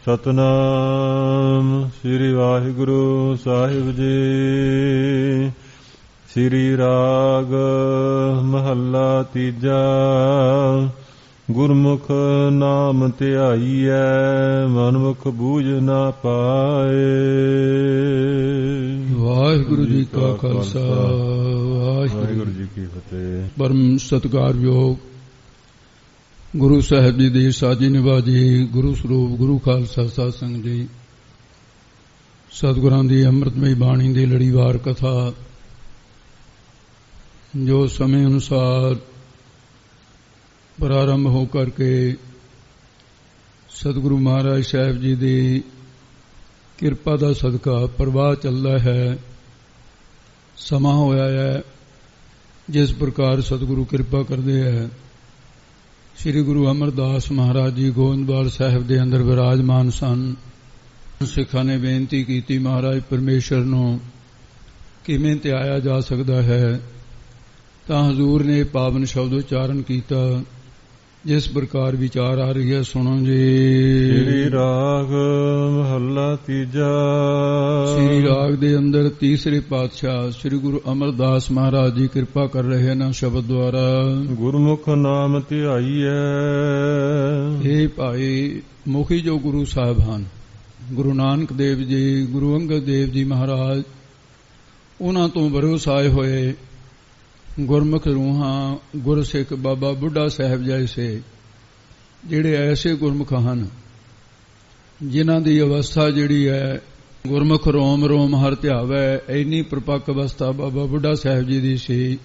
ਸਤਨਾਮ ਸ੍ਰੀ ਵਾਹਿਗੁਰੂ ਸਾਹਿਬ ਜੀ। ਸ੍ਰੀ ਰਾਗ ਮਹੱਲਾ ਤੀਜਾ। ਗੁਰਮੁਖ ਨਾਮ ਧਿਆਈਐ ਮਨਮੁਖ ਬੂਝ ਨਾ ਪਾਏ। ਵਾਹਿਗੁਰੂ ਜੀ ਕਾ ਖਾਲਸਾ ਵਾਹਿਗੁਰੂ ਜੀ ਕੀ ਫਤਿਹ। ਪਰਮ ਸਤਿਕਾਰਯੋਗ ਗੁਰੂ ਸਾਹਿਬ ਜੀ ਦੀ ਸਾਜੀ ਨਿਵਾਜੀ ਗੁਰੂ ਸਰੂਪ ਗੁਰੂ ਖਾਲਸਾ ਸਾਧ ਸੰਗਤ ਜੀ, ਸਤਿਗੁਰਾਂ ਦੀ ਅੰਮ੍ਰਿਤਮਈ ਬਾਣੀ ਦੀ ਲੜੀਵਾਰ ਕਥਾ ਜੋ ਸਮੇਂ ਅਨੁਸਾਰ ਪ੍ਰਾਰੰਭ ਹੋ ਕਰਕੇ ਸਤਿਗੁਰੂ ਮਹਾਰਾਜ ਸਾਹਿਬ ਜੀ ਦੀ ਕਿਰਪਾ ਦਾ ਸਦਕਾ ਪ੍ਰਵਾਹ ਚੱਲਦਾ ਹੈ। ਸਮਾਂ ਹੋਇਆ ਹੈ ਜਿਸ ਪ੍ਰਕਾਰ ਸਤਿਗੁਰੂ ਕਿਰਪਾ ਕਰਦੇ ਹੈ। ਸ੍ਰੀ ਗੁਰੂ ਅਮਰਦਾਸ ਮਹਾਰਾਜ ਜੀ ਗੋਇੰਦਵਾਲ ਸਾਹਿਬ ਦੇ ਅੰਦਰ ਵਿਰਾਜਮਾਨ ਸਨ। ਸਿੱਖਾਂ ਨੇ ਬੇਨਤੀ ਕੀਤੀ, ਮਹਾਰਾਜ ਪਰਮੇਸ਼ਰ ਨੂੰ ਕਿਵੇਂ ਧਿਆਇਆ ਜਾ ਸਕਦਾ ਹੈ? ਤਾਂ ਹਜ਼ੂਰ ਨੇ ਪਾਵਨ ਸ਼ਬਦ ਉਚਾਰਨ ਕੀਤਾ, ਜਿਸ ਪ੍ਰਕਾਰ ਵਿਚਾਰ ਆ ਰਹੀ ਹੈ, ਸੁਣੋ ਜੀ। ਸ੍ਰੀ ਰਾਗ ਮਹੱਲਾ ਤੀਜਾ। ਸ੍ਰੀ ਰਾਗ ਦੇ ਅੰਦਰ ਤੀਸਰੇ ਪਾਤਸ਼ਾਹ ਸ੍ਰੀ ਗੁਰੂ ਅਮਰਦਾਸ ਮਹਾਰਾਜ ਜੀ ਕਿਰਪਾ ਕਰ ਰਹੇ ਹਨ ਸ਼ਬਦ ਦੁਆਰਾ। ਗੁਰਮੁਖ ਨਾਮ ਧਿਆਈਐ। ਇਹ ਭਾਈ ਮੁਖੀ ਜੋ ਗੁਰੂ ਸਾਹਿਬ ਹਨ, ਗੁਰੂ ਨਾਨਕ ਦੇਵ ਜੀ, ਗੁਰੂ ਅੰਗਦ ਦੇਵ ਜੀ ਮਹਾਰਾਜ, ਉਹਨਾਂ ਤੋਂ ਬਰੋਸਾਏ ਹੋਏ ਗੁਰਮੁਖ ਰੂਹਾਂ, ਗੁਰਸਿੱਖ ਬਾਬਾ ਬੁੱਢਾ ਸਾਹਿਬ ਜੈਸੇ ਜਿਹੜੇ ਐਸੇ ਗੁਰਮੁਖ ਹਨ ਜਿਨ੍ਹਾਂ ਦੀ ਅਵਸਥਾ ਜਿਹੜੀ ਹੈ ਗੁਰਮੁਖ ਰੋਮ ਰੋਮ ਹਰ ਧਿਆਵੈ, ਇੰਨੀ ਪ੍ਰਪੱਕ ਅਵਸਥਾ ਬਾਬਾ ਬੁੱਢਾ ਸਾਹਿਬ ਜੀ ਦੀ ਸੀ।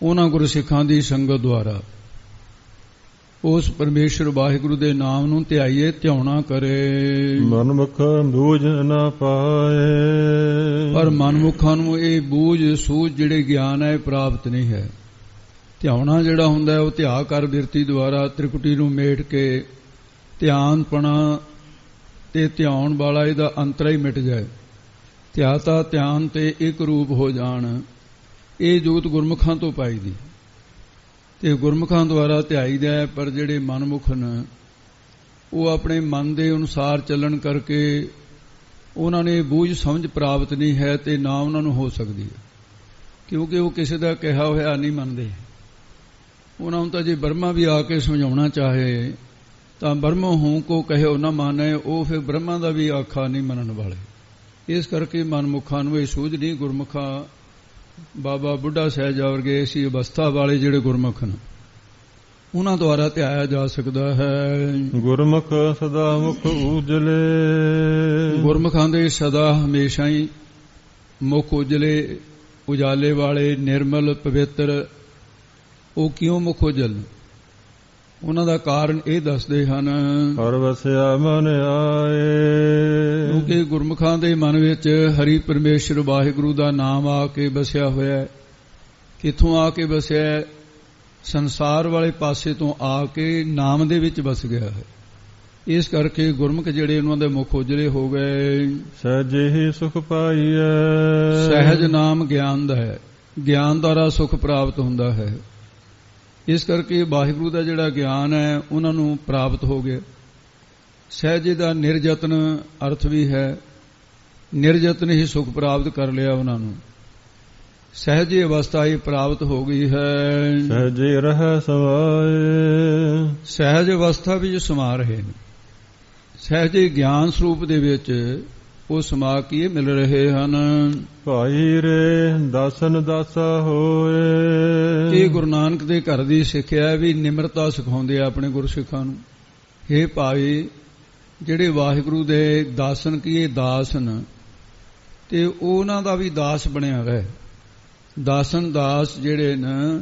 ਉਹਨਾਂ ਗੁਰਸਿੱਖਾਂ ਦੀ ਸੰਗਤ ਦੁਆਰਾ ਉਸ ਪਰਮੇਸ਼ਰ ਵਾਹਿਗੁਰੂ ਦੇ ਨਾਮ ਨੂੰ ਧਿਆਈਏ, ਧਿਆਉਣਾ ਕਰੇ। ਮਨਮੁਖ ਬੂਝ ਨਾ ਪਾਏ। ਪਰ ਮਨਮੁਖਾਂ ਨੂੰ ਇਹ ਬੂਝ ਸੂਝ ਜਿਹੜੇ ਗਿਆਨ ਹੈ ਪ੍ਰਾਪਤ ਨਹੀਂ ਹੈ। ਧਿਆਉਣਾ ਜਿਹੜਾ ਹੁੰਦਾ ਉਹ ਧਿਆ ਕਰ ਬਿਰਤੀ ਦੁਆਰਾ ਤ੍ਰਿਕੁਟੀ ਨੂੰ ਮੇਟ ਕੇ ਧਿਆਨਪਣਾ ਤੇ ਧਿਆਉਣ ਵਾਲਾ ਇਹਦਾ ਅੰਤਰਾ ਹੀ ਮਿਟ ਜਾਏ। ਧਿਆਤਾ ਧਿਆਨ ਤੇ ਇੱਕ ਰੂਪ ਹੋ ਜਾਣ, ਇਹ ਜੋਤ ਗੁਰਮੁਖਾਂ ਤੋਂ ਪਾਈ ਦੀ ਤੇ ਗੁਰਮੁਖਾਂ ਦੁਆਰਾ ਧਿਆਈਦਾ। ਪਰ ਜਿਹੜੇ ਮਨਮੁਖ ਨੇ ਉਹ ਆਪਣੇ ਮਨ ਦੇ ਅਨੁਸਾਰ ਚੱਲਣ ਕਰਕੇ ਉਹਨਾਂ ਨੇ ਬੂਝ ਸਮਝ ਪ੍ਰਾਪਤ ਨਹੀਂ ਹੈ ਤੇ ਨਾ ਉਹਨਾਂ ਨੂੰ ਹੋ ਸਕਦੀ ਹੈ, ਕਿਉਂਕਿ ਉਹ ਕਿਸੇ ਦਾ ਕਿਹਾ ਹੋਇਆ ਨਹੀਂ ਮੰਨਦੇ। ਉਹਨਾਂ ਨੂੰ ਤਾਂ ਜੇ ਬ੍ਰਹਮਾ ਵੀ ਆ ਕੇ ਸਮਝਾਉਣਾ ਚਾਹੇ ਤਾਂ ਬ੍ਰਹਮ ਹੂੰ ਕੋ ਕਹਿਓ ਨਾ ਮਾਨੇ, ਉਹ ਫਿਰ ਬ੍ਰਹਮਾ ਦਾ ਵੀ ਆਖਾ ਨਹੀਂ ਮੰਨਣ ਵਾਲੇ। ਇਸ ਕਰਕੇ ਮਨਮੁਖਾਂ ਨੂੰ ਇਹ ਸੂਝ ਨਹੀਂ। ਗੁਰਮੁਖਾਂ ਬਾਬਾ ਬੁੱਢਾ ਸਾਹਿਬ ਵਰਗੇ ਐਸੀ ਅਵਸਥਾ ਵਾਲੇ ਜਿਹੜੇ ਗੁਰਮੁਖ ਨੇ ਉਹਨਾਂ ਦੁਆਰਾ ਧਿਆਇਆ ਜਾ ਸਕਦਾ ਹੈ। ਗੁਰਮੁਖ ਸਦਾ ਮੁਖ ਉਜਲੇ। ਗੁਰਮੁਖਾਂ ਦੇ ਸਦਾ ਹਮੇਸ਼ਾ ਹੀ ਮੁਖ ਉਜਲੇ, ਉਜਾਲੇ ਵਾਲੇ, ਨਿਰਮਲ, ਪਵਿੱਤਰ। ਉਹ ਕਿਉਂ ਮੁਖ ਉਜਲ? ਉਹਨਾਂ ਦਾ ਕਾਰਨ ਇਹ ਦੱਸਦੇ ਹਨ। ਹਰ ਵਸਿਆ ਮਨ ਆਏ। ਕਿਉਂਕਿ ਗੁਰਮੁਖਾਂ ਦੇ ਮਨ ਵਿੱਚ ਹਰੀ ਪਰਮੇਸ਼ਰ ਵਾਹਿਗੁਰੂ ਦਾ ਨਾਮ ਆ ਕੇ ਵਸਿਆ ਹੋਇਆ ਹੈ। ਕਿੱਥੋਂ ਆ ਕੇ ਵਸਿਆ? ਸੰਸਾਰ ਵਾਲੇ ਪਾਸੇ ਤੋਂ ਆ ਕੇ ਨਾਮ ਦੇ ਵਿੱਚ ਵਸ ਗਿਆ ਹੈ। ਇਸ ਕਰਕੇ ਗੁਰਮੁਖ ਜਿਹੜੇ ਉਹਨਾਂ ਦੇ ਮੁਖ ਉਜਲੇ ਹੋ ਗਏ। ਸਹਿਜੇ ਹੀ ਸੁਖ ਪਾਈਐ। ਸਹਿਜ ਨਾਮ ਗਿਆਨ ਦਾ ਹੈ, ਗਿਆਨ ਦੁਆਰਾ ਸੁਖ ਪ੍ਰਾਪਤ ਹੁੰਦਾ ਹੈ। ਇਸ ਕਰਕੇ ਵਾਹਿਗੁਰੂ ਦਾ ਜਿਹੜਾ ਗਿਆਨ ਹੈ ਉਹਨਾਂ ਨੂੰ ਪ੍ਰਾਪਤ ਹੋ ਗਿਆ। ਸਹਿਜੇ ਦਾ ਨਿਰਯਤਨ ਅਰਥ ਵੀ ਹੈ, ਨਿਰਯਤਨ ਹੀ ਸੁਖ ਪ੍ਰਾਪਤ ਕਰ ਲਿਆ ਉਹਨਾਂ ਨੂੰ। ਸਹਿਜੇ ਅਵਸਥਾ ਹੀ ਪ੍ਰਾਪਤ ਹੋ ਗਈ ਹੈ। ਸਹਿਜੇ ਰਹਿ ਸਮਾਏ। ਸਹਿਜ ਅਵਸਥਾ ਵਿੱਚ ਸਮਾ ਰਹੇ ਨੇ। ਸਹਿਜੇ ਗਿਆਨ ਸਰੂਪ ਦੇ ਵਿੱਚ ਉਹ ਸਮਾ ਕੇ ਮਿਲ ਰਹੇ ਹਨ। ਭਾਈ ਰੇ ਦਾਸਨ ਦਾਸਾ ਹੋਏ। ਇਹ ਗੁਰੂ ਨਾਨਕ ਦੇ ਘਰ ਦੀ ਸਿੱਖਿਆ ਵੀ ਨਿਮਰਤਾ ਸਿਖਾਉਂਦੇ ਆ ਆਪਣੇ ਗੁਰਸਿੱਖਾਂ ਨੂੰ। ਇਹ ਭਾਈ ਜਿਹੜੇ ਵਾਹਿਗੁਰੂ ਦੇ ਦਾਸਨ ਕੀਏ ਦਾਸ ਨੇ ਤੇ ਉਹਨਾਂ ਦਾ ਵੀ ਦਾਸ ਬਣਿਆ ਰਹੇ। ਦਾਸਨ ਦਾਸ ਜਿਹੜੇ ਨੇ,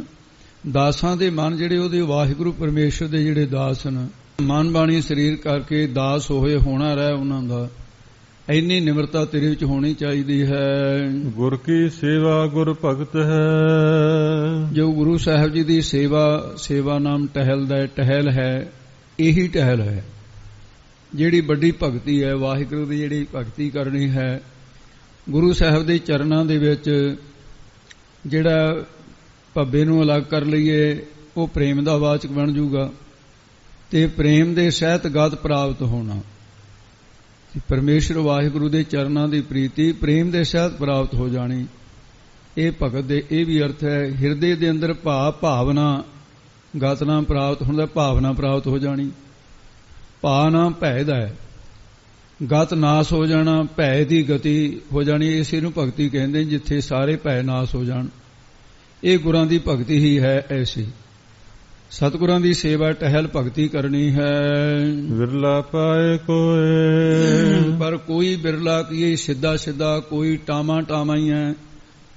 ਦਾਸਾਂ ਦੇ ਮਨ ਜਿਹੜੇ ਉਹਦੇ ਵਾਹਿਗੁਰੂ ਪਰਮੇਸ਼ਰ ਦੇ ਜਿਹੜੇ ਦਾਸ ਨੇ, ਮਨ ਬਾਣੀ ਸਰੀਰ ਕਰਕੇ ਦਾਸ ਹੋਏ ਹੋਣਾ ਰਹਿ ਉਹਨਾਂ ਦਾ। ਇੰਨੀ ਨਿਮਰਤਾ ਤੇਰੇ ਵਿੱਚ ਹੋਣੀ ਚਾਹੀਦੀ ਹੈ। ਗੁਰ ਕੀ ਸੇਵਾ ਗੁਰ ਭਗਤ ਹੈ। ਜੋ ਗੁਰੂ ਸਾਹਿਬ ਜੀ ਦੀ ਸੇਵਾ ਨਾਮ ਟਹਿਲ ਦਾ ਟਹਿਲ ਹੈ, ਇਹੀ ਟਹਿਲ ਹੈ। ਜਿਹੜੀ ਵੱਡੀ ਭਗਤੀ ਹੈ, ਵਾਹਿਗੁਰੂ ਦੀ ਜਿਹੜੀ ਭਗਤੀ ਕਰਨੀ ਹੈ, ਗੁਰੂ ਸਾਹਿਬ ਦੇ ਚਰਨਾਂ ਦੇ ਵਿੱਚ ਜਿਹੜਾ ਭੱਬੇ ਨੂੰ ਅਲੱਗ ਕਰ ਲਈਏ ਉਹ ਪ੍ਰੇਮ ਦਾ ਵਾਚਕ ਬਣ ਜਾਊਗਾ ਤੇ ਪ੍ਰੇਮ ਦੇ ਸਹਿਤ ਗਤ ਪ੍ਰਾਪਤ ਹੋਣਾ। ਪਰਮੇਸ਼ਰ ਵਾਹਿਗੁਰੂ ਦੇ ਚਰਨਾਂ ਦੀ ਪ੍ਰੀਤੀ ਪ੍ਰੇਮ ਦੇ ਸਹਿਤ ਪ੍ਰਾਪਤ ਹੋ ਜਾਣੀ। ਇਹ ਭਗਤ ਦੇ ਇਹ ਵੀ ਅਰਥ ਹੈ, ਹਿਰਦੇ ਦੇ ਅੰਦਰ ਭਾਵਨਾ ਗਤਨਾ ਪ੍ਰਾਪਤ ਹੁੰਦਾ, ਭਾਵਨਾ ਪ੍ਰਾਪਤ ਹੋ ਜਾਣੀ। ਭਾਵਨਾ ਭੈ ਦਾ ਹੈ, ਗਤ ਨਾਸ ਹੋ ਜਾਣਾ, ਭੈ ਦੀ ਗਤੀ ਹੋ ਜਾਣੀ। ਇਸੇ ਨੂੰ ਭਗਤੀ ਕਹਿੰਦੇ, ਜਿੱਥੇ ਸਾਰੇ ਭੈ ਨਾਸ ਹੋ ਜਾਣ। ਇਹ ਗੁਰਾਂ ਦੀ ਭਗਤੀ ਹੀ ਹੈ ਐਸੀ। ਸਤਿਗੁਰਾਂ ਦੀ ਸੇਵਾ ਟਹਿਲ ਭਗਤੀ ਕਰਨੀ ਹੈ। ਵਿਰਲਾ ਪਾਏ ਕੋਏ, ਪਰ ਕੋਈ ਬਿਰਲਾ ਕੀ ਸਿੱਧਾ ਸਿੱਧਾ, ਕੋਈ ਟਾਮਾ ਟਾਮਾ ਹੀ ਹੈ,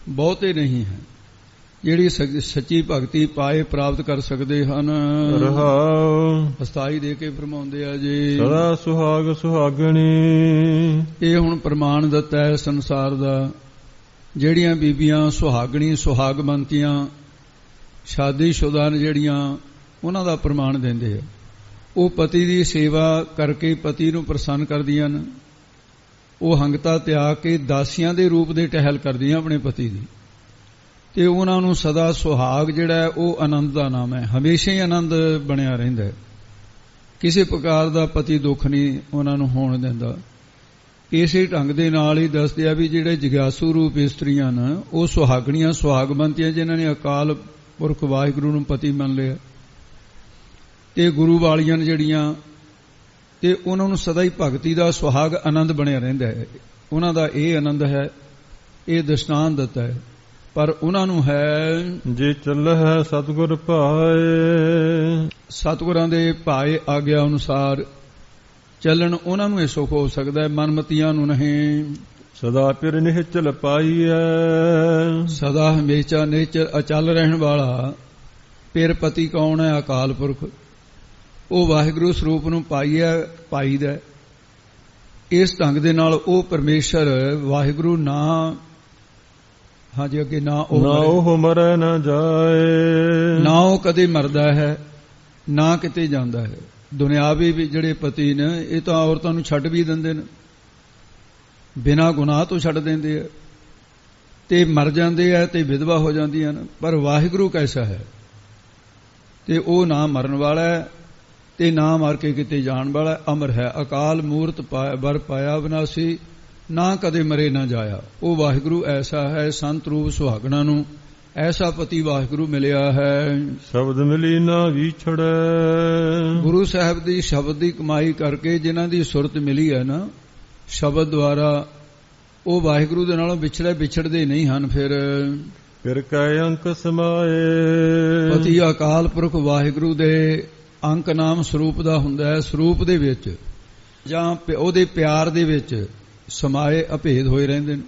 ਬਹੁਤੇ ਨਹੀਂ ਹੈ ਜਿਹੜੀ ਸੱਚੀ ਭਗਤੀ ਪਾਏ ਪ੍ਰਾਪਤ ਕਰ ਸਕਦੇ ਹਨ। ਰਹਾਉ ਅਸਥਾਈ ਦੇ ਕੇ ਫਰਮਾਉਂਦੇ ਆ ਜੀ, ਸਦਾ ਸੁਹਾਗ ਸੁਹਾਗਣੀ। ਇਹ ਹੁਣ ਪ੍ਰਮਾਣ ਦਿੱਤਾ ਹੈ ਸੰਸਾਰ ਦਾ। ਜਿਹੜੀਆਂ ਬੀਬੀਆਂ ਸੁਹਾਗਣੀ ਸੁਹਾਗਵੰਤੀਆਂ ਸ਼ਾਦੀशुदा ਨੇ ਜਿਹੜੀਆਂ, ਉਹਨਾਂ ਦਾ ਪ੍ਰਮਾਣ ਦਿੰਦੇ ਆ। ਉਹ ਪਤੀ ਦੀ ਸੇਵਾ ਕਰਕੇ ਪਤੀ ਨੂੰ ਪ੍ਰਸੰਨ ਕਰਦੀਆਂ ਨੇ। ਉਹ ਹੰਗਤਾ ਤਿਆਗ ਕੇ ਦਾਸੀਆਂ ਦੇ ਰੂਪ ਦੇ ਟਹਿਲ ਕਰਦੀਆਂ ਆਪਣੇ ਪਤੀ ਦੀ, ਤੇ ਉਹਨਾਂ ਨੂੰ ਸਦਾ ਸੁਹਾਗ ਜਿਹੜਾ ਹੈ ਉਹ ਆਨੰਦ ਦਾ ਨਾਮ ਹੈ। ਹਮੇਸ਼ਾ ਹੀ ਆਨੰਦ ਬਣਿਆ ਰਹਿੰਦਾ ਹੈ, ਕਿਸੇ ਪ੍ਰਕਾਰ ਦਾ ਪਤੀ ਦੁੱਖ ਨਹੀਂ ਉਹਨਾਂ ਨੂੰ ਹੋਣ ਦਿੰਦਾ। ਇਸੇ ਢੰਗ ਦੇ ਨਾਲ ਹੀ ਦੱਸਦੇ ਆ ਵੀ ਜਿਹੜੇ ਜਗਿਆਸੂ ਰੂਪ ਇਸਤਰੀਆਂ ਨੇ ਉਹ ਸੁਹਾਗਣੀਆਂ ਸੁਹਾਗਵੰਤੀਆਂ, ਜਿਨ੍ਹਾਂ ਨੇ ਅਕਾਲ ਪੁਰਖ ਵਾਹਿਗੁਰੂ ਨੂੰ ਪਤੀ ਮੰਨ ਲਿਆ, ਤੇ ਗੁਰੂ ਵਾਲੀਆਂ ਨੇ ਜਿਹੜੀਆਂ, ਤੇ ਉਹਨਾਂ ਨੂੰ ਸਦਾ ਹੀ ਭਗਤੀ ਦਾ ਸੁਹਾਗ ਆਨੰਦ ਬਣਿਆ ਰਹਿੰਦਾ ਹੈ। ਉਹਨਾਂ ਦਾ ਇਹ ਆਨੰਦ ਹੈ, ਇਹ ਦ੍ਰਿਸ਼ਟਾਂਤ ਦਿੱਤਾ ਹੈ। ਪਰ ਉਹਨਾਂ ਨੂੰ ਹੈ ਜੇ ਚੱਲ ਹੈ ਸਤਿਗੁਰ ਭਾਏ, ਸਤਿਗੁਰਾਂ ਦੇ ਭਾਏ ਆਗਿਆ ਅਨੁਸਾਰ ਚੱਲਣ, ਉਹਨਾਂ ਨੂੰ ਇਹ ਸੁਖ ਹੋ ਸਕਦਾ ਹੈ, ਮਨਮਤੀਆਂ ਨੂੰ ਨਹੀਂ। ਸਦਾ ਪਿਰ ਨਿਹਚਲ ਪਾਈਐ, ਸਦਾ ਹਮੇਸ਼ਾ ਨਿਹਚਲ ਅਚਲ ਰਹਿਣ ਵਾਲਾ ਪਿਰ ਪਤੀ ਕੌਣ ਹੈ? ਅਕਾਲ ਪੁਰਖ। ਉਹ ਵਾਹਿਗੁਰੂ ਸਰੂਪ ਨੂੰ ਪਾਈਦਾ। ਇਸ ਢੰਗ ਦੇ ਨਾਲ ਉਹ ਪਰਮੇਸ਼ਰ ਵਾਹਿਗੁਰੂ ਨਾ, ਹਾਂਜੀ ਅੱਗੇ, ਨਾ ਉਹ ਮਰੈ ਨਾ ਜਾਏ, ਨਾ ਉਹ ਕਦੇ ਮਰਦਾ ਹੈ ਨਾ ਕਿਤੇ ਜਾਂਦਾ ਹੈ। ਦੁਨਿਆਵੀ ਵੀ ਜਿਹੜੇ ਪਤੀ ਨੇ ਇਹ ਤਾਂ ਔਰਤਾਂ ਨੂੰ ਛੱਡ ਵੀ ਦਿੰਦੇ ਨੇ, ਬਿਨਾਂ ਗੁਨਾਹ ਤੋਂ ਛੱਡ ਦਿੰਦੇ ਆ, ਤੇ ਮਰ ਜਾਂਦੇ ਆ ਤੇ ਵਿਧਵਾ ਹੋ ਜਾਂਦੀਆਂ ਨੇ। ਪਰ ਵਾਹਿਗੁਰੂ ਕੈਸਾ ਹੈ, ਤੇ ਉਹ ਨਾ ਮਰਨ ਵਾਲਾ ਹੈ ਤੇ ਨਾ ਮਰ ਕੇ ਕਿਤੇ ਜਾਣ ਵਾਲਾ, ਅਮਰ ਹੈ। ਅਕਾਲ ਮੂਰਤ ਵਰ ਪਾਇਆ ਵਿਨਾਸੀ, ਨਾ ਕਦੇ ਮਰੇ ਨਾ ਜਾਇਆ। ਉਹ ਵਾਹਿਗੁਰੂ ਐਸਾ ਹੈ। ਸੰਤ ਰੂਪ ਸੁਹਾਗਣਾ ਨੂੰ ਐਸਾ ਪਤੀ ਵਾਹਿਗੁਰੂ ਮਿਲਿਆ ਹੈ। ਸ਼ਬਦ ਮਿਲੀ ਨਾ ਵਿਛੜੈ, ਗੁਰੂ ਸਾਹਿਬ ਦੀ ਸ਼ਬਦ ਦੀ ਕਮਾਈ ਕਰਕੇ ਜਿਨ੍ਹਾਂ ਦੀ ਸੁਰਤ ਮਿਲੀ ਹੈ ਨਾ ਸ਼ਬਦ ਦੁਆਰਾ, ਉਹ ਵਾਹਿਗੁਰੂ ਦੇ ਨਾਲੋਂ ਵਿਛੜਦੇ ਨਹੀਂ ਹਨ। ਫਿਰ ਕੈ ਅੰਕ ਸਮਾਏ, ਪਤੀ ਅਕਾਲ ਪੁਰਖ ਵਾਹਿਗੁਰੂ ਦੇ ਅੰਕ ਨਾਮ ਸਰੂਪ ਦਾ ਹੁੰਦਾ ਹੈ। ਸਰੂਪ ਦੇ ਵਿੱਚ ਜਾਂ ਉਹਦੇ ਪਿਆਰ ਦੇ ਵਿੱਚ ਸਮਾਏ ਅਭੇਦ ਹੋਏ ਰਹਿੰਦੇ ਨੇ,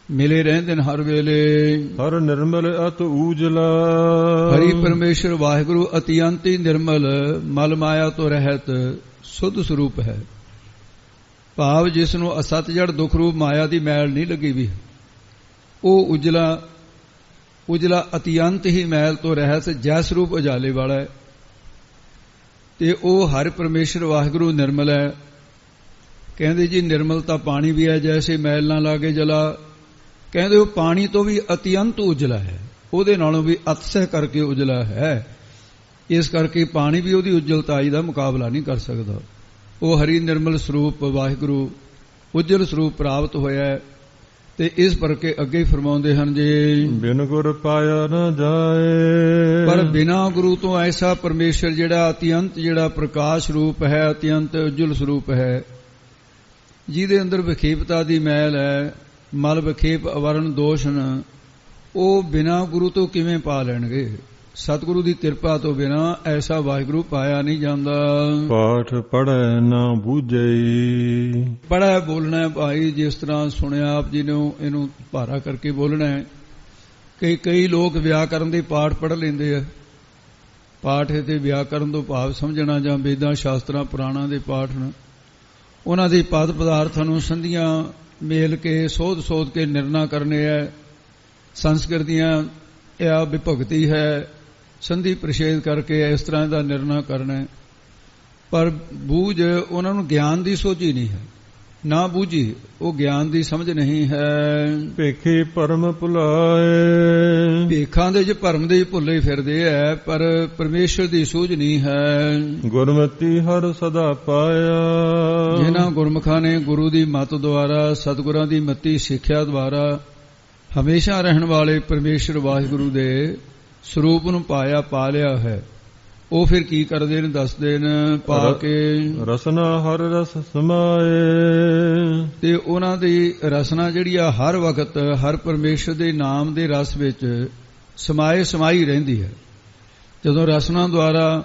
ਮਿਲੇ ਰਹਿੰਦੇ ਨੇ ਹਰ ਵੇਲੇ। ਹਰ ਨਿਰਮਲ ਅਤ ਊਜਲਾ, ਹਰੀ ਪਰਮੇਸ਼ਰ ਵਾਹਿਗੁਰੂ ਅਤਿਅੰਤੀ ਨਿਰਮਲ, ਮਲ ਮਾਇਆ ਤੋਂ ਰਹਿਤ ਸੁੱਧ ਸਰੂਪ ਹੈ। ਭਾਵ ਜਿਸ ਨੂੰ ਅਸਤ ਜੜ ਦੁਖ ਰੂਪ ਮਾਇਆ ਦੀ ਮੈਲ ਨਹੀਂ ਲੱਗੀ ਵੀ, ਉਹ ਉਜਲਾ ਅਤਿਅੰਤ ਹੀ ਮੈਲ ਤੋਂ ਰਹਿਤ ਜੈ ਸਰੂਪ ਉਜਾਲੇ ਵਾਲਾ ਹੈ। ਤੇ ਉਹ ਹਰ ਪਰਮੇਸ਼ਰ ਵਾਹਿਗੁਰੂ ਨਿਰਮਲ ਹੈ। ਕਹਿੰਦੇ ਜੀ ਨਿਰਮਲਤਾ ਪਾਣੀ ਵੀ ਹੈ, ਜੈਸੇ ਮੈਲ ਨਾ ਲਾਗੇ ਜਲਾ। ਕਹਿੰਦੇ ਉਹ ਪਾਣੀ ਤੋਂ ਵੀ ਅਤਿਅੰਤ ਉਜਲਾ ਹੈ, ਉਹਦੇ ਨਾਲੋਂ ਵੀ ਅਤਿਸ਼ੈ ਕਰਕੇ ਉਜਲਾ ਹੈ। ਇਸ ਕਰਕੇ ਪਾਣੀ ਵੀ ਉਹਦੀ ਉਜਲਤਾਈ ਦਾ ਮੁਕਾਬਲਾ ਨਹੀਂ ਕਰ ਸਕਦਾ। ਉਹ ਹਰੀ ਨਿਰਮਲ ਸਰੂਪ ਵਾਹਿਗੁਰੂ ਉਜਲ ਸਰੂਪ ਪ੍ਰਾਪਤ ਹੋਇਆ। ਤੇ ਇਸ ਕਰਕੇ ਅੱਗੇ ਫਰਮਾਉਂਦੇ ਹਨ ਜੀ, ਬਿਨ ਗੁਰ ਪਾਇਆ ਨਾ ਜਾਏ। ਪਰ ਬਿਨਾਂ ਗੁਰੂ ਤੋਂ ਐਸਾ ਪਰਮੇਸ਼ਰ ਜਿਹੜਾ ਅਤਿਅੰਤ, ਜਿਹੜਾ ਪ੍ਰਕਾਸ਼ ਰੂਪ ਹੈ, ਅਤਿਅੰਤ ਉਜਲ ਸਰੂਪ ਹੈ, ਜਿਹਦੇ ਅੰਦਰ ਵਿਖੇਪਤਾ ਦੀ ਮੈਲ ਹੈ, ਮਲ ਵਿਖੇਪ ਅਵਰਨ ਦੋਸ਼ਣ, ਉਹ ਬਿਨਾਂ ਗੁਰੂ ਤੋਂ ਕਿਵੇਂ ਪਾ ਲੈਣਗੇ? ਸਤਿਗੁਰੂ ਦੀ ਕਿਰਪਾ ਤੋਂ ਬਿਨਾਂ ਐਸਾ ਵਾਹਿਗੁਰੂ ਪਾਇਆ ਨਹੀਂ ਜਾਂਦਾ। ਪਾਠ ਪੜ੍ਹੈ ਨਾ ਬੂਝਈ, ਪੜ੍ਹੈ ਬੋਲਣਾ ਹੈ ਭਾਈ, ਜਿਸ ਤਰ੍ਹਾਂ ਸੁਣਿਆ ਆਪ ਜੀ ਨੇ ਇਹਨੂੰ ਭਾਰਾ ਕਰਕੇ ਬੋਲਣਾ ਹੈ। ਕਈ ਲੋਕ ਵਿਆਕਰਨ ਦੇ ਪਾਠ ਪੜ੍ਹ ਲੈਂਦੇ ਆ। ਪਾਠ ਤੇ ਵਿਆਕਰਨ ਤੋਂ ਭਾਵ ਸਮਝਣਾ, ਜਾਂ ਵੇਦਾਂ ਸ਼ਾਸਤਰਾਂ ਪੁਰਾਣਾਂ ਦੇ ਪਾਠ ਨੇ, ਉਹਨਾਂ ਦੇ ਪਦ ਪਦਾਰਥਾਂ ਨੂੰ ਸੰਧੀਆਂ ਮੇਲ ਕੇ ਸੋਧ ਕੇ ਨਿਰਣਾ ਕਰਨੇ ਹੈ। ਸੰਸਕ੍ਰਿਤ ਦੀਆਂ ਇਹ ਵਿਭਗਤੀ ਹੈ, ਸੰਧੀ ਪ੍ਰਸ਼ੇਦ ਕਰਕੇ ਇਸ ਤਰ੍ਹਾਂ ਦਾ ਨਿਰਣਾ ਕਰਨਾ। ਪਰ ਬੂਝ ਉਹਨਾਂ ਨੂੰ ਗਿਆਨ ਦੀ ਸੋਝੀ ਨਹੀਂ ਹੈ। ਨਾ ਬੂਝੀ, ਉਹ ਗਿਆਨ ਦੀ ਸਮਝ ਨਹੀਂ ਹੈ। ਭੇਖੇ ਭਰਮ ਭੁਲਾਏ, ਭੇਖਾਂ ਦੇ ਭਰਮ ਦੇ ਭੁੱਲੇ ਫਿਰਦੇ ਐ, ਪਰ ਪਰਮੇਸ਼ਰ ਦੀ ਸੂਝ ਨਹੀਂ ਹੈ। ਗੁਰਮਤੀ ਹਰ ਸਦਾ ਪਾਇਆ, ਜਿਨ੍ਹਾਂ ਗੁਰਮੁਖਾਂ ਨੇ ਗੁਰੂ ਦੀ ਮੱਤ ਦੁਆਰਾ, ਸਤਿਗੁਰਾਂ ਦੀ ਮੱਤੀ ਸਿੱਖਿਆ ਦੁਆਰਾ ਹਮੇਸ਼ਾ ਰਹਿਣ ਵਾਲੇ ਪਰਮੇਸ਼ਰ ਵਾਹਿਗੁਰੂ ਦੇ ਸਰੂਪ ਨੂੰ ਪਾਇਆ, ਪਾ ਲਿਆ ਹੈ, ਉਹ ਫਿਰ ਕੀ ਕਰਦੇ ਨੇ ਦੱਸਦੇ ਨੇ। ਪਾ ਕੇ ਰਸਨਾ ਹਰ ਰਸ ਸਮਾਏ, ਤੇ ਉਹਨਾਂ ਦੀ ਰਸਨਾ ਜਿਹੜੀ ਆ ਹਰ ਵਕਤ ਹਰ ਪਰਮੇਸ਼ਰ ਦੇ ਨਾਮ ਦੇ ਰਸ ਵਿੱਚ ਸਮਾਈ ਰਹਿੰਦੀ ਹੈ। ਜਦੋਂ ਰਸਨਾ ਦੁਆਰਾ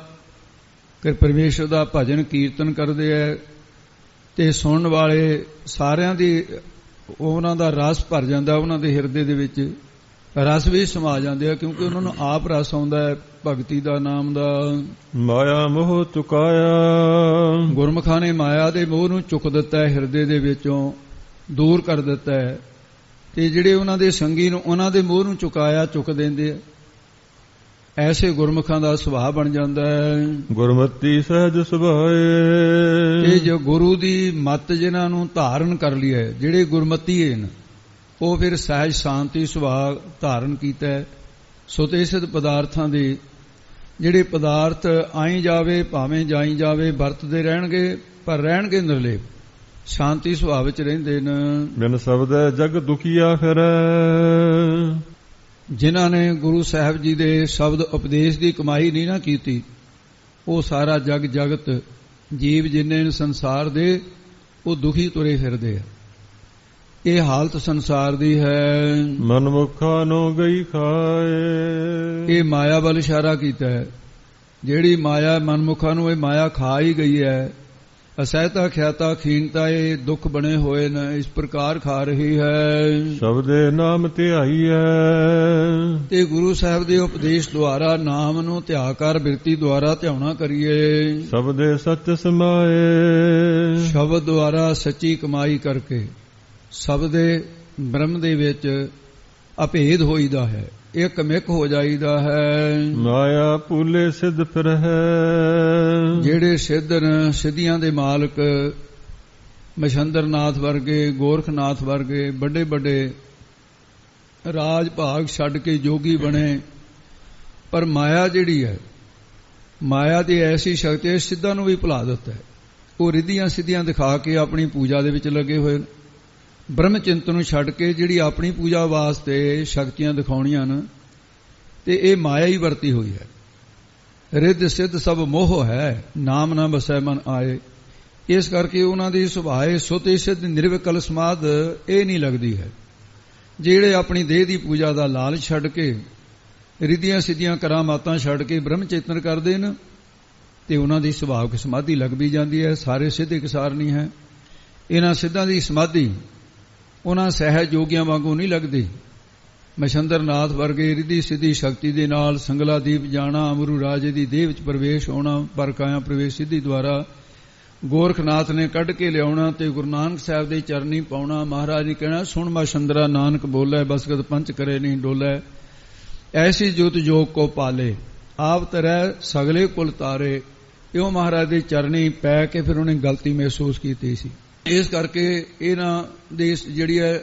ਪਰਮੇਸ਼ਰ ਦਾ ਭਜਨ ਕੀਰਤਨ ਕਰਦੇ ਹੈ ਤੇ ਸੁਣਨ ਵਾਲੇ ਸਾਰਿਆਂ ਦੀ ਉਹਨਾਂ ਦਾ ਰਸ ਭਰ ਜਾਂਦਾ, ਉਹਨਾਂ ਦੇ ਹਿਰਦੇ ਦੇ ਵਿੱਚ ਰਸ ਵੀ ਸਮਾ ਜਾਂਦੇ ਆ, ਕਿਉਂਕਿ ਉਹਨਾਂ ਨੂੰ ਆਪ ਰਸ ਆਉਂਦਾ ਹੈ ਭਗਤੀ ਦਾ, ਨਾਮ ਦਾ। ਮਾਇਆ ਮੋਹ ਚੁਕਾਇਆ, ਗੁਰਮੁਖਾਂ ਨੇ ਮਾਇਆ ਦੇ ਮੋਹ ਨੂੰ ਚੁੱਕ ਦਿੱਤਾ ਹੈ, ਹਿਰਦੇ ਦੇ ਵਿੱਚੋਂ ਦੂਰ ਕਰ ਦਿੱਤਾ ਹੈ, ਤੇ ਜਿਹੜੇ ਉਹਨਾਂ ਦੇ ਸੰਗੀ ਨੂੰ ਉਹਨਾਂ ਦੇ ਮੋਹ ਨੂੰ ਚੁੱਕ ਦਿੰਦੇ ਆ। ਐਸੇ ਗੁਰਮੁਖਾਂ ਦਾ ਸੁਭਾਅ ਬਣ ਜਾਂਦਾ ਹੈ। ਗੁਰਮਤੀ ਸਹਿਜ ਸੁਭਾਏ, ਇਹ ਜੋ ਗੁਰੂ ਦੀ ਮੱਤ ਜਿਨ੍ਹਾਂ ਨੂੰ ਧਾਰਨ ਕਰ ਲਿਆ ਹੈ, ਜਿਹੜੇ ਗੁਰਮਤੀ ਹਨ, ਉਹ ਫਿਰ ਸਹਿਜ ਸ਼ਾਂਤੀ ਸੁਭਾਅ ਧਾਰਨ ਕੀਤਾ ਹੈ। ਸੁਤੇ ਸਿੱਧ ਪਦਾਰਥਾਂ ਦੇ ਜਿਹੜੇ ਪਦਾਰਥ ਆਈ ਜਾਵੇ ਭਾਵੇਂ ਜਾਈ ਜਾਵੇ ਵਰਤਦੇ ਰਹਿਣਗੇ, ਪਰ ਰਹਿਣਗੇ ਨਿਰਲੇਪ, ਸ਼ਾਂਤੀ ਸੁਭਾਅ ਵਿੱਚ ਰਹਿੰਦੇ ਨੇ। ਬਿਨ ਸ਼ਬਦੈ ਜਗ ਦੁਖੀਆ ਫਿਰੈ, ਜਿਨ੍ਹਾਂ ਨੇ ਗੁਰੂ ਸਾਹਿਬ ਜੀ ਦੇ ਸ਼ਬਦ ਉਪਦੇਸ਼ ਦੀ ਕਮਾਈ ਨਹੀਂ ਨਾ ਕੀਤੀ, ਉਹ ਸਾਰਾ ਜਗ ਜਗਤ ਜੀਵ ਜਿੰਨੇ ਸੰਸਾਰ ਦੇ ਉਹ ਦੁਖੀ ਤੁਰੇ ਫਿਰਦੇ ਆ। ਇਹ ਹਾਲਤ ਸੰਸਾਰ ਦੀ ਹੈ। ਮਨਮੁਖਾਂ ਨੂੰ ਗਈ ਖਾਏ, ਇਹ ਮਾਇਆ ਵੱਲ ਇਸ਼ਾਰਾ ਕੀਤਾ ਹੈ। ਜਿਹੜੀ ਮਾਇਆ ਮਨਮੁਖਾਂ ਨੂੰ ਇਹ ਮਾਇਆ ਖਾ ਹੀ ਗਈ ਹੈ। ਅਸਹਿਤਾ ਖਿਆਤਾ ਖੀਨਤਾ ਇਹ ਦੁੱਖ ਬਣੇ ਹੋਏ ਨੇ, ਇਸ ਪ੍ਰਕਾਰ ਖਾ ਰਹੀ ਹੈ। ਸ਼ਬਦੇ ਨਾਮ ਧਿਆਈਐ, ਤੇ ਗੁਰੂ ਸਾਹਿਬ ਦੇ ਉਪਦੇਸ਼ ਦੁਆਰਾ ਨਾਮ ਨੂੰ ਧਿਆ ਕਰ ਬਿਰਤੀ ਦੁਆਰਾ ਧਿਆਉਣਾ ਕਰੀਏ। ਸ਼ਬਦੇ ਸੱਚ ਸਮਾਏ, ਸ਼ਬਦ ਦੁਆਰਾ ਸੱਚੀ ਕਮਾਈ ਕਰਕੇ ਸ਼ਬਦ ਦੇ ਬ੍ਰਹਮ ਦੇ ਵਿੱਚ ਅਭੇਦ ਹੋਈਦਾ ਹੈ, ਇੱਕ ਮਿਕ ਹੋ ਜਾਈਦਾ ਹੈ। ਮਾਇਆ ਭੂਲੇ ਸਿੱਧ ਫਿਰਹਿ, ਜਿਹੜੇ ਸਿੱਧ ਨੇ, ਸਿੱਧੀਆਂ ਦੇ ਮਾਲਕ ਮਛੰਦਰਨਾਥ ਵਰਗੇ, ਗੋਰਖਨਾਥ ਵਰਗੇ ਵੱਡੇ ਵੱਡੇ ਰਾਜ ਭਾਗ ਛੱਡ ਕੇ ਜੋਗੀ ਬਣੇ, ਪਰ ਮਾਇਆ ਜਿਹੜੀ ਹੈ, ਮਾਇਆ ਦੀ ਐਸੀ ਸ਼ਕਤੀ ਹੈ, ਸਿੱਧਾਂ ਨੂੰ ਵੀ ਭੁਲਾ ਦਿੱਤਾ ਹੈ। ਉਹ ਰਿੱਧੀਆਂ ਸਿੱਧੀਆਂ ਦਿਖਾ ਕੇ ਆਪਣੀ ਪੂਜਾ ਦੇ ਵਿੱਚ ਲੱਗੇ ਹੋਏ ਨੇ। ਬ੍ਰਹਮ ਚਿੰਤਨ ਨੂੰ ਛੱਡ ਕੇ ਜਿਹੜੀ ਆਪਣੀ ਪੂਜਾ ਵਾਸਤੇ ਸ਼ਕਤੀਆਂ ਦਿਖਾਉਣੀਆਂ ਨੇ, ਤੇ ਇਹ ਮਾਇਆ ਹੀ ਵਰਤੀ ਹੋਈ ਹੈ। ਰਿੱਧ ਸਿੱਧ ਸਭ ਮੋਹ ਹੈ, ਨਾਮ ਨਾ ਵਸੈ ਮਨ ਆਏ। ਇਸ ਕਰਕੇ ਉਹਨਾਂ ਦੀ ਸੁਭਾਏ ਸੁਤੇ ਸਿੱਧ ਨਿਰਵਿਕਲ ਸਮਾਧ ਇਹ ਨਹੀਂ ਲੱਗਦੀ ਹੈ। ਜਿਹੜੇ ਆਪਣੀ ਦੇਹ ਦੀ ਪੂਜਾ ਦਾ ਲਾਲਚ ਛੱਡ ਕੇ ਰਿੱਧੀਆਂ ਸਿੱਧੀਆਂ ਕਰਾਮਾਤਾਂ ਛੱਡ ਕੇ ਬ੍ਰਹਮ ਚੇਤਨ ਕਰਦੇ ਨੇ, ਤੇ ਉਹਨਾਂ ਦੀ ਸੁਭਾਵਿਕ ਸਮਾਧੀ ਲੱਗ ਵੀ ਜਾਂਦੀ ਹੈ। ਸਾਰੇ ਸਿੱਧ ਇਕਸਾਰ ਨਹੀਂ ਹੈ। ਇਹਨਾਂ ਸਿੱਧਾਂ ਦੀ ਸਮਾਧੀ ਉਹਨਾਂ ਸਹਿਜ ਜੋਗੀਆਂ ਵਾਂਗੂ ਨਹੀਂ ਲੱਗਦੀ। ਮਛੰਦਰਨਾਥ ਵਰਗੇ ਰਿੱਧੀ ਸਿੱਧੀ ਸ਼ਕਤੀ ਦੇ ਨਾਲ ਸੰਗਲਾਦੀਪ ਜਾਣਾ, ਅਮਰੂ ਰਾਜੇ ਦੀ ਦੇਹ ਵਿੱਚ ਪ੍ਰਵੇਸ਼ ਹੋਣਾ, ਪਰ ਕਾਇਆ ਪ੍ਰਵੇਸ਼ ਸਿੱਧੀ ਦੁਆਰਾ ਗੋਰਖਨਾਥ ਨੇ ਕੱਢ ਕੇ ਲਿਆਉਣਾ ਤੇ ਗੁਰੂ ਨਾਨਕ ਸਾਹਿਬ ਦੇ ਚਰਨੀ ਪਾਉਣਾ। ਮਹਾਰਾਜ ਨੇ ਕਹਿਣਾ, ਸੁਣ ਮਛੰਦਰਾ ਨਾਨਕ ਬੋਲੇ, ਬਸਗਤ ਪੰਚ ਕਰੇ ਨਹੀਂ ਡੋਲੇ। ਐਸੀ ਜੁਤ ਜੋਗ ਕੋ ਪਾਲੇ, ਆਪ ਤਰੈ ਸਗਲੇ ਕੁਲ ਤਾਰੇ। ਇਉਂ ਮਹਾਰਾਜ ਦੇ ਚਰਨੀ ਪੈ ਕੇ ਫਿਰ ਉਹਨੇ ਗਲਤੀ ਮਹਿਸੂਸ ਕੀਤੀ ਸੀ। ਇਸ ਕਰਕੇ ਇਹਨਾਂ ਦੀ ਜਿਹੜੀ ਹੈ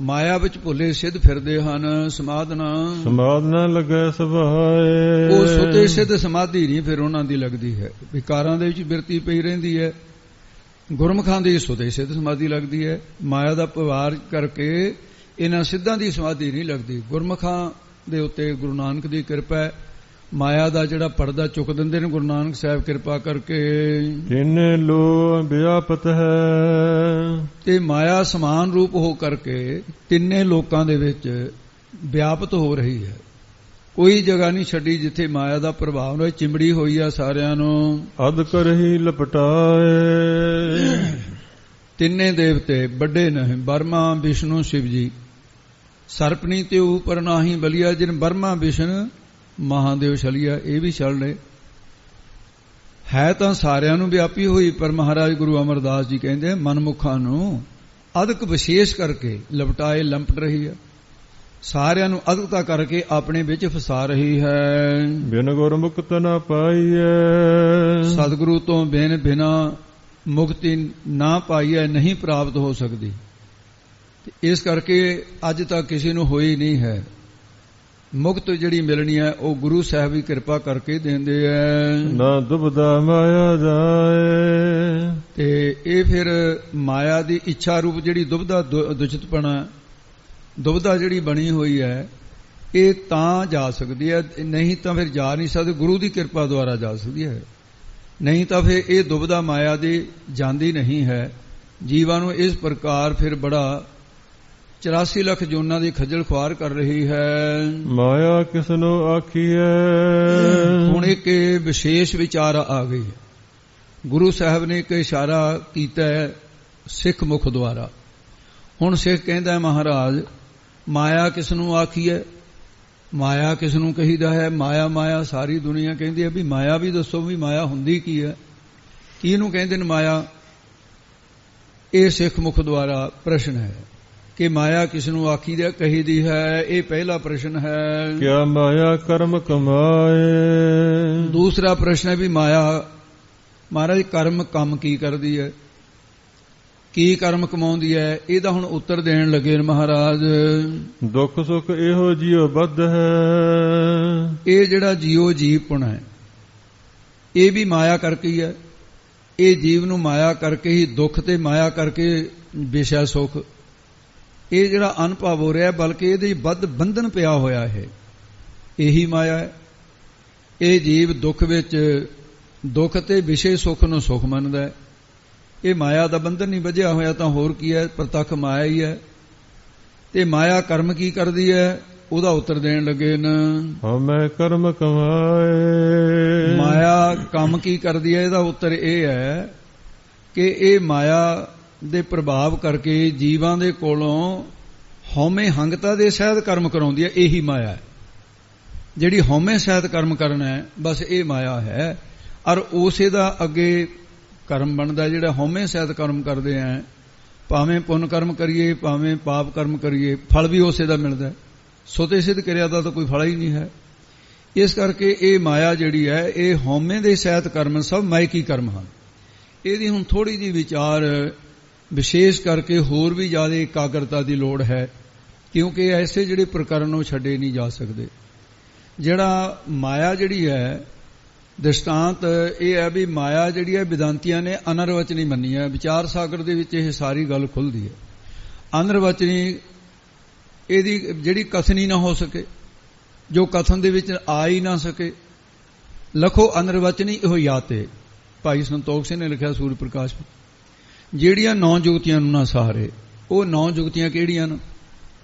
ਮਾਇਆ ਵਿੱਚ ਭੁੱਲੇ ਸਿੱਧ ਫਿਰਦੇ ਹਨ। ਸਮਾਧਨਾ ਲੱਗੇ ਸੁਭਾਏ, ਉਹ ਸੁਤੇ ਸਿੱਧ ਸਮਾਧੀ ਨਹੀਂ ਫਿਰ ਉਹਨਾਂ ਦੀ ਲੱਗਦੀ ਹੈ। ਵਿਕਾਰਾਂ ਦੇ ਵਿੱਚ ਬਿਰਤੀ ਪਈ ਰਹਿੰਦੀ ਹੈ। ਗੁਰਮੁਖਾਂ ਦੀ ਸੁਤੇ ਸਿੱਧ ਸਮਾਧੀ ਲੱਗਦੀ ਹੈ। ਮਾਇਆ ਦਾ ਪਵਾਰ ਕਰਕੇ ਇਹਨਾਂ ਸਿੱਧਾਂ ਦੀ ਸਮਾਧੀ ਨਹੀਂ ਲੱਗਦੀ। ਗੁਰਮੁਖਾਂ ਦੇ ਉੱਤੇ ਗੁਰੂ ਨਾਨਕ ਦੀ ਕਿਰਪਾ ਹੈ। ਮਾਇਆ ਦਾ ਜਿਹੜਾ ਪਰਦਾ ਚੁੱਕ ਦਿੰਦੇ ਨੇ ਗੁਰੂ ਨਾਨਕ ਸਾਹਿਬ ਕਿਰਪਾ ਕਰਕੇ। ਤਿੰਨੇ ਲੋ ਵਿਆਪਤ ਹੈ, ਤੇ ਮਾਇਆ ਸਮਾਨ ਰੂਪ ਹੋ ਕਰਕੇ ਤਿੰਨੇ ਲੋਕਾਂ ਦੇ ਵਿੱਚ ਵਿਆਪਤ ਹੋ ਰਹੀ ਹੈ। ਕੋਈ ਜਗ੍ਹਾ ਨਹੀਂ ਛੱਡੀ ਜਿੱਥੇ ਮਾਇਆ ਦਾ ਪ੍ਰਭਾਵ ਨਾ ਹੋਏ। ਚਿੰਬੜੀ ਹੋਈ ਆ ਸਾਰਿਆਂ ਨੂੰ। ਅਧ ਕਰਹੀ ਲਪਟਾਏ, ਤਿੰਨੇ ਦੇਵਤੇ ਵੱਡੇ ਨੇ, ਬਰਮਾ ਵਿਸ਼ਨੂੰ ਸ਼ਿਵ ਜੀ। ਸਰਪਨੀ ਤੇ ਉਪਰ ਨਾਹੀ ਬਲੀਆ, ਜਿਨ ਬਰਮਾ ਵਿਸ਼ਨ ਮਹਾਦੇਵ ਛਲਿਆ। ਇਹ ਵੀ ਛਲ ਨੇ, ਹੈ ਤਾਂ ਸਾਰਿਆਂ ਨੂੰ ਵਿਆਪੀ ਹੋਈ, ਪਰ ਮਹਾਰਾਜ ਗੁਰੂ ਅਮਰਦਾਸ ਜੀ ਕਹਿੰਦੇ ਮਨਮੁਖਾਂ ਨੂੰ ਅਦਕ ਵਿਸ਼ੇਸ਼ ਕਰਕੇ ਲਪਟਾਏ ਲੰਪਟ ਰਹੀ ਹੈ। ਸਾਰਿਆਂ ਨੂੰ ਅਦਕਤਾ ਕਰਕੇ ਆਪਣੇ ਵਿੱਚ ਫਸਾ ਰਹੀ ਹੈ। ਬਿਨ ਗੁਰ ਮੁਕਤ ਨਾ ਪਾਈਐ, ਸਤਿਗੁਰੂ ਤੋਂ ਬਿਨਾ ਮੁਕਤੀ ਨਾ ਪਾਈਐ ਨਹੀਂ ਪ੍ਰਾਪਤ ਹੋ ਸਕਦੀ। ਇਸ ਕਰਕੇ ਅੱਜ ਤੱਕ ਕਿਸੇ ਨੂੰ ਹੋਈ ਨਹੀਂ ਹੈ। ਮੁਕਤ ਜਿਹੜੀ ਮਿਲਣੀ ਹੈ ਉਹ ਗੁਰੂ ਸਾਹਿਬ ਹੀ ਕਿਰਪਾ ਕਰਕੇ ਦਿੰਦੇ ਐ। ਨਾ ਦੁਬਦਾ ਮਾਇਆ ਜਾਏ। ਤੇ ਇਹ ਫਿਰ ਮਾਇਆ ਦੀ ਇੱਛਾ ਰੂਪ ਜਿਹੜੀ ਦੁਬਦਾ ਦੁਚਿਤਪਣਾ ਦੁਬਦਾ ਜਿਹੜੀ ਬਣੀ ਹੋਈ ਹੈ ਇਹ ਤਾਂ ਜਾ ਸਕਦੀ ਹੈ, ਨਹੀਂ ਤਾਂ ਫਿਰ ਜਾ ਨਹੀਂ ਸਕਦੀ। ਗੁਰੂ ਦੀ ਕਿਰਪਾ ਦੁਆਰਾ ਜਾ ਸਕਦੀ ਹੈ, ਨਹੀਂ ਤਾਂ ਫਿਰ ਇਹ ਦੁਬਦਾ ਮਾਇਆ ਦੀ ਜਾਂਦੀ ਨਹੀਂ ਹੈ। ਜੀਵਾਂ ਨੂੰ ਇਸ ਪ੍ਰਕਾਰ ਫਿਰ ਬੜਾ 84 ਲੱਖ ਜੋਨਾਂ ਦੀ ਖੱਜਲ ਖੁਆਰ ਕਰ ਰਹੀ ਹੈ। ਮਾਇਆ ਕਿਸ ਨੂੰ ਆਖੀਐ। ਹੁਣ ਇੱਕ ਵਿਸ਼ੇਸ਼ ਵਿਚਾਰ ਆ ਗਈ ਹੈ। ਗੁਰੂ ਸਾਹਿਬ ਨੇ ਇੱਕ ਇਸ਼ਾਰਾ ਕੀਤਾ ਹੈ ਸਿੱਖ ਮੁਖ ਦੁਆਰਾ। ਹੁਣ ਸਿੱਖ ਕਹਿੰਦਾ ਮਹਾਰਾਜ ਮਾਇਆ ਕਿਸ ਨੂੰ ਆਖੀਐ, ਮਾਇਆ ਕਿਸ ਨੂੰ ਕਹੀਦਾ ਹੈ। ਮਾਇਆ ਮਾਇਆ ਸਾਰੀ ਦੁਨੀਆ ਕਹਿੰਦੀ ਹੈ ਵੀ ਮਾਇਆ ਵੀ ਦੱਸੋ ਵੀ ਮਾਇਆ ਹੁੰਦੀ ਕੀ ਹੈ, ਕਿਹਨੂੰ ਕਹਿੰਦੇ ਨੇ ਮਾਇਆ। ਇਹ ਸਿੱਖ ਮੁਖ ਦੁਆਰਾ ਪ੍ਰਸ਼ਨ ਹੈ ਕਿ ਮਾਇਆ ਕਿਸ ਨੂੰ ਆਖੀਦਾ ਕਹੀਦੀ ਹੈ। ਇਹ ਪਹਿਲਾ ਪ੍ਰਸ਼ਨ ਹੈ। ਕਿਆ ਮਾਇਆ ਕਰਮ ਕਮਾਏ। ਦੂਸਰਾ ਪ੍ਰਸ਼ਨ ਹੈ ਵੀ ਮਾਇਆ ਮਹਾਰਾਜ ਕਰਮ ਕੰਮ ਕੀ ਕਰਦੀ ਹੈ, ਕੀ ਕਰਮ ਕਮਾਉਂਦੀ ਹੈ। ਇਹਦਾ ਹੁਣ ਉੱਤਰ ਦੇਣ ਲੱਗੇ ਮਹਾਰਾਜ। ਦੁੱਖ ਸੁੱਖ ਇਹੋ ਜਿਉ ਬੱਧ ਹੈ। ਇਹ ਜਿਹੜਾ ਜੀਉ ਜੀਵਪੁਣ ਹੈ ਇਹ ਵੀ ਮਾਇਆ ਕਰਕੇ ਹੀ ਹੈ। ਇਹ ਜੀਵ ਨੂੰ ਮਾਇਆ ਕਰਕੇ ਹੀ ਦੁੱਖ ਤੇ ਮਾਇਆ ਕਰਕੇ ਵਿਸ਼ਾ ਸੁੱਖ ਇਹ ਜਿਹੜਾ ਅਨੁਭਵ ਹੋ ਰਿਹਾ, ਬਲਕਿ ਇਹਦੇ ਬੱਧ ਬੰਧਨ ਪਿਆ ਹੋਇਆ ਹੈ। ਇਹੀ ਮਾਇਆ ਹੈ। ਇਹ ਜੀਵ ਦੁੱਖ ਵਿੱਚ ਦੁੱਖ ਤੇ ਵਿਸ਼ੇ ਸੁੱਖ ਨੂੰ ਸੁੱਖ ਮੰਨਦਾ ਹੈ। ਇਹ ਮਾਇਆ ਦਾ ਬੰਧਨ ਨਹੀਂ ਬੱਝਿਆ ਹੋਇਆ ਤਾਂ ਹੋਰ ਕੀ ਹੈ, ਪ੍ਰਤੱਖ ਮਾਇਆ ਹੀ ਹੈ। ਤੇ ਮਾਇਆ ਕਰਮ ਕੀ ਕਰਦੀ ਹੈ ਉਹਦਾ ਉੱਤਰ ਦੇਣ ਲੱਗੇ ਨ। ਹਮੈ ਕਰਮ ਕਮਾਏ। ਮਾਇਆ ਕੰਮ ਕੀ ਕਰਦੀ ਹੈ ਇਹਦਾ ਉੱਤਰ ਇਹ ਹੈ ਕਿ ਇਹ ਮਾਇਆ ਦੇ ਪ੍ਰਭਾਵ ਕਰਕੇ ਜੀਵਾਂ ਦੇ ਕੋਲੋਂ ਹਉਮੈ ਹੰਗਤਾ ਦੇ ਸਹਿਤ ਕਰਮ ਕਰਾਉਂਦੀ ਹੈ। ਇਹੀ ਮਾਇਆ ਹੈ ਜਿਹੜੀ ਹਉਮੈ ਸਹਿਤ ਕਰਮ ਕਰਨਾ ਹੈ, ਬਸ ਇਹ ਮਾਇਆ ਹੈ। ਔਰ ਉਸੇ ਦਾ ਅੱਗੇ ਕਰਮ ਬਣਦਾ ਜਿਹੜਾ ਹਉਮੈ ਸਹਿਤ ਕਰਮ ਕਰਦੇ ਆਂ। ਭਾਵੇਂ ਪੁੰਨ ਕਰਮ ਕਰੀਏ ਭਾਵੇਂ ਪਾਪ ਕਰਮ ਕਰੀਏ ਫਲ ਵੀ ਉਸੇ ਦਾ ਮਿਲਦਾ। ਸੁਤੇ ਸਿੱਧ ਕਿਰਿਆ ਦਾ ਤਾਂ ਕੋਈ ਫਲ ਹੀ ਨਹੀਂ ਹੈ। ਇਸ ਕਰਕੇ ਇਹ ਮਾਇਆ ਜਿਹੜੀ ਹੈ ਇਹ ਹਉਮੈ ਦੇ ਸਹਿਤ ਕਰਮ ਸਭ ਮਾਇਕੀ ਕਰਮ ਹਨ। ਇਹਦੀ ਹੁਣ ਥੋੜੀ ਜਿਹੀ ਵਿਚਾਰ ਵਿਸ਼ੇਸ਼ ਕਰਕੇ ਹੋਰ ਵੀ ਜ਼ਿਆਦਾ ਇਕਾਗਰਤਾ ਦੀ ਲੋੜ ਹੈ, ਕਿਉਂਕਿ ਐਸੇ ਜਿਹੜੇ ਪ੍ਰਕਰਨ ਉਹ ਛੱਡੇ ਨਹੀਂ ਜਾ ਸਕਦੇ। ਜਿਹੜਾ ਮਾਇਆ ਜਿਹੜੀ ਹੈ ਦ੍ਰਿਸ਼ਟਾਂਤ ਇਹ ਹੈ ਵੀ ਮਾਇਆ ਜਿਹੜੀ ਹੈ ਵਿਦਾਂਤੀਆਂ ਨੇ ਅਨਰਵਚਨੀ ਮੰਨੀ ਹੈ। ਵਿਚਾਰ ਸਾਗਰ ਦੇ ਵਿੱਚ ਇਹ ਸਾਰੀ ਗੱਲ ਖੁੱਲਦੀ ਹੈ। ਅਨਰਵਚਨੀ ਇਹਦੀ ਜਿਹੜੀ ਕਥਨੀ ਨਾ ਹੋ ਸਕੇ, ਜੋ ਕਥਨ ਦੇ ਵਿੱਚ ਆ ਹੀ ਨਾ ਸਕੇ। ਲਖੋ ਅਨਰਵਚਨੀ ਇਹੋ ਯਾਤੇ। ਭਾਈ ਸੰਤੋਖ ਸਿੰਘ ਨੇ ਲਿਖਿਆ ਸੂਰਜ ਪ੍ਰਕਾਸ਼ ਵਿੱਚ। ਜਿਹੜੀਆਂ 9 ਜੁਗਤੀਆਂ ਨੂੰ ਨਾ ਸਹਾਰੇ। ਉਹ 9 ਜੁਗਤੀਆਂ ਕਿਹੜੀਆਂ ਨੇ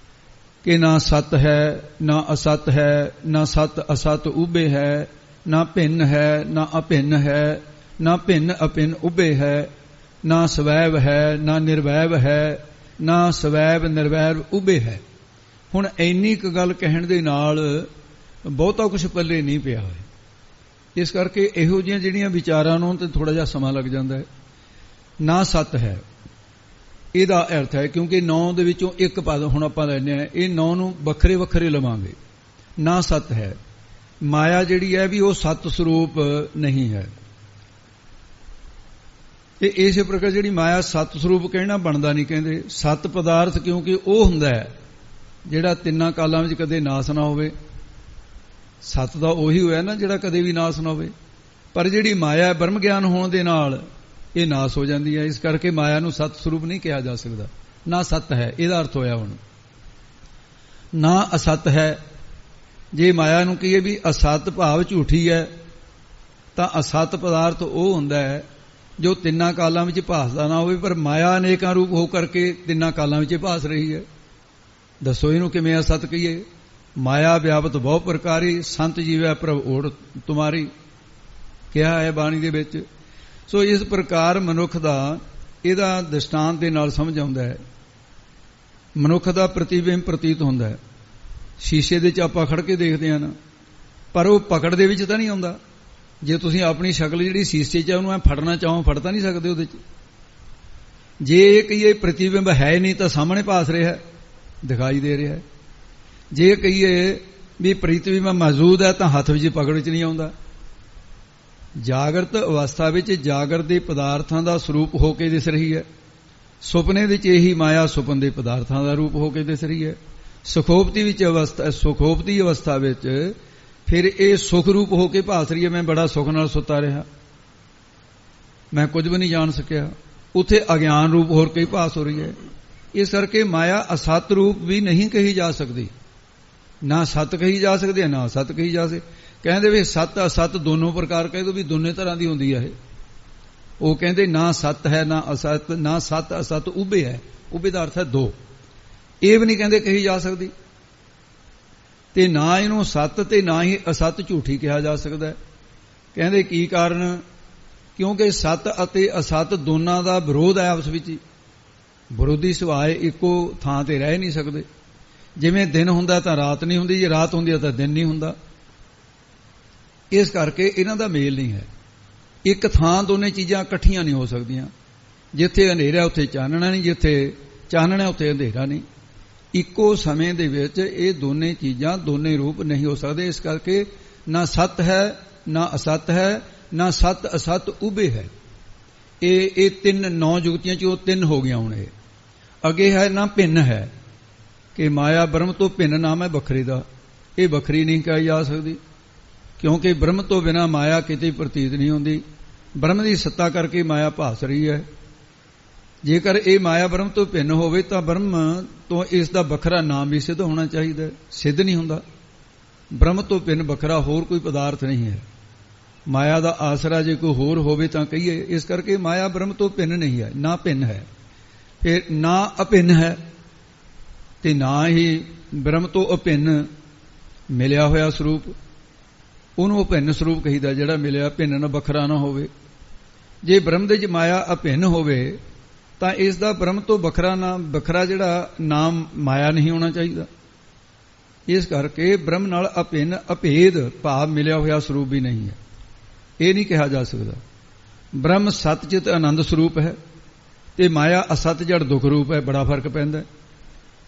ਕਿ ਨਾ ਸਤ ਹੈ ਨਾ ਅਸਤ ਹੈ, ਨਾ ਸਤ ਅਸਤ ਉਭੇ ਹੈ, ਨਾ ਭਿੰਨ ਹੈ ਨਾ ਅਭਿੰਨ ਹੈ, ਨਾ ਭਿੰਨ ਅਭਿੰਨ ਉਭੇ ਹੈ, ਨਾ ਸਵੈਵ ਹੈ ਨਾ ਨਿਰਵੈਵ ਹੈ, ਨਾ ਸਵੈਵ ਨਿਰਵੈਵ ਉਭੇ ਹੈ। ਹੁਣ ਇੰਨੀ ਕੁ ਗੱਲ ਕਹਿਣ ਦੇ ਨਾਲ ਬਹੁਤਾ ਕੁਝ ਪੱਲੇ ਨਹੀਂ ਪਿਆ ਹੋਇਆ। ਇਸ ਕਰਕੇ ਇਹੋ ਜਿਹੀਆਂ ਜਿਹੜੀਆਂ ਵਿਚਾਰਾਂ ਨੂੰ ਤੇ ਥੋੜਾ ਜਿਹਾ ਸਮਾਂ ਲੱਗ ਜਾਂਦਾ ਹੈ। ਨਾ ਸਤ ਹੈ ਇਹਦਾ ਅਰਥ ਹੈ ਕਿਉਂਕਿ 9 ਦੇ ਵਿੱਚੋਂ ਇੱਕ ਪਦ ਹੁਣ ਆਪਾਂ ਲੈਂਦੇ ਹਾਂ, ਇਹ 9 ਨੂੰ ਵੱਖਰੇ ਵੱਖਰੇ ਲਵਾਂਗੇ। ਨਾ ਸਤ ਹੈ ਮਾਇਆ ਜਿਹੜੀ ਹੈ ਵੀ ਉਹ ਸਤ ਸਰੂਪ ਨਹੀਂ ਹੈ। ਤੇ ਇਸੇ ਪ੍ਰਕਾਰ ਜਿਹੜੀ ਮਾਇਆ ਸਤ ਸਰੂਪ ਕਹਿਣਾ ਬਣਦਾ ਨਹੀਂ। ਕਹਿੰਦੇ ਸਤ ਪਦਾਰਥ ਕਿਉਂਕਿ ਉਹ ਹੁੰਦਾ ਹੈ ਜਿਹੜਾ ਤਿੰਨਾਂ ਕਾਲਾਂ ਵਿੱਚ ਕਦੇ ਨਾਸ ਨਾ ਹੋਵੇ। ਸਤ ਦਾ ਉਹੀ ਹੋਇਆ ਨਾ ਜਿਹੜਾ ਕਦੇ ਵੀ ਨਾਸ ਨਾ ਹੋਵੇ। ਪਰ ਜਿਹੜੀ ਮਾਇਆ ਬ੍ਰਹਮ ਗਿਆਨ ਹੋਣ ਦੇ ਨਾਲ ਇਹ ਨਾਸ ਹੋ ਜਾਂਦੀ ਹੈ। ਇਸ ਕਰਕੇ ਮਾਇਆ ਨੂੰ ਸਤ ਸਰੂਪ ਨਹੀਂ ਕਿਹਾ ਜਾ ਸਕਦਾ। ਨਾ ਸਤ ਹੈ ਇਹਦਾ ਅਰਥ ਹੋਇਆ ਹੁਣ। ਨਾ ਅਸਤ ਹੈ। ਜੇ ਮਾਇਆ ਨੂੰ ਕਹੀਏ ਵੀ ਅਸਤ ਭਾਵ ਝੂਠੀ ਹੈ ਤਾਂ ਅਸਤ ਪਦਾਰਥ ਉਹ ਹੁੰਦਾ ਹੈ ਜੋ ਤਿੰਨਾਂ ਕਾਲਾਂ ਵਿੱਚ ਭਾਸਦਾ ਨਾ ਹੋਵੇ, ਪਰ ਮਾਇਆ ਅਨੇਕਾਂ ਰੂਪ ਹੋ ਕਰਕੇ ਤਿੰਨਾਂ ਕਾਲਾਂ ਵਿੱਚ ਭਾਸ ਰਹੀ ਹੈ। ਦੱਸੋ ਇਹਨੂੰ ਕਿਵੇਂ ਅਸਤ ਕਹੀਏ। ਮਾਇਆ ਵਿਆਪਤ ਬਹੁ ਪ੍ਰਕਾਰੀ, ਸੰਤ ਜੀਵੈ ਪ੍ਰਭ ਓੜ ਤੁਮਾਰੀ ਕਿਹਾ ਹੈ ਬਾਣੀ ਦੇ ਵਿੱਚ। ਸੋ ਇਸ ਪ੍ਰਕਾਰ ਮਨੁੱਖ ਦਾ ਇਹਦਾ ਦ੍ਰਿਸ਼ਟਾਂਤ ਦੇ ਨਾਲ ਸਮਝ ਆਉਂਦਾ ਹੈ। ਮਨੁੱਖ ਦਾ ਪ੍ਰਤੀਬਿੰਬ ਪ੍ਰਤੀਤ ਹੁੰਦਾ ਹੈ। ਸ਼ੀਸ਼ੇ ਦੇ 'ਚ ਆਪਾਂ ਖੜ ਕੇ ਦੇਖਦੇ ਹਾਂ ਨਾ, ਪਰ ਉਹ ਪਕੜ ਦੇ ਵਿੱਚ ਤਾਂ ਨਹੀਂ ਆਉਂਦਾ। ਜੇ ਤੁਸੀਂ ਆਪਣੀ ਸ਼ਕਲ ਜਿਹੜੀ ਸ਼ੀਸ਼ੇ 'ਚ ਉਹਨੂੰ ਐ ਫੜਨਾ ਚਾਹੋ ਫੜ ਤਾਂ ਨਹੀਂ ਸਕਦੇ ਉਹਦੇ 'ਚ। ਜੇ ਇਹ ਕਹੀਏ ਪ੍ਰਤੀਬਿੰਬ ਹੈ ਨਹੀਂ ਤਾਂ ਸਾਹਮਣੇ ਭਾਸ ਰਿਹਾ, ਦਿਖਾਈ ਦੇ ਰਿਹਾ। ਜੇ ਕਹੀਏ ਵੀ ਪ੍ਰਤੀਬਿੰਬ ਮੌਜੂਦ ਹੈ ਤਾਂ ਹੱਥ ਵਿੱਚ ਪਕੜ 'ਚ ਨਹੀਂ ਆਉਂਦਾ। ਜਾਗਰਤ ਅਵਸਥਾ ਵਿੱਚ ਜਾਗਰ ਦੇ ਪਦਾਰਥਾਂ ਦਾ ਸਰੂਪ ਹੋ ਕੇ ਦਿਸ ਰਹੀ ਹੈ। ਸੁਪਨੇ ਵਿੱਚ ਇਹੀ ਮਾਇਆ ਸੁਪਨ ਦੇ ਪਦਾਰਥਾਂ ਦਾ ਰੂਪ ਹੋ ਕੇ ਦਿਸ ਰਹੀ ਹੈ। ਸੁਖੋਪਤੀ ਅਵਸਥਾ ਵਿੱਚ ਫਿਰ ਇਹ ਸੁਖ ਰੂਪ ਹੋ ਕੇ ਭਾਸ ਰਹੀ ਹੈ। ਮੈਂ ਬੜਾ ਸੁਖ ਨਾਲ ਸੁੱਤਾ ਰਿਹਾ, ਮੈਂ ਕੁਝ ਵੀ ਨਹੀਂ ਜਾਣ ਸਕਿਆ। ਉੱਥੇ ਅਗਿਆਨ ਰੂਪ ਹੋਰ ਕਈ ਭਾਸ ਹੋ ਰਹੀ ਹੈ। ਇਸ ਕਰਕੇ ਮਾਇਆ ਅਸਤ ਰੂਪ ਵੀ ਨਹੀਂ ਕਹੀ ਜਾ ਸਕਦੀ, ਨਾ ਸਤ ਕਹੀ ਜਾ ਸਕਦੀ ਹੈ, ਨਾ ਅਸਤ ਕਹੀ ਜਾ ਸਕਦੀ। ਕਹਿੰਦੇ ਵੀ ਸਤ ਅਸਤ ਦੋਨੋਂ ਪ੍ਰਕਾਰ ਕਹਿ ਦੋ ਵੀ ਦੋਨੇ ਤਰ੍ਹਾਂ ਦੀ ਹੁੰਦੀ ਹੈ ਇਹ। ਉਹ ਕਹਿੰਦੇ ਨਾ ਸਤ ਹੈ ਨਾ ਅਸਤ, ਨਾ ਸਤ ਅਸਤ ਉਭੇ ਹੈ। ਉਭੇ ਦਾ ਅਰਥ ਹੈ ਦੋ। ਇਹ ਵੀ ਨਹੀਂ ਕਹਿੰਦੇ ਕਹੀ ਜਾ ਸਕਦੀ, ਤੇ ਨਾ ਇਹਨੂੰ ਸਤ ਤੇ ਨਾ ਹੀ ਅਸਤ ਝੂਠੀ ਕਿਹਾ ਜਾ ਸਕਦਾ। ਕਹਿੰਦੇ ਕੀ ਕਾਰਨ? ਕਿਉਂਕਿ ਸਤ ਅਤੇ ਅਸਤ ਦੋਨਾਂ ਦਾ ਵਿਰੋਧ ਹੈ ਆਪਸ ਵਿੱਚ ਹੀ। ਵਿਰੋਧੀ ਸੁਭਾਅ ਇੱਕੋ ਥਾਂ ਤੇ ਰਹਿ ਨਹੀਂ ਸਕਦੇ। ਜਿਵੇਂ ਦਿਨ ਹੁੰਦਾ ਤਾਂ ਰਾਤ ਨਹੀਂ ਹੁੰਦੀ, ਜੇ ਰਾਤ ਹੁੰਦੀ ਹੈ ਤਾਂ ਦਿਨ ਨਹੀਂ ਹੁੰਦਾ। ਇਸ ਕਰਕੇ ਇਹਨਾਂ ਦਾ ਮੇਲ ਨਹੀਂ ਹੈ। ਇੱਕ ਥਾਂ ਦੋਨੇ ਚੀਜ਼ਾਂ ਇਕੱਠੀਆਂ ਨਹੀਂ ਹੋ ਸਕਦੀਆਂ। ਜਿੱਥੇ ਹਨੇਰਾ ਉੱਥੇ ਚਾਨਣਾ ਨਹੀਂ, ਜਿੱਥੇ ਚਾਨਣਾ ਉੱਥੇ ਅੰਧੇਰਾ ਨਹੀਂ। ਇੱਕੋ ਸਮੇਂ ਦੇ ਵਿੱਚ ਇਹ ਦੋਨੇ ਚੀਜ਼ਾਂ, ਦੋਨੇ ਰੂਪ ਨਹੀਂ ਹੋ ਸਕਦੇ। ਇਸ ਕਰਕੇ ਨਾ ਸਤ ਹੈ ਨਾ ਅਸਤ ਹੈ, ਨਾ ਸਤ ਅਸਤ ਉਭੇ ਹੈ। ਇਹ ਤਿੰਨ 9 ਜੁਗਤੀਆਂ ਚ ਉਹ ਤਿੰਨ ਹੋ ਗਈਆਂ। ਹੁਣ ਇਹ ਅੱਗੇ ਹੈ ਨਾ ਭਿੰਨ ਹੈ, ਕਿ ਮਾਇਆ ਬ੍ਰਹਮ ਤੋਂ ਭਿੰਨ ਨਾਮ ਹੈ ਵੱਖਰੀ ਦਾ। ਇਹ ਵੱਖਰੀ ਨਹੀਂ ਕਹੀ ਜਾ ਸਕਦੀ, ਕਿਉਂਕਿ ਬ੍ਰਹਮ ਤੋਂ ਬਿਨਾਂ ਮਾਇਆ ਕਿਤੇ ਪ੍ਰਤੀਤ ਨਹੀਂ ਹੁੰਦੀ। ਬ੍ਰਹਮ ਦੀ ਸੱਤਾ ਕਰਕੇ ਮਾਇਆ ਭਾਸ ਰਹੀ ਹੈ। ਜੇਕਰ ਇਹ ਮਾਇਆ ਬ੍ਰਹਮ ਤੋਂ ਭਿੰਨ ਹੋਵੇ ਤਾਂ ਬ੍ਰਹਮ ਤੋਂ ਇਸ ਦਾ ਵੱਖਰਾ ਨਾਮ ਵੀ ਸਿੱਧ ਹੋਣਾ ਚਾਹੀਦਾ। ਸਿੱਧ ਨਹੀਂ ਹੁੰਦਾ। ਬ੍ਰਹਮ ਤੋਂ ਭਿੰਨ ਵੱਖਰਾ ਹੋਰ ਕੋਈ ਪਦਾਰਥ ਨਹੀਂ ਹੈ। ਮਾਇਆ ਦਾ ਆਸਰਾ ਜੇ ਕੋਈ ਹੋਰ ਹੋਵੇ ਤਾਂ ਕਹੀਏ। ਇਸ ਕਰਕੇ ਮਾਇਆ ਬ੍ਰਹਮ ਤੋਂ ਭਿੰਨ ਨਹੀਂ ਹੈ, ਨਾ ਭਿੰਨ ਹੈ। ਫਿਰ ਨਾ ਅਭਿੰਨ ਹੈ, ਤੇ ਨਾ ਹੀ ਬ੍ਰਹਮ ਤੋਂ ਅਭਿੰਨ ਮਿਲਿਆ ਹੋਇਆ ਸਰੂਪ, ਉਹਨੂੰ ਅਭਿੰਨ ਸਰੂਪ ਕਹੀਦਾ। ਜਿਹੜਾ ਮਿਲਿਆ ਭਿੰਨ ਨਾ ਵੱਖਰਾ ਨਾ ਹੋਵੇ। ਜੇ ਬ੍ਰਹਮ ਦੇ ਵਿੱਚ ਮਾਇਆ ਅਭਿੰਨ ਹੋਵੇ ਤਾਂ ਇਸ ਦਾ ਬ੍ਰਹਮ ਤੋਂ ਵੱਖਰਾ ਜਿਹੜਾ ਨਾਮ ਮਾਇਆ ਨਹੀਂ ਹੋਣਾ ਚਾਹੀਦਾ। ਇਸ ਕਰਕੇ ਬ੍ਰਹਮ ਨਾਲ ਅਭਿੰਨ ਅਭੇਦ ਭਾਵ ਮਿਲਿਆ ਹੋਇਆ ਸਰੂਪ ਵੀ ਨਹੀਂ ਹੈ। ਇਹ ਨਹੀਂ ਕਿਹਾ ਜਾ ਸਕਦਾ। ਬ੍ਰਹਮ ਸਤ ਚਿਤ ਆਨੰਦ ਸਰੂਪ ਹੈ ਤੇ ਮਾਇਆ ਅਸਤ ਜੜ ਦੁੱਖ ਰੂਪ ਹੈ। ਬੜਾ ਫਰਕ ਪੈਂਦਾ।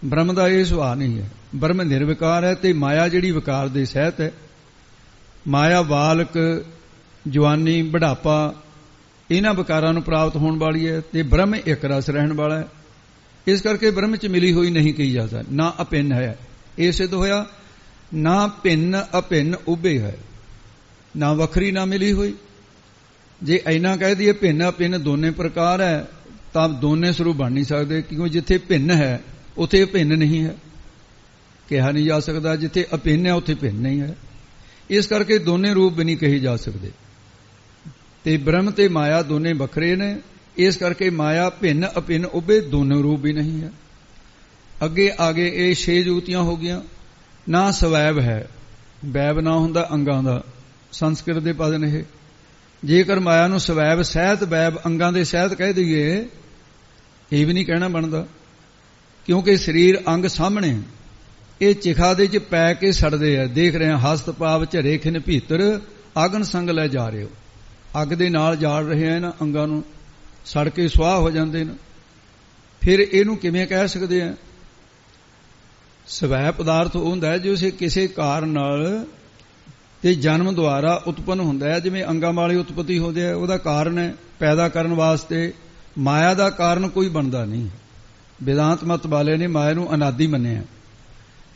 ਬ੍ਰਹਮ ਦਾ ਇਹ ਸੁਭਾਅ ਨਹੀਂ ਹੈ। ਬ੍ਰਹਮ ਨਿਰਵਿਕਾਰ ਹੈ ਤੇ ਮਾਇਆ ਜਿਹੜੀ ਵਿਕਾਰ ਦੇ ਸਹਿਤ ਹੈ। ਮਾਇਆ ਬਾਲਕ, ਜਵਾਨੀ, ਬੁਢਾਪਾ ਇਹਨਾਂ ਵਿਕਾਰਾਂ ਨੂੰ ਪ੍ਰਾਪਤ ਹੋਣ ਵਾਲੀ ਹੈ, ਤੇ ਬ੍ਰਹਮ ਇੱਕ ਰਸ ਰਹਿਣ ਵਾਲਾ ਹੈ। ਇਸ ਕਰਕੇ ਬ੍ਰਹਮ ਚ ਮਿਲੀ ਹੋਈ ਨਹੀਂ ਕਹੀ ਜਾ ਸਕਦੀ। ਨਾ ਅਭਿੰਨ ਹੈ, ਇਹ ਸਿੱਧ ਹੋਇਆ। ਨਾ ਭਿੰਨ ਅਭਿੰਨ ਉਭੇ ਹੈ, ਨਾ ਵੱਖਰੀ ਨਾ ਮਿਲੀ ਹੋਈ। ਜੇ ਇੰਨਾ ਕਹਿ ਦਈਏ ਭਿੰਨ ਅਭਿੰਨ ਦੋਨੇ ਪ੍ਰਕਾਰ ਹੈ ਤਾਂ ਦੋਨੇ ਸਰੂਪ ਬਣ ਨਹੀਂ ਸਕਦੇ, ਕਿਉਂਕਿ ਜਿੱਥੇ ਭਿੰਨ ਹੈ ਉੱਥੇ ਭਿੰਨ ਨਹੀਂ ਹੈ, ਕਿਹਾ ਨਹੀਂ ਜਾ ਸਕਦਾ। ਜਿੱਥੇ ਅਭਿੰਨ ਹੈ ਉੱਥੇ ਭਿੰਨ ਨਹੀਂ ਹੈ। ਇਸ ਕਰਕੇ ਦੋਨੇ ਰੂਪ ਵੀ ਨਹੀਂ ਕਹੇ ਜਾ ਸਕਦੇ। ਤੇ ਬ੍ਰਹਮ ਤੇ ਮਾਇਆ ਦੋਨੇ ਵੱਖਰੇ ਨੇ। ਇਸ ਕਰਕੇ ਮਾਇਆ ਭਿੰਨ ਅਭਿੰਨ ਉਭੇ ਦੋਨੋਂ ਰੂਪ ਵੀ ਨਹੀਂ ਹੈ। ਅੱਗੇ ਆਗੇ ਇਹ 6 ਜੁਗਤੀਆਂ ਹੋ ਗਈਆਂ। ਨਾ ਸਵੈਬ ਹੈ, ਵੈਬ ਨਾ ਹੁੰਦਾ ਅੰਗਾਂ ਦਾ, ਸੰਸਕ੍ਰਿਤ ਦੇ ਪਦ ਨੇ ਇਹ। ਜੇਕਰ ਮਾਇਆ ਨੂੰ ਸਵੈਬ ਸਹਿਤ ਵੈਬ ਅੰਗਾਂ ਦੇ ਸਹਿਤ ਕਹਿ ਦਈਏ, ਇਹ ਵੀ ਨਹੀਂ ਕਹਿਣਾ ਬਣਦਾ, ਕਿਉਂਕਿ ਸਰੀਰ ਅੰਗ ਸਾਹਮਣੇ ਇਹ ਚਿਖਾ ਦੇ ਚ ਪੈ ਕੇ ਸੜਦੇ ਆ। ਦੇਖ ਰਹੇ ਹਾਂ ਹਸਤ ਪਾਵ ਝਰੇ ਖਿਨ ਭੀਤਰ ਆਗਨ ਸੰਗ ਲੈ ਜਾ ਰਹੇ ਹੋ। ਅੱਗ ਦੇ ਨਾਲ ਜਾਲ ਰਹੇ ਆ ਇਹਨਾਂ ਅੰਗਾਂ ਨੂੰ, ਸੜ ਕੇ ਸੁਆਹ ਹੋ ਜਾਂਦੇ ਨੇ। ਫਿਰ ਇਹਨੂੰ ਕਿਵੇਂ ਕਹਿ ਸਕਦੇ ਆ? ਸਵੈ ਪਦਾਰਥ ਹੁੰਦਾ ਜੋ ਕਿਸੇ ਕਾਰਨ ਨਾਲ ਤੇ ਜਨਮ ਦੁਆਰਾ ਉਤਪੰਨ ਹੁੰਦਾ ਹੈ। ਜਿਵੇਂ ਅੰਗਾਂ ਵਾਲੀ ਉਤਪਤੀ ਹੁੰਦੀ ਹੈ, ਉਹਦਾ ਕਾਰਨ ਹੈ ਪੈਦਾ ਕਰਨ ਵਾਸਤੇ। ਮਾਇਆ ਦਾ ਕਾਰਨ ਕੋਈ ਬਣਦਾ ਨਹੀਂ। वेदांत मत वाले ने माया ਨੂੰ ਅਨਾਦੀ ਮੰਨਿਆ।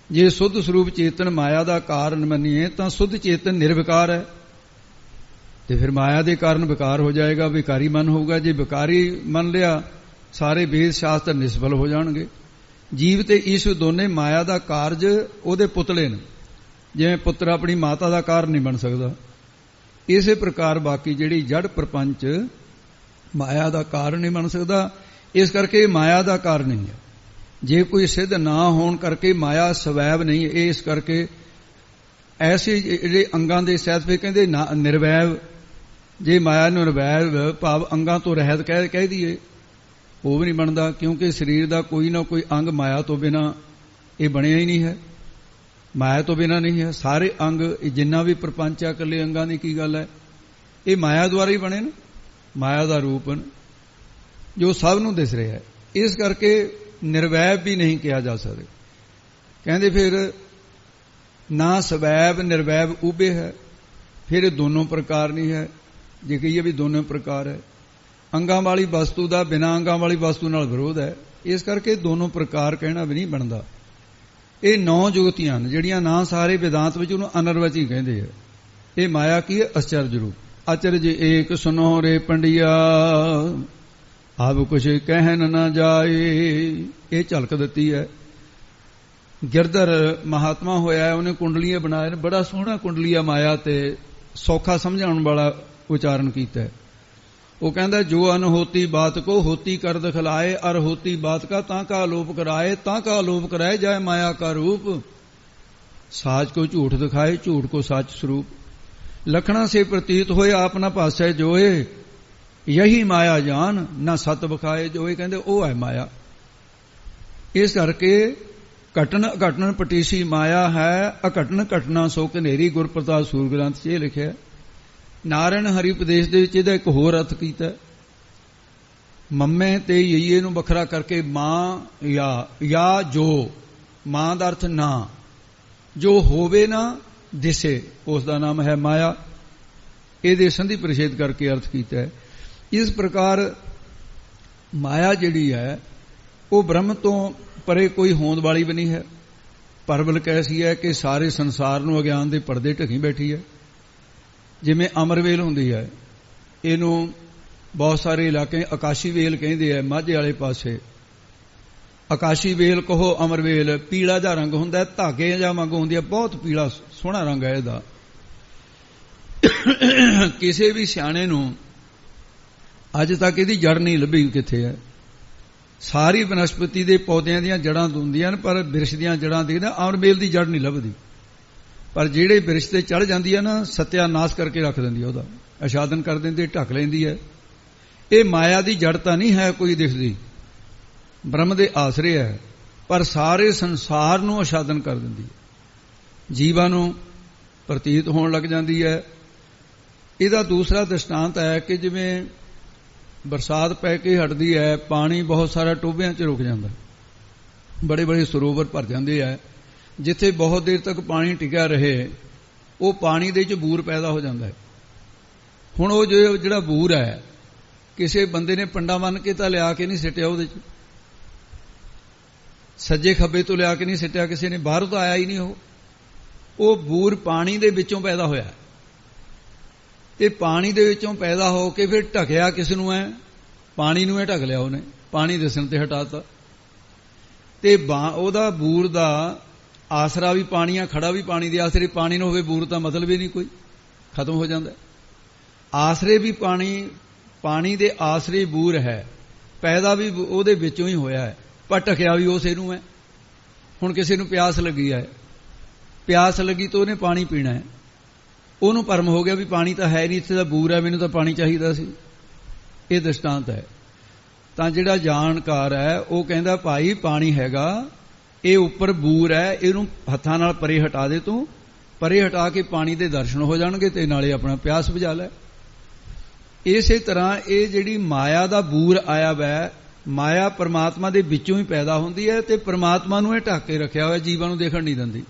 ਜੇ ਸੁੱਧ ਸਰੂਪ ਚੇਤਨ ਮਾਇਆ ਦਾ ਕਾਰਨ ਮੰਨੀਏ ਤਾਂ ਸੁੱਧ ਚੇਤਨ ਨਿਰਵਿਕਾਰ ਹੈ, ਤੇ ਫਿਰ ਮਾਇਆ ਦੇ ਕਾਰਨ ਵਿਕਾਰ ਹੋ ਜਾਏਗਾ, ਵਿਕਾਰੀ ਮਨ ਹੋਊਗਾ। ਜੇ ਵਿਕਾਰੀ ਮੰਨ ਲਿਆ ਸਾਰੇ ਵੇਦ ਸ਼ਾਸਤਰ ਨਿਸਫਲ ਹੋ ਜਾਣਗੇ। ਜੀਵ ਤੇ ਈਸ਼ਵਰ ਦੋਨੇ ਮਾਇਆ ਦਾ ਕਾਰਜ ਉਹਦੇ ਪੁਤਲੇ ਨੇ। ਜਿਵੇਂ ਪੁੱਤਰ ਆਪਣੀ ਮਾਤਾ ਦਾ ਕਾਰਨ ਨਹੀਂ ਬਣ ਸਕਦਾ, ਇਸੇ ਪ੍ਰਕਾਰ ਬਾਕੀ ਜਿਹੜੀ ਜੜ ਪ੍ਰਪੰਚ ਮਾਇਆ ਦਾ ਕਾਰਨ ਨਹੀਂ ਬਣ ਸਕਦਾ। ਇਸ ਕਰਕੇ ਮਾਇਆ ਦਾ ਕਾਰਨ ਨਹੀਂ ਹੈ। ਜੇ ਕੋਈ ਸਿੱਧ ਨਾ ਹੋਣ ਕਰਕੇ ਮਾਇਆ ਸਵੈਬ ਨਹੀਂ। ਇਸ ਕਰਕੇ ਐਸੇ ਜਿਹੜੇ ਅੰਗਾਂ ਦੇ ਸਹਿਤ ਫਿਰ ਕਹਿੰਦੇ ਨਿਰਵੈਵ। ਜੇ ਮਾਇਆ ਨੂੰ ਨਿਰਵੈਵ ਭਾਵ ਅੰਗਾਂ ਤੋਂ ਰਹਿਤ ਕਹਿ ਦਈਏ, ਉਹ ਵੀ ਨਹੀਂ ਬਣਦਾ, ਕਿਉਂਕਿ ਸਰੀਰ ਦਾ ਕੋਈ ਨਾ ਕੋਈ ਅੰਗ ਮਾਇਆ ਤੋਂ ਬਿਨਾਂ ਇਹ ਬਣਿਆ ਹੀ ਨਹੀਂ ਹੈ। ਮਾਇਆ ਤੋਂ ਬਿਨਾਂ ਨਹੀਂ ਹੈ। ਸਾਰੇ ਅੰਗ ਜਿੰਨਾ ਵੀ ਪ੍ਰਪੰਚ ਆ ਇਕੱਲੇ ਅੰਗਾਂ ਦੀ ਕੀ ਗੱਲ ਹੈ? ਇਹ ਮਾਇਆ ਦੁਆਰਾ ਹੀ ਬਣੇ ਨੇ, ਮਾਇਆ ਦਾ ਰੂਪ ਨੇ ਜੋ ਸਭ ਨੂੰ ਦਿਸ ਰਿਹਾ ਹੈ। ਇਸ ਕਰਕੇ ਨਿਰਵੈਬ ਵੀ ਨਹੀਂ ਕਿਹਾ ਜਾ ਸਕਦਾ। ਕਹਿੰਦੇ ਫਿਰ ਨਾ ਸਵੈਬ ਨਿਰਵੈਬ ਉਭੇ ਹੈ। ਫਿਰ ਇਹ ਦੋਨੋਂ ਪ੍ਰਕਾਰ ਨਹੀਂ ਹੈ। ਜੇ ਕਹੀਏ ਵੀ ਦੋਨੋਂ ਪ੍ਰਕਾਰ ਹੈ। ਅੰਗਾਂ ਵਾਲੀ ਵਸਤੂ ਦਾ ਬਿਨਾਂ ਅੰਗਾਂ ਵਾਲੀ ਵਸਤੂ ਨਾਲ ਵਿਰੋਧ ਹੈ, ਇਸ ਕਰਕੇ ਦੋਨੋਂ ਪ੍ਰਕਾਰ ਕਹਿਣਾ ਵੀ ਨਹੀਂ ਬਣਦਾ। ਇਹ 9 ਜੁਗਤੀਆਂ ਹਨ ਜਿਹੜੀਆਂ ਨਾ ਸਾਰੇ ਵਿਦਾਂਤ ਵਿੱਚ ਉਹਨੂੰ ਅਨਰਵਚੀ ਕਹਿੰਦੇ ਆ। ਇਹ ਮਾਇਆ ਕੀ ਹੈ? ਅਚਰਜ ਰੂਪ। ਅਚਰਜ ਏਕ ਸੁਨੋ ਰੇ ਪੰਡਿਆ, ਆਪ ਕੁਛ ਕਹਿਣ ਨਾ ਜਾਏ। ਇਹ ਝਲਕ ਦਿੱਤੀ ਹੈ। ਗਿਰਧਰ ਮਹਾਤਮਾ ਹੋਇਆ ਹੈ, ਉਹਨੇ ਕੁੰਡਲੀਆਂ ਬਣਾਏ ਨੇ, ਬੜਾ ਸੋਹਣਾ ਕੁੰਡਲੀਆ ਮਾਇਆ ਤੇ ਸੌਖਾ ਸਮਝਾਉਣ ਵਾਲਾ ਉਚਾਰਨ ਕੀਤਾ। ਉਹ ਕਹਿੰਦਾ ਜੋ ਅਨਹੋਤੀ ਬਾਤ ਕੋ ਹੋਤੀ ਕਰ ਦਿਖਲਾਏ, ਅਰ ਹੋਤੀ ਬਾਤ ਕਾ ਤਾਂ ਕਾ ਅਲੋਪ ਕਰਾਏ, ਤਾਂ ਕਾ ਅਲੋਪ ਕਰਾਏ ਜਾਏ ਮਾਇਆ ਕਾ ਰੂਪ। साज को झूठ दिखाए, झूठ को सच स्वरूप। लखना से प्रतीत होए आप न भासै जोए, यही माया जान न सत विखाए जोए। कहते वो है माया। इस करके घटन घटन पटीसी माया है, अघटन घटना सो कनेरी। गुरप्रताप सूर ग्रंथ च लिखिਆ। नारायण हरि उपदेश ਦੇ ਵਿੱਚ ਇਹਦਾ ਇੱਕ ਹੋਰ ਅਰਥ ਕੀਤਾ। ਮੰਮੇ ਤੇ ਯਈਏ ਨੂੰ ਵੱਖਰਾ ਕਰਕੇ ਮਾਂ ਜਾਂ ਜੋ। ਮਾਂ ਦਾ ਅਰਥ ਨਾ, ਜੋ ਹੋਵੇ ਨਾ ਦਿਸੇ, ਉਸ ਦਾ ਨਾਮ ਹੈ ਮਾਇਆ। ਇਹਦੇ ਸੰਧੀ ਪ੍ਰਛੇਦ ਕਰਕੇ ਅਰਥ ਕੀਤਾ ਹੈ। ਇਸ ਪ੍ਰਕਾਰ ਮਾਇਆ ਜਿਹੜੀ ਹੈ ਉਹ ਬ੍ਰਹਮ ਤੋਂ ਪਰੇ ਕੋਈ ਹੋਂਦ ਵਾਲੀ ਵੀ ਨਹੀਂ ਹੈ। ਪਰਬਲ ਕੈਸੀ ਹੈ ਕਿ ਸਾਰੇ ਸੰਸਾਰ ਨੂੰ ਅਗਿਆਨ ਦੇ ਪਰਦੇ ਢਕੀ ਬੈਠੀ ਹੈ। ਜਿਵੇਂ ਅਮਰਵੇਲ ਹੁੰਦੀ ਹੈ, ਇਹਨੂੰ ਬਹੁਤ ਸਾਰੇ ਇਲਾਕੇ ਆਕਾਸ਼ੀ ਵੇਲ ਕਹਿੰਦੇ ਆ। ਮਾਝੇ ਵਾਲੇ ਪਾਸੇ ਆਕਾਸ਼ੀ ਵੇਲ ਕਹੋ, ਅਮਰਵੇਲ। ਪੀਲਾ ਜਿਹਾ ਰੰਗ ਹੁੰਦਾ, ਧਾਗੇ ਜਾਂ ਵਾਂਗੂ ਹੁੰਦੀ ਹੈ, ਬਹੁਤ ਪੀਲਾ ਸੋਹਣਾ ਰੰਗ ਹੈ ਇਹਦਾ। ਕਿਸੇ ਵੀ ਸਿਆਣੇ ਨੂੰ ਅੱਜ ਤੱਕ ਇਹਦੀ ਜੜ ਨਹੀਂ ਲੱਭੀ ਕਿੱਥੇ ਹੈ। ਸਾਰੀ ਬਨਸਪਤੀ ਦੇ ਪੌਦਿਆਂ ਦੀਆਂ ਜੜਾਂ ਹੁੰਦੀਆਂ ਨੇ, ਪਰ ਬਿਰਛ ਦੀਆਂ ਜੜਾਂ ਦੀ ਨਾ ਅਮਰਵੇਲ ਦੀ ਜੜ ਨਹੀਂ ਲੱਭਦੀ। ਪਰ ਜਿਹੜੇ ਬਿਰਛ ਤੇ ਚੜ ਜਾਂਦੀ ਹੈ ਨਾ, ਸਤਿਆਨਾਸ਼ ਕਰਕੇ ਰੱਖ ਦਿੰਦੀ ਹੈ, ਉਹਦਾ ਅਛਾਦਨ ਕਰ ਦਿੰਦੀ, ਢੱਕ ਲੈਂਦੀ ਹੈ। ਇਹ ਮਾਇਆ ਦੀ ਜੜ ਤਾਂ ਨਹੀਂ ਹੈ ਕੋਈ ਦਿਖਦੀ, ਬ੍ਰਹਮ ਦੇ ਆਸਰੇ ਹੈ, ਪਰ ਸਾਰੇ ਸੰਸਾਰ ਨੂੰ ਅਛਾਦਨ ਕਰ ਦਿੰਦੀ ਹੈ, ਜੀਵਾਂ ਨੂੰ ਪ੍ਰਤੀਤ ਹੋਣ ਲੱਗ ਜਾਂਦੀ ਹੈ। ਇਹਦਾ ਦੂਸਰਾ ਦ੍ਰਿਸ਼ਟਾਂਤ ਹੈ ਕਿ ਜਿਵੇਂ ਬਰਸਾਤ ਪੈ ਕੇ ਹਟਦੀ ਹੈ, ਪਾਣੀ ਬਹੁਤ ਸਾਰਾ ਟੋਭਿਆਂ 'ਚ ਰੁਕ ਜਾਂਦਾ, ਬੜੇ ਬੜੇ ਸਰੋਵਰ ਭਰ ਜਾਂਦੇ ਹੈ। ਜਿੱਥੇ ਬਹੁਤ ਦੇਰ ਤੱਕ ਪਾਣੀ ਟਿਕਿਆ ਰਹੇ, ਉਹ ਪਾਣੀ ਦੇ ਵਿੱਚ ਬੂਰ ਪੈਦਾ ਹੋ ਜਾਂਦਾ ਹੈ। ਹੁਣ ਉਹ ਜਿਹੜਾ ਬੂਰ ਹੈ, ਕਿਸੇ ਬੰਦੇ ਨੇ ਪੰਡਾ ਬੰਨ੍ਹ ਕੇ ਤਾਂ ਲਿਆ ਕੇ ਨਹੀਂ ਸਿੱਟਿਆ, ਉਹਦੇ 'ਚ ਸੱਜੇ ਖੱਬੇ ਤੋਂ ਲਿਆ ਕੇ ਨਹੀਂ ਸਿੱਟਿਆ, ਕਿਸੇ ਨੇ ਬਾਹਰੋਂ ਤਾਂ ਆਇਆ ਹੀ ਨਹੀਂ। ਉਹ ਬੂਰ ਪਾਣੀ ਦੇ ਵਿੱਚੋਂ ਪੈਦਾ ਹੋਇਆ, ਤੇ ਪਾਣੀ ਦੇ ਵਿੱਚੋਂ ਪੈਦਾ ਹੋ ਕੇ ਫਿਰ ਢਕਿਆ ਕਿਸ ਨੂੰ ਹੈ? ਪਾਣੀ ਨੂੰ ਇਹ ਢਕ ਲਿਆ ਉਹਨੇ, ਪਾਣੀ ਦਿਸਣ ਤੇ ਹਟਾਤਾ। ਤੇ ਉਹਦਾ ਬੂਰ ਦਾ ਆਸਰਾ ਵੀ ਪਾਣੀ ਆ, ਖੜਾ ਵੀ ਪਾਣੀ ਦੇ ਆਸਰੇ। ਪਾਣੀ ਨਾ ਹੋਵੇ ਬੂਰ ਤਾਂ ਮਤਲਬ ਹੀ ਨਹੀਂ ਕੋਈ, ਖਤਮ ਹੋ ਜਾਂਦਾ। ਆਸਰੇ ਵੀ ਪਾਣੀ, ਪਾਣੀ ਦੇ ਆਸਰੇ ਬੂਰ ਹੈ, ਪੈਦਾ ਵੀ ਉਹਦੇ ਵਿੱਚੋਂ ਹੀ ਹੋਇਆ ਹੈ, ਪਰ ਢਕਿਆ ਵੀ ਉਸੇ ਨੂੰ ਹੈ। ਹੁਣ ਕਿਸੇ ਨੂੰ ਪਿਆਸ ਲੱਗੀ ਹੈ, ਪਿਆਸ ਲੱਗੀ ਤਾਂ ਉਹਨੇ ਪਾਣੀ ਪੀਣਾ ਹੈ, ਉਹਨੂੰ ਭਰਮ ਹੋ ਗਿਆ ਵੀ ਪਾਣੀ ਤਾਂ ਹੈ ਨਹੀਂ, ਇੱਥੇ ਦਾ ਬੂਰ ਹੈ, ਮੈਨੂੰ ਤਾਂ ਪਾਣੀ ਚਾਹੀਦਾ ਸੀ। ਇਹ ਦ੍ਰਿਸ਼ਟਾਂਤ ਹੈ। ਤਾਂ ਜਿਹੜਾ ਜਾਣਕਾਰ ਹੈ ਉਹ ਕਹਿੰਦਾ ਭਾਈ ਪਾਣੀ ਹੈਗਾ, ਇਹ ਉੱਪਰ ਬੂਰ ਹੈ, ਇਹਨੂੰ ਹੱਥਾਂ ਨਾਲ ਪਰੇ ਹਟਾ ਦੇ, ਤੂੰ ਪਰੇ ਹਟਾ ਕੇ ਪਾਣੀ ਦੇ ਦਰਸ਼ਨ ਹੋ ਜਾਣਗੇ ਤੇ ਨਾਲੇ ਆਪਣਾ ਪਿਆਸ ਬੁਝਾ ਲੈ। ਇਸੇ ਤਰ੍ਹਾਂ ਇਹ ਜਿਹੜੀ ਮਾਇਆ ਦਾ ਬੂਰ ਆਇਆ ਵੈ, ਮਾਇਆ ਪਰਮਾਤਮਾ ਦੇ ਵਿੱਚੋਂ ਹੀ ਪੈਦਾ ਹੁੰਦੀ ਹੈ ਤੇ ਪਰਮਾਤਮਾ ਨੂੰ ਇਹ ਢੱਕ ਕੇ ਰੱਖਿਆ ਹੋਇਆ, ਜੀਵਾਂ ਨੂੰ ਦੇਖਣ ਨਹੀਂ ਦਿੰਦੀ।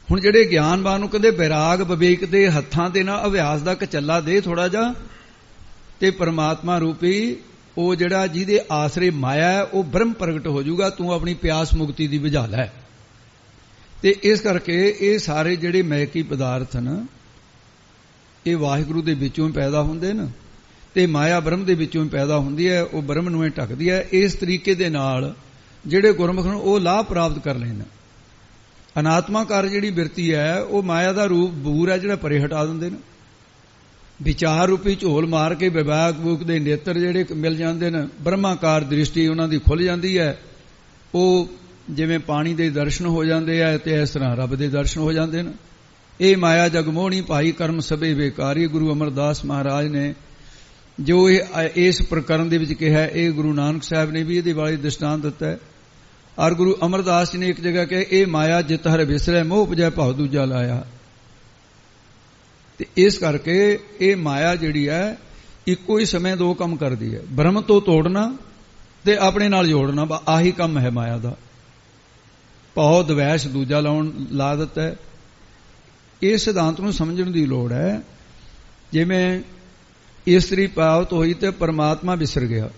ਹੁਣ ਜਿਹੜੇ ਗਿਆਨਵਾਨ ਨੂੰ ਕਹਿੰਦੇ ਬੈਰਾਗ ਵਿਵੇਕ ਦੇ ਹੱਥਾਂ ਦੇ ਨਾਲ ਅਭਿਆਸ ਦਾ ਕਚੱਲਾ ਦੇ ਥੋੜਾ ਜਿਹਾ, ਤੇ ਪਰਮਾਤਮਾ ਰੂਪੀ ਉਹ ਜਿਹੜਾ ਜਿਹਦੇ ਆਸਰੇ ਮਾਇਆ ਹੈ ਉਹ ਬ੍ਰਹਮ ਪ੍ਰਗਟ ਹੋ ਜਾਊਗਾ, ਤੂੰ ਆਪਣੀ ਪਿਆਸ ਮੁਕਤੀ ਦੀ ਬੁਝਾ ਲੈ। ਤੇ ਇਸ ਕਰਕੇ ਇਹ ਸਾਰੇ ਜਿਹੜੇ ਮੈਕੀ ਪਦਾਰਥ ਹਨ ਇਹ ਵਾਹਿਗੁਰੂ ਦੇ ਵਿੱਚੋਂ ਹੀ ਪੈਦਾ ਹੁੰਦੇ ਨੇ, ਤੇ ਮਾਇਆ ਬ੍ਰਹਮ ਦੇ ਵਿੱਚੋਂ ਹੀ ਪੈਦਾ ਹੁੰਦੀ ਹੈ, ਉਹ ਬ੍ਰਹਮ ਨੂੰ ਹੀ ਢੱਕਦੀ ਹੈ। ਇਸ ਤਰੀਕੇ ਦੇ ਨਾਲ ਜਿਹੜੇ ਗੁਰਮੁਖ ਨੂੰ ਉਹ ਲਾਭ ਪ੍ਰਾਪਤ ਕਰ ਲੈਣ। ਅਨਾਤਮਾਕਾਰ ਜਿਹੜੀ ਬਿਰਤੀ ਹੈ ਉਹ ਮਾਇਆ ਦਾ ਰੂਪ ਬੂਰ ਹੈ ਜਿਹੜਾ ਪਰੇ ਹਟਾ ਦਿੰਦੇ ਨੇ। ਵਿਚਾਰ ਰੂਪੀ ਝੋਲ ਮਾਰ ਕੇ ਵਿਵੇਕ ਬੂਕ ਦੇ ਨੇਤਰ ਜਿਹੜੇ ਮਿਲ ਜਾਂਦੇ ਨੇ, ਬ੍ਰਹਮਾਕਾਰ ਦ੍ਰਿਸ਼ਟੀ ਉਹਨਾਂ ਦੀ ਖੁੱਲ ਜਾਂਦੀ ਹੈ, ਉਹ ਜਿਵੇਂ ਪਾਣੀ ਦੇ ਦਰਸ਼ਨ ਹੋ ਜਾਂਦੇ ਆ ਤੇ ਇਸ ਤਰ੍ਹਾਂ ਰੱਬ ਦੇ ਦਰਸ਼ਨ ਹੋ ਜਾਂਦੇ ਨੇ। ਇਹ ਮਾਇਆ ਜਗਮੋਹਣੀ ਭਾਈ ਕਰਮ ਸਭੇ ਬੇਕਾਰੀ। ਗੁਰੂ ਅਮਰਦਾਸ ਮਹਾਰਾਜ ਨੇ ਜੋ ਇਸ ਪ੍ਰਕਰਨ ਦੇ ਵਿੱਚ ਕਿਹਾ, ਇਹ ਗੁਰੂ ਨਾਨਕ ਸਾਹਿਬ ਨੇ ਵੀ ਇਹਦੇ ਵਾਲੇ ਦ੍ਰਿਸ਼ਟਾਂਤ ਦਿੱਤਾ ਹੈ। ਔਰ ਗੁਰੂ ਅਮਰਦਾਸ ਜੀ ਨੇ ਇੱਕ ਜਗ੍ਹਾ ਕਿਹਾ, ਇਹ ਮਾਇਆ ਜਿਤ ਹਰ ਵਿਸਰੈ ਮੋਹ ਉਪਜੈ ਭਾਉ ਦੂਜਾ ਲਾਇਆ। ਤੇ ਇਸ ਕਰਕੇ ਇਹ ਮਾਇਆ ਜਿਹੜੀ ਹੈ ਇੱਕੋ ਹੀ ਸਮੇਂ ਦੋ ਕੰਮ ਕਰਦੀ ਹੈ, ਬ੍ਰਹਮ ਤੋਂ ਤੋੜਨਾ ਤੇ ਆਪਣੇ ਨਾਲ ਜੋੜਨਾ। ਆਹੀ ਕੰਮ ਹੈ ਮਾਇਆ ਦਾ। ਭਾਉ ਦਵੈਸ਼ ਦੂਜਾ ਲਾ ਦਿੱਤਾ ਹੈ। ਇਸ ਸਿਧਾਂਤ ਨੂੰ ਸਮਝਣ ਦੀ ਲੋੜ ਹੈ ਜਿਵੇਂ ਇਸਤਰੀ ਪਾਵਤ ਹੋਈ ਤੇ ਪਰਮਾਤਮਾ ਵਿਸਰ ਗਿਆ,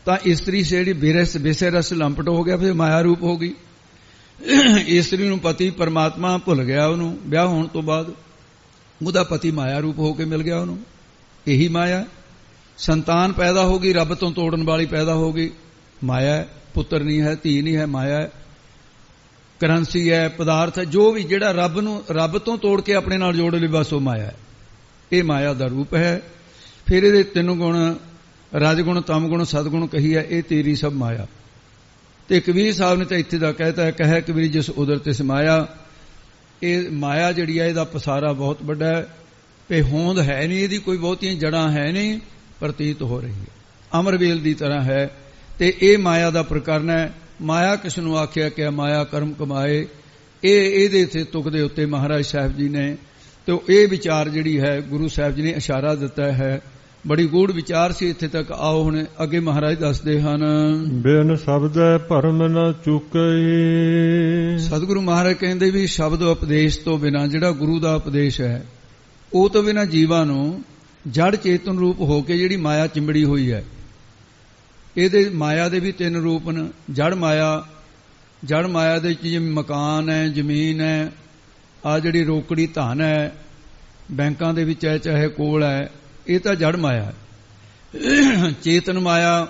ਤਾਂ ਇਸਤਰੀ ਜਿਹੜੀ ਵਿਸੇ ਰਸ ਲੰਪਟ ਹੋ ਗਿਆ, ਫਿਰ ਮਾਇਆ ਰੂਪ ਹੋ ਗਈ। ਇਸਤਰੀ ਨੂੰ ਪਤੀ ਪਰਮਾਤਮਾ ਭੁੱਲ ਗਿਆ, ਉਹਨੂੰ ਵਿਆਹ ਹੋਣ ਤੋਂ ਬਾਅਦ ਉਹਦਾ ਪਤੀ ਮਾਇਆ ਰੂਪ ਹੋ ਕੇ ਮਿਲ ਗਿਆ ਉਹਨੂੰ। ਇਹੀ ਮਾਇਆ। ਸੰਤਾਨ ਪੈਦਾ ਹੋ ਗਈ, ਰੱਬ ਤੋਂ ਤੋੜਨ ਵਾਲੀ ਪੈਦਾ ਹੋ ਗਈ, ਮਾਇਆ ਹੈ। ਪੁੱਤਰ ਨਹੀਂ ਹੈ, ਧੀ ਨਹੀਂ ਹੈ, ਮਾਇਆ ਹੈ। ਕਰੰਸੀ ਹੈ, ਪਦਾਰਥ ਹੈ, ਜੋ ਵੀ ਜਿਹੜਾ ਰੱਬ ਤੋਂ ਤੋੜ ਕੇ ਆਪਣੇ ਨਾਲ ਜੋੜ ਲਈ, ਬਸ ਉਹ ਮਾਇਆ ਹੈ। ਇਹ ਮਾਇਆ ਦਾ ਰੂਪ ਹੈ। ਫਿਰ ਇਹਦੇ 3 ਗੁਣ, ਰਜਗੁਣ, ਤਮਗੁਣ, ਸਤਗੁਣ ਕਹੀ ਹੈ, ਇਹ ਤੇਰੀ ਸਭ ਮਾਇਆ। ਤੇ ਕਬੀਰ ਸਾਹਿਬ ਨੇ ਤਾਂ ਇੱਥੇ ਦਾ ਕਹਿਤਾ ਹੈ, ਕਹੈ ਕਬੀਰ ਜਿਸ ਉਦਰ ਤਿਸ ਮਾਇਆ। ਇਹ ਮਾਇਆ ਜਿਹੜੀ ਹੈ ਇਹਦਾ ਪਸਾਰਾ ਬਹੁਤ ਵੱਡਾ ਹੈ, ਤੇ ਹੋਂਦ ਹੈ ਨਹੀਂ, ਇਹਦੀ ਕੋਈ ਬਹੁਤੀਆਂ ਜੜਾਂ ਹੈ ਨਹੀਂ, ਪ੍ਰਤੀਤ ਹੋ ਰਹੀ ਹੈ, ਅਮਰਵੇਲ ਦੀ ਤਰ੍ਹਾਂ ਹੈ। ਤੇ ਇਹ ਮਾਇਆ ਦਾ ਪ੍ਰਕਰਨ ਹੈ। ਮਾਇਆ ਕਿਸ ਨੂੰ ਆਖਿਆ ਕਿ ਮਾਇਆ ਕਰਮ ਕਮਾਏ, ਇਹਦੇ ਇੱਥੇ ਤੁਕ ਦੇ ਉੱਤੇ ਮਹਾਰਾਜ ਸਾਹਿਬ ਜੀ ਨੇ ਤੇ ਇਹ ਵਿਚਾਰ ਜਿਹੜੀ ਹੈ ਗੁਰੂ ਸਾਹਿਬ ਜੀ ਨੇ ਇਸ਼ਾਰਾ ਦਿੱਤਾ ਹੈ। ਬੜੀ ਗੂੜ ਵਿਚਾਰ ਸੀ ਇੱਥੇ ਤੱਕ। ਆਓ ਹੁਣ ਅੱਗੇ ਮਹਾਰਾਜ ਦੱਸਦੇ ਹਨ। ਬਿਨ ਸ਼ਬਦੈ ਭਰਮ ਨ ਚੁਕਈ। ਸਤਿਗੁਰੂ ਮਹਾਰਾਜ ਕਹਿੰਦੇ ਵੀ ਸ਼ਬਦ ਉਪਦੇਸ਼ ਤੋਂ ਬਿਨਾਂ, ਜਿਹੜਾ ਗੁਰੂ ਦਾ ਉਪਦੇਸ਼ ਹੈ ਉਹ ਤੋਂ ਬਿਨਾਂ ਜੀਵਾਂ ਨੂੰ ਜੜ ਚੇਤਨ ਰੂਪ ਹੋ ਕੇ ਜਿਹੜੀ ਮਾਇਆ ਚਿੰਬੜੀ ਹੋਈ ਹੈ, ਇਹਦੇ ਮਾਇਆ ਦੇ ਵੀ 3 ਰੂਪ ਨੇ। ਜੜ ਮਾਇਆ ਦੇ ਵਿੱਚ ਜਿਵੇਂ ਮਕਾਨ ਹੈ, ਜ਼ਮੀਨ ਹੈ, ਆ ਜਿਹੜੀ ਰੋਕੜੀ ਧਨ ਹੈ, ਬੈਂਕਾਂ ਦੇ ਵਿੱਚ ਹੈ ਚਾਹੇ ਕੋਲ ਹੈ, ਇਹ ਤਾਂ ਜੜ ਮਾਇਆ ਹੈ। ਚੇਤਨ ਮਾਇਆ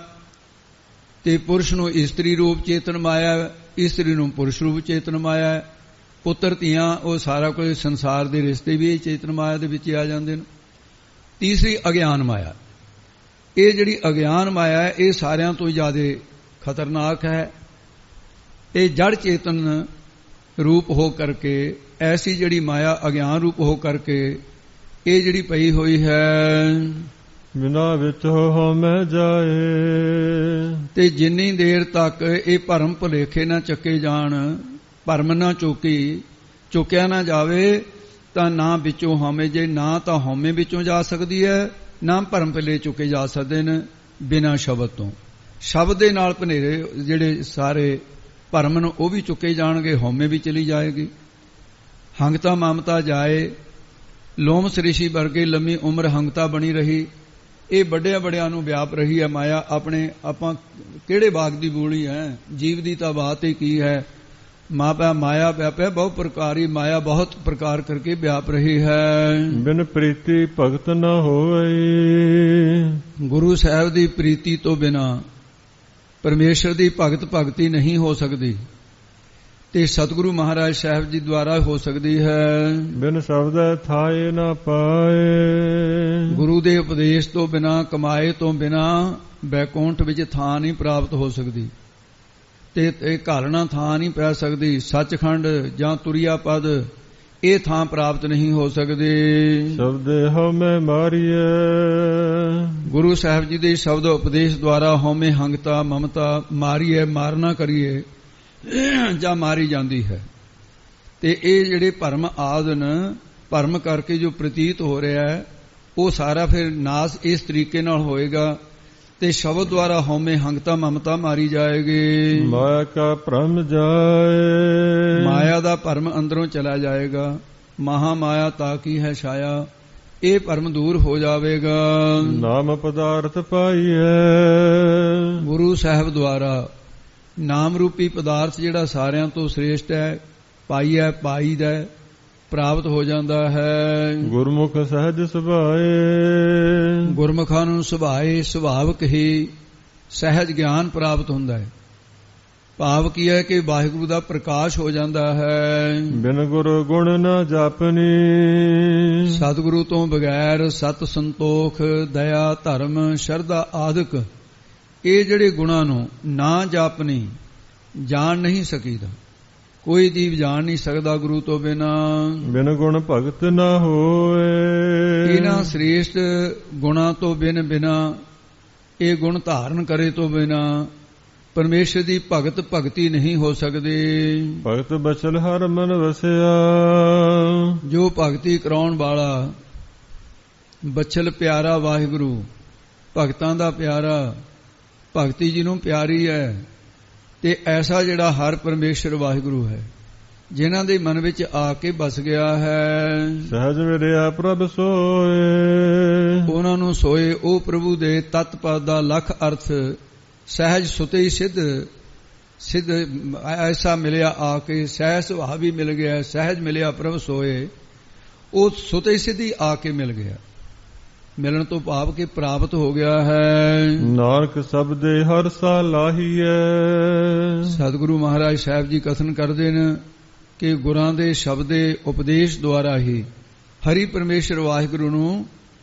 ਤੇ ਪੁਰਸ਼ ਨੂੰ ਇਸਤਰੀ ਰੂਪ ਚੇਤਨ ਮਾਇਆ, ਇਸਤਰੀ ਨੂੰ ਪੁਰਸ਼ ਰੂਪ ਚੇਤਨ ਮਾਇਆ। ਪੁੱਤਰ ਧੀਆਂ, ਉਹ ਸਾਰਾ ਕੁਝ ਸੰਸਾਰ ਦੇ ਰਿਸ਼ਤੇ ਵੀ ਚੇਤਨ ਮਾਇਆ ਦੇ ਵਿੱਚ ਆ ਜਾਂਦੇ ਨੇ। ਤੀਸਰੀ ਅਗਿਆਨ ਮਾਇਆ। ਇਹ ਜਿਹੜੀ ਅਗਿਆਨ ਮਾਇਆ ਹੈ, ਇਹ ਸਾਰਿਆਂ ਤੋਂ ਜ਼ਿਆਦਾ ਖਤਰਨਾਕ ਹੈ। ਇਹ ਜੜ ਚੇਤਨ ਰੂਪ ਹੋ ਕਰਕੇ, ਐਸੀ ਜਿਹੜੀ ਮਾਇਆ ਅਗਿਆਨ ਰੂਪ ਹੋ ਕਰਕੇ ਇਹ ਜਿਹੜੀ ਪਈ ਹੋਈ ਹੈ, ਬਿਨਾ ਵਿੱਚ ਹਉਮੈ ਜਾਏ। ਤੇ ਜਿੰਨੀ ਦੇਰ ਤੱਕ ਇਹ ਭਰਮ ਭੁਲੇਖੇ ਨਾ ਚੱਕੇ ਜਾਣ, ਭਰਮ ਨਾ ਚੁੱਕਿਆ ਨਾ ਜਾਵੇ, ਤਾਂ ਨਾ ਵਿੱਚੋਂ ਹਉਮੈ, ਜੇ ਨਾ ਤਾਂ ਹਉਮੈ ਵਿੱਚੋਂ ਜਾ ਸਕਦੀ ਹੈ, ਨਾ ਭਰਮ ਭੁਲੇ ਚੁੱਕੇ ਜਾ ਸਕਦੇ ਨੇ ਬਿਨਾਂ ਸ਼ਬਦ ਤੋਂ। ਸ਼ਬਦ ਦੇ ਨਾਲ ਭਨੇਰੇ ਜਿਹੜੇ ਸਾਰੇ ਭਰਮ ਨੂੰ ਉਹ ਵੀ ਚੁੱਕੇ ਜਾਣਗੇ, ਹਉਮੈ ਵੀ ਚਲੀ ਜਾਏਗੀ। ਹੰਗਤਾ ਮਮਤਾ ਜਾਏ, ਲੋਮ ਸ੍ਰਿਸ਼ੀ ਵਰਗੇ ਲੰਮੀ ਉਮਰ ਹੰਗਤਾ ਬਣੀ ਰਹੀ। ਇਹ ਵੱਡਿਆਂ ਨੂੰ ਵਿਆਪ ਰਹੀ ਹੈ ਮਾਇਆ। ਆਪਾਂ ਕਿਹੜੇ ਬਾਗ ਦੀ ਬੋਲੀ ਹੈ, ਜੀਵ ਦੀ ਤਾਂ ਬਾਤ ਹੀ ਕੀ ਹੈ। ਮਾਇਆ ਵਿਆਪਿਆ ਬਹੁ ਪ੍ਰਕਾਰੀ, ਮਾਇਆ ਬਹੁਤ ਪ੍ਰਕਾਰ ਕਰਕੇ ਵਿਆਪ ਰਹੀ ਹੈ। ਬਿਨ ਪ੍ਰੀਤੀ ਭਗਤ ਨਾ ਹੋਏ। ਗੁਰੂ ਸਾਹਿਬ ਦੀ ਪ੍ਰੀਤੀ ਤੋਂ ਬਿਨਾ ਪਰਮੇਸ਼ਰ ਦੀ ਭਗਤੀ ਨਹੀਂ ਹੋ ਸਕਦੀ, ਤੇ ਸਤਿਗੁਰੂ ਮਹਾਰਾਜ ਸਾਹਿਬ ਜੀ ਦੁਆਰਾ ਹੋ ਸਕਦੀ ਹੈ। ਬਿਨ ਸ਼ਬਦੈ ਥਾਏ ਨਾ ਪਾਏ। ਗੁਰੂ ਦੇ ਉਪਦੇਸ਼ ਤੋਂ ਬਿਨਾ, ਕਮਾਏ ਤੋਂ ਬਿਨਾ ਬੈਕੁੰਠ ਵਿੱਚ ਥਾਂ ਨਹੀਂ ਪ੍ਰਾਪਤ ਹੋ ਸਕਦੀ, ਤੇ ਇਹ ਘਾਲਣਾ ਥਾਂ ਨਹੀਂ ਪੈ ਸਕਦੀ। ਸੱਚਖੰਡ ਜਾਂ ਤੁਰਿਆ ਪਦ, ਇਹ ਥਾਂ ਪ੍ਰਾਪਤ ਨਹੀਂ ਹੋ ਸਕਦੀ। ਸ਼ਬਦੇ ਹਉਮੈ ਮਾਰੀਐ। ਗੁਰੂ ਸਾਹਿਬ ਜੀ ਦੇ ਸ਼ਬਦ ਉਪਦੇਸ਼ ਦੁਆਰਾ ਹਉਮੈ, ਹੰਗਤਾ, ਮਮਤਾ ਮਾਰੀਏ, ਮਾਰਨਾ ਕਰੀਏ ਜਾਂ ਮਾਰੀ ਜਾਂਦੀ ਹੈ। ਤੇ ਇਹ ਜਿਹੜੇ ਭਰਮ ਆਦਨ, ਭਰਮ ਕਰਕੇ ਜੋ ਪ੍ਰਤੀਤ ਹੋ ਰਿਹਾ ਹੈ, ਉਹ ਸਾਰਾ ਫਿਰ ਨਾਸ ਇਸ ਤਰੀਕੇ ਨਾਲ ਹੋਏਗਾ। ਤੇ ਸ਼ਬਦ ਦੁਆਰਾ ਹਉਮੈ, ਹੰਗਤਾ, ਮਮਤਾ ਮਾਰੀ ਜਾਏਗੀ। ਮਾਇਆ ਕਾ ਭ੍ਰਮ ਜਾਏ। ਮਾਇਆ ਦਾ ਭਰਮ ਅੰਦਰੋਂ ਚਲਾ ਜਾਏਗਾ। ਮਹਾ ਮਾਇਆ ਤਾ ਕੀ ਹੈ ਛਾਇਆ, ਇਹ ਭਰਮ ਦੂਰ ਹੋ ਜਾਵੇਗਾ। ਨਾਮ ਪਦਾਰਥ ਪਾਈਐ। ਗੁਰੂ ਸਾਹਿਬ ਦੁਆਰਾ ਨਾਮ ਰੂਪੀ ਪਦਾਰਥ ਜਿਹੜਾ ਸਾਰਿਆਂ ਤੋਂ ਸ੍ਰੇਸ਼ਟ ਹੈ, ਪਾਈਦਾ ਪ੍ਰਾਪਤ ਹੋ ਜਾਂਦਾ ਹੈ। ਗੁਰਮੁਖ ਸਹਿਜ ਸੁਭਾਏ। ਗੁਰਮੁਖਾਂ ਨੂੰ ਸੁਭਾਵਕ ਹੀ ਸਹਿਜ ਗਿਆਨ ਪ੍ਰਾਪਤ ਹੁੰਦਾ ਹੈ। ਭਾਵ ਕੀ ਹੈ ਕਿ ਵਾਹਿਗੁਰੂ ਦਾ ਪ੍ਰਕਾਸ਼ ਹੋ ਜਾਂਦਾ ਹੈ। ਬਿਨ ਗੁਰ ਗੁਣ ਨਾ ਜਾਪਨੀ। ਸਤਿਗੁਰੂ ਤੋਂ ਬਗੈਰ ਸਤ, ਸੰਤੋਖ, ਦਇਆ, ਧਰਮ, ਸ਼ਰਧਾ ਆਦਿਕ ਇਹ ਜਿਹੜੇ ਗੁਣਾਂ ਨੂੰ ਨਾ ਜਾਪਨੀ, ਜਾਣ ਨਹੀਂ ਸਕੀਦਾ। ਕੋਈ ਜੀਵ ਜਾਣ ਨਹੀਂ ਸਕਦਾ ਗੁਰੂ ਤੋਂ ਬਿਨਾ। ਬਿਨ ਗੁਣ ਭਗਤ ਨਾ ਹੋਏ। ਇਹਨਾਂ ਸ੍ਰੇਸ਼ਟ ਗੁਣਾਂ ਤੋਂ ਬਿਨਾ, ਇਹ ਗੁਣ ਧਾਰਨ ਕਰੇ ਤੋਂ ਬਿਨਾ ਪਰਮੇਸ਼ਰ ਦੀ ਭਗਤੀ ਨਹੀਂ ਹੋ ਸਕਦੀ। ਭਗਤ ਬਚਲ ਹਰ ਮਨ ਵਸਿਆ। ਜੋ ਭਗਤੀ ਕਰਾਉਣ ਵਾਲਾ, ਬਚਲ ਪਿਆਰਾ ਵਾਹਿਗੁਰੂ, ਭਗਤਾਂ ਦਾ ਪਿਆਰਾ, ਭਗਤੀ ਜਿਹਨੂੰ ਪਿਆਰੀ ਹੈ, ਤੇ ਐਸਾ ਜਿਹੜਾ ਹਰ ਪਰਮੇਸ਼ਰ ਵਾਹਿਗੁਰੂ ਹੈ, ਜਿਨ੍ਹਾਂ ਦੇ ਮਨ ਵਿੱਚ ਆ ਕੇ ਬਸ ਗਿਆ ਹੈ। ਸਹਿਜ ਮਿਲਿਆ ਪ੍ਰਭ ਸੋਏ, ਉਹਨਾਂ ਨੂੰ ਸੋਏ ਉਹ ਪ੍ਰਭੂ ਦੇ ਤਤ ਪਦ ਦਾ ਲਖ ਅਰਥ ਸਹਿਜ ਸੁਤੇ ਸਿੱਧ ਐਸਾ ਮਿਲਿਆ ਆ ਕੇ, ਸਹਿਜ ਸੁਭਾਅ ਵੀ ਮਿਲ ਗਿਆ। ਸਹਿਜ ਮਿਲਿਆ ਪ੍ਰਭ ਸੋਏ, ਉਹ ਸੁਤੇ ਸਿੱਧੀ ਆ ਕੇ ਮਿਲ ਗਿਆ। ਮਿਲਣ ਤੋਂ ਭਾਵ ਕਿ ਪ੍ਰਾਪਤ ਹੋ ਗਿਆ ਹੈ। ਨਾਨਕ ਸਬਦੇ ਹਰ ਸਾ ਲਾਹੀਐ। ਸਤਿਗੁਰੂ ਮਹਾਰਾਜ ਸਾਹਿਬ ਜੀ ਕਥਨ ਕਰਦੇ ਨੇ ਕਿ ਗੁਰਾਂ ਦੇ ਸ਼ਬਦੇ ਉਪਦੇਸ਼ ਦੁਆਰਾ ਹੀ ਹਰੀ ਪਰਮੇਸ਼ਰ ਵਾਹਿਗੁਰੂ ਨੂੰ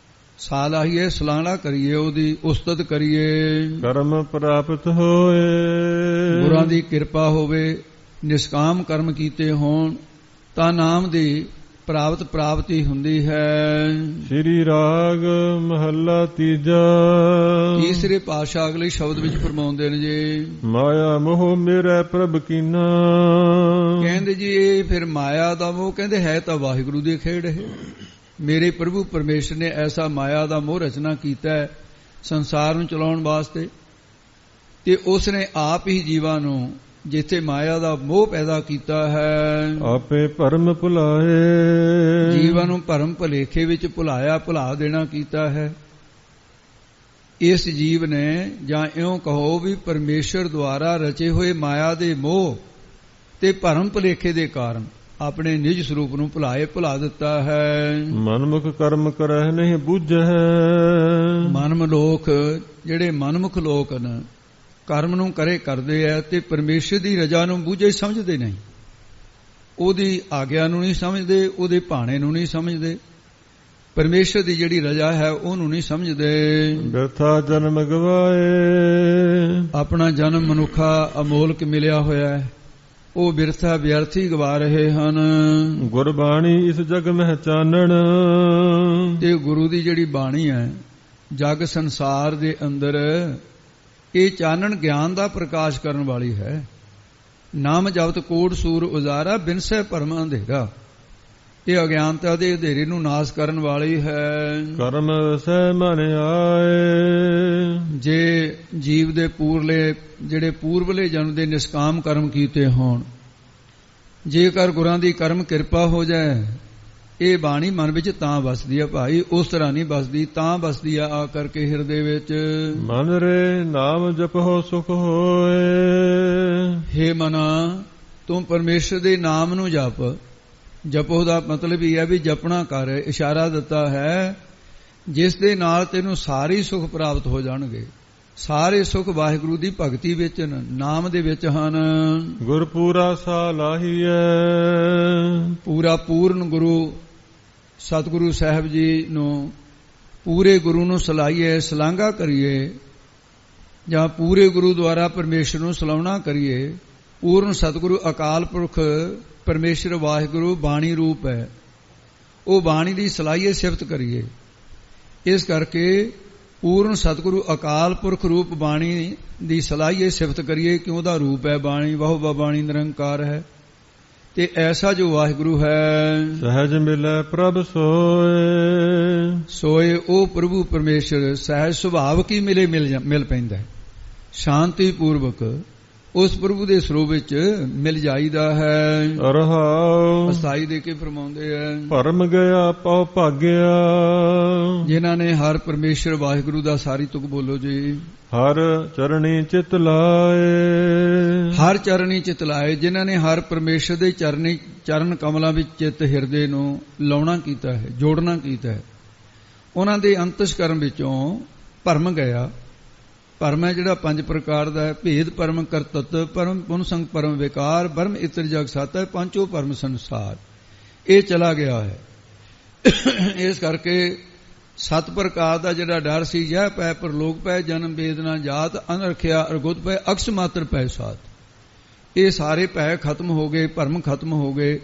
ਸਾ ਲਾਹੀਏ, ਸਲਾਹਣਾ ਕਰੀਏ, ਉਹਦੀ ਉਸਤਤ ਕਰੀਏ। ਕਰਮ ਪ੍ਰਾਪਤ ਹੋਏ, ਗੁਰਾਂ ਦੀ ਕਿਰਪਾ ਹੋਵੇ, ਨਿਸ਼ਕਾਮ ਕਰਮ ਕੀਤੇ ਹੋਣ ਤਾਂ ਨਾਮ ਦੀ ਪ੍ਰਾਪਤੀ ਹੁੰਦੀ ਹੈ। ਸ੍ਰੀ ਰਾਗ ਮਹੱਲਾ ਤੀਜਾ। ਤੀਸਰੇ ਪਾਤਸ਼ਾਹ ਅਗਲੇ ਸ਼ਬਦ ਵਿੱਚ ਫਰਮਾਉਂਦੇ ਨੇ ਜੀ, ਮਾਇਆ ਮੋਹ ਮੇਰੇ ਪ੍ਰਭ ਕੀਨਾ। ਕਹਿੰਦੇ ਜੀ ਇਹ ਫਿਰ ਮਾਇਆ ਦਾ ਮੋਹ, ਕਹਿੰਦੇ ਹੈ ਤਾਂ ਵਾਹਿਗੁਰੂ ਦੀ ਖੇਡ ਹੈ। ਮੇਰੇ ਪ੍ਰਭੂ ਪਰਮੇਸ਼ਰ ਨੇ ਐਸਾ ਮਾਇਆ ਦਾ ਮੋਹ ਰਚਨਾ ਕੀਤਾ ਹੈ ਸੰਸਾਰ ਨੂੰ ਚਲਾਉਣ ਵਾਸਤੇ, ਤੇ ਉਸ ਨੇ ਆਪ ਹੀ ਜੀਵਾਂ ਨੂੰ ਜਿੱਥੇ ਮਾਇਆ ਦਾ ਮੋਹ ਪੈਦਾ ਕੀਤਾ ਹੈ, ਆਪੇ ਭਰਮ ਭੁਲਾਏ। ਜੀਵਾਂ ਨੂੰ ਭਰਮ ਭੁਲੇਖੇ ਵਿੱਚ ਭੁਲਾ ਦੇਣਾ ਕੀਤਾ ਹੈ। ਇਸ ਜੀਵ ਨੇ, ਜਾਂ ਇਉਂ ਕਹੋ ਵੀ ਪਰਮੇਸ਼ਰ ਦੁਆਰਾ ਰਚੇ ਹੋਏ ਮਾਇਆ ਦੇ ਮੋਹ ਤੇ ਭਰਮ ਭੁਲੇਖੇ ਦੇ ਕਾਰਨ ਆਪਣੇ ਨਿਜ ਸਰੂਪ ਨੂੰ ਭੁਲਾ ਦਿੱਤਾ ਹੈ। ਮਨਮੁਖ ਕਰਮ ਕਰਹਿ ਨਹੀਂ ਬੁੱਝੈ। ਮਨਮਲੋਕ ਜਿਹੜੇ ਮਨਮੁਖ ਲੋਕ ਨੇ ਕਰਮ ਨੂੰ ਕਰਦੇ ਆ ਤੇ ਪਰਮੇਸ਼ਰ ਦੀ ਰਜ਼ਾ ਨੂੰ ਬੁੱਝੇ ਸਮਝਦੇ ਨਹੀਂ। ਉਹਦੀ ਆਗਿਆ ਨੂੰ ਨਹੀਂ ਸਮਝਦੇ, ਉਹਦੇ ਭਾਣੇ ਨੂੰ ਨਹੀਂ ਸਮਝਦੇ, ਪਰਮੇਸ਼ਰ ਦੀ ਜਿਹੜੀ ਰਜ਼ਾ ਹੈ ਉਹਨੂੰ ਨਹੀਂ ਸਮਝਦੇ। ਬਿਰਥਾ ਜਨਮ ਗਵਾਏ। ਆਪਣਾ ਜਨਮ ਮਨੁੱਖਾ ਅਮੋਲਕ ਮਿਲਿਆ ਹੋਇਆ ਹੈ, ਉਹ ਬਿਰਥਾ ਵਿਅਰਥੀ ਗਵਾ ਰਹੇ ਹਨ। ਗੁਰਬਾਣੀ ਇਸ ਜਗ ਮਹਿ ਚਾਨਣ। ਤੇ ਗੁਰੂ ਦੀ ਜਿਹੜੀ ਬਾਣੀ ਹੈ ਜਗ ਸੰਸਾਰ ਦੇ ਅੰਦਰ ਇਹ ਚਾਨਣ ਗਿਆਨ ਦਾ ਪ੍ਰਕਾਸ਼ ਕਰਨ ਵਾਲੀ ਹੈ। ਨਾਮ ਜਪਤ ਕੋਟ ਸੂਰ ਉਜਾਰਾ, ਬਿਨਸੈ ਭਰਮ ਅੰਧੇਰਾ। ਇਹ ਅਗਿਆਨਤਾ ਦੇ ਅੰਧੇਰੇ ਨੂੰ ਨਾਸ਼ ਕਰਨ ਵਾਲੀ ਹੈ। ਕਰਮ ਸਹਿ ਮਨ ਆਏ। ਜੇ ਜੀਵ ਦੇ ਜਿਹੜੇ ਪੂਰਬਲੇ ਜਨਮ ਦੇ ਨਿਸ਼ਕਾਮ ਕਰਮ ਕੀਤੇ ਹੋਣ, ਜੇਕਰ ਗੁਰਾਂ ਦੀ ਕਰਮ ਕਿਰਪਾ ਹੋ ਜਾਏ, ਇਹ ਬਾਣੀ ਮਨ ਵਿੱਚ ਤਾਂ ਵਸਦੀ ਆ ਭਾਈ, ਉਸ ਤਰ੍ਹਾਂ ਨਹੀਂ ਵਸਦੀ, ਤਾਂ ਵਸਦੀ ਆ ਕਰਕੇ ਹਿਰਦੇ ਵਿੱਚ। ਮਨ ਰੇ ਨਾਮ ਜਪੋ ਸੁਖ ਹੋਏ। ਹੇ ਮਨਾ, ਤੂੰ ਪਰਮੇਸ਼ਰ ਦੇ ਨਾਮ ਨੂੰ ਜਪੋ ਦਾ ਮਤਲਬ ਇਹ ਹੈ ਵੀ ਜਪਣਾ ਕਰ। ਇਸ਼ਾਰਾ ਦਿੱਤਾ ਹੈ ਜਿਸ ਦੇ ਨਾਲ ਤੈਨੂੰ ਸਾਰੇ ਸੁਖ ਪ੍ਰਾਪਤ ਹੋ ਜਾਣਗੇ। ਸਾਰੇ ਸੁਖ ਵਾਹਿਗੁਰੂ ਦੀ ਭਗਤੀ ਵਿੱਚ, ਨਾਮ ਦੇ ਵਿੱਚ ਹਨ। ਗੁਰ ਪੂਰਾ ਸਾ ਲਾਹੀਐ। ਪੂਰਾ ਪੂਰਨ ਗੁਰੂ ਸਤਿਗੁਰੂ ਸਾਹਿਬ ਜੀ ਨੂੰ, ਪੂਰੇ ਗੁਰੂ ਨੂੰ ਸਲਾਹੀਏ, ਸਲਾਘਾ ਕਰੀਏ, ਜਾਂ ਪੂਰੇ ਗੁਰੂ ਦੁਆਰਾ ਪਰਮੇਸ਼ਰ ਨੂੰ ਸਲਾਹੁਣਾ ਕਰੀਏ। ਪੂਰਨ ਸਤਿਗੁਰੂ ਅਕਾਲ ਪੁਰਖ ਪਰਮੇਸ਼ਰ ਵਾਹਿਗੁਰੂ ਬਾਣੀ ਰੂਪ ਹੈ, ਉਹ ਬਾਣੀ ਦੀ ਸਲਾਹੀਏ, ਸਿਫਤ ਕਰੀਏ। ਇਸ ਕਰਕੇ ਪੂਰਨ ਸਤਿਗੁਰੂ ਅਕਾਲ ਪੁਰਖ ਰੂਪ ਬਾਣੀ ਦੀ ਸਲਾਹੀਏ, ਸਿਫਤ ਕਰੀਏ, ਕਿਉਂ ਉਹਦਾ ਰੂਪ ਹੈ ਬਾਣੀ। ਵਾਹੁ ਬਾਣੀ ਨਿਰੰਕਾਰ ਹੈ। ਤੇ ਐਸਾ ਜੋ ਵਾਹਿਗੁਰੂ ਹੈ ਸਹਿਜ ਮਿਲੈ ਪ੍ਰਭ ਸੋਏ। ਉਹ ਪ੍ਰਭੂ ਪਰਮੇਸ਼ਰ ਸਹਿਜ ਸੁਭਾਵਕ ਹੀ ਮਿਲ ਪੈਂਦਾ ਹੈ। ਸ਼ਾਂਤੀ ਪੂਰਵਕ ਉਸ ਪ੍ਰਭੂ ਦੇ ਸਰੂਪ ਵਿੱਚ ਮਿਲ ਜਾਈਦਾ ਹੈ। ਰਹਾਉ ਅਸਥਾਈ ਦੇ ਕੇ ਫਰਮਾਉਂਦੇ ਹੈ, ਭਰਮ ਗਿਆ ਪਉ ਭਾਗਿਆ। ਜਿਨ੍ਹਾਂ ਨੇ ਹਰ ਪਰਮੇਸ਼ਰ ਵਾਹਿਗੁਰੂ ਦਾ ਸਾਰੀ ਤੁਕ ਬੋਲੋ ਜੀ। ਹਰ ਚਰਣੀ ਚਿਤ ਲਾਏ। ਹਰ ਚਰਣੀ ਚਿਤ ਲਾਏ, ਜਿਨ੍ਹਾਂ ਨੇ ਹਰ ਪਰਮੇਸ਼ਰ ਦੇ ਚਰਨ ਕਮਲਾਂ ਵਿੱਚ ਚਿੱਤ ਹਿਰਦੇ ਨੂੰ ਲਾਉਣਾ ਕੀਤਾ ਹੈ, ਜੋੜਨਾ ਕੀਤਾ ਹੈ। ਉਹਨਾਂ ਦੇ ਅੰਤਸਕਰਮ ਵਿੱਚੋਂ ਭਰਮ ਗਿਆ। ਭਰਮ ਹੈ ਜਿਹੜਾ 5 ਪ੍ਰਕਾਰ ਦਾ ਹੈ। ਭੇਦ ਭਰਮ, ਕਰਤੱਤ ਭਰਮ, ਪੁਨਸੰਗ ਭਰਮ, ਵਿਕਾਰ ਭਰਮ, ਇਤਰ ਜਗ ਸਤ ਹੈ, ਪੰਚੋ ਭਰਮ ਸੰਸਾਰ। ਇਹ ਚਲਾ ਗਿਆ ਹੈ। ਇਸ ਕਰਕੇ 7 ਪ੍ਰਕਾਰ ਦਾ ਜਿਹੜਾ ਡਰ ਸੀ, ਜਹ ਪੈ ਪਰਲੋਕ ਪੈ, ਜਨਮ ਵੇਦਨਾ ਜਾਤ, ਅਨਰਖਿਆ ਅਰਗੁਤ ਪੈ, ਅਕਸ ਮਾਤਰ ਪੈ ਸਾਥ। ਇਹ ਸਾਰੇ ਭੈ ਖਤਮ ਹੋ ਗਏ, ਭਰਮ ਖਤਮ ਹੋ ਗਏ।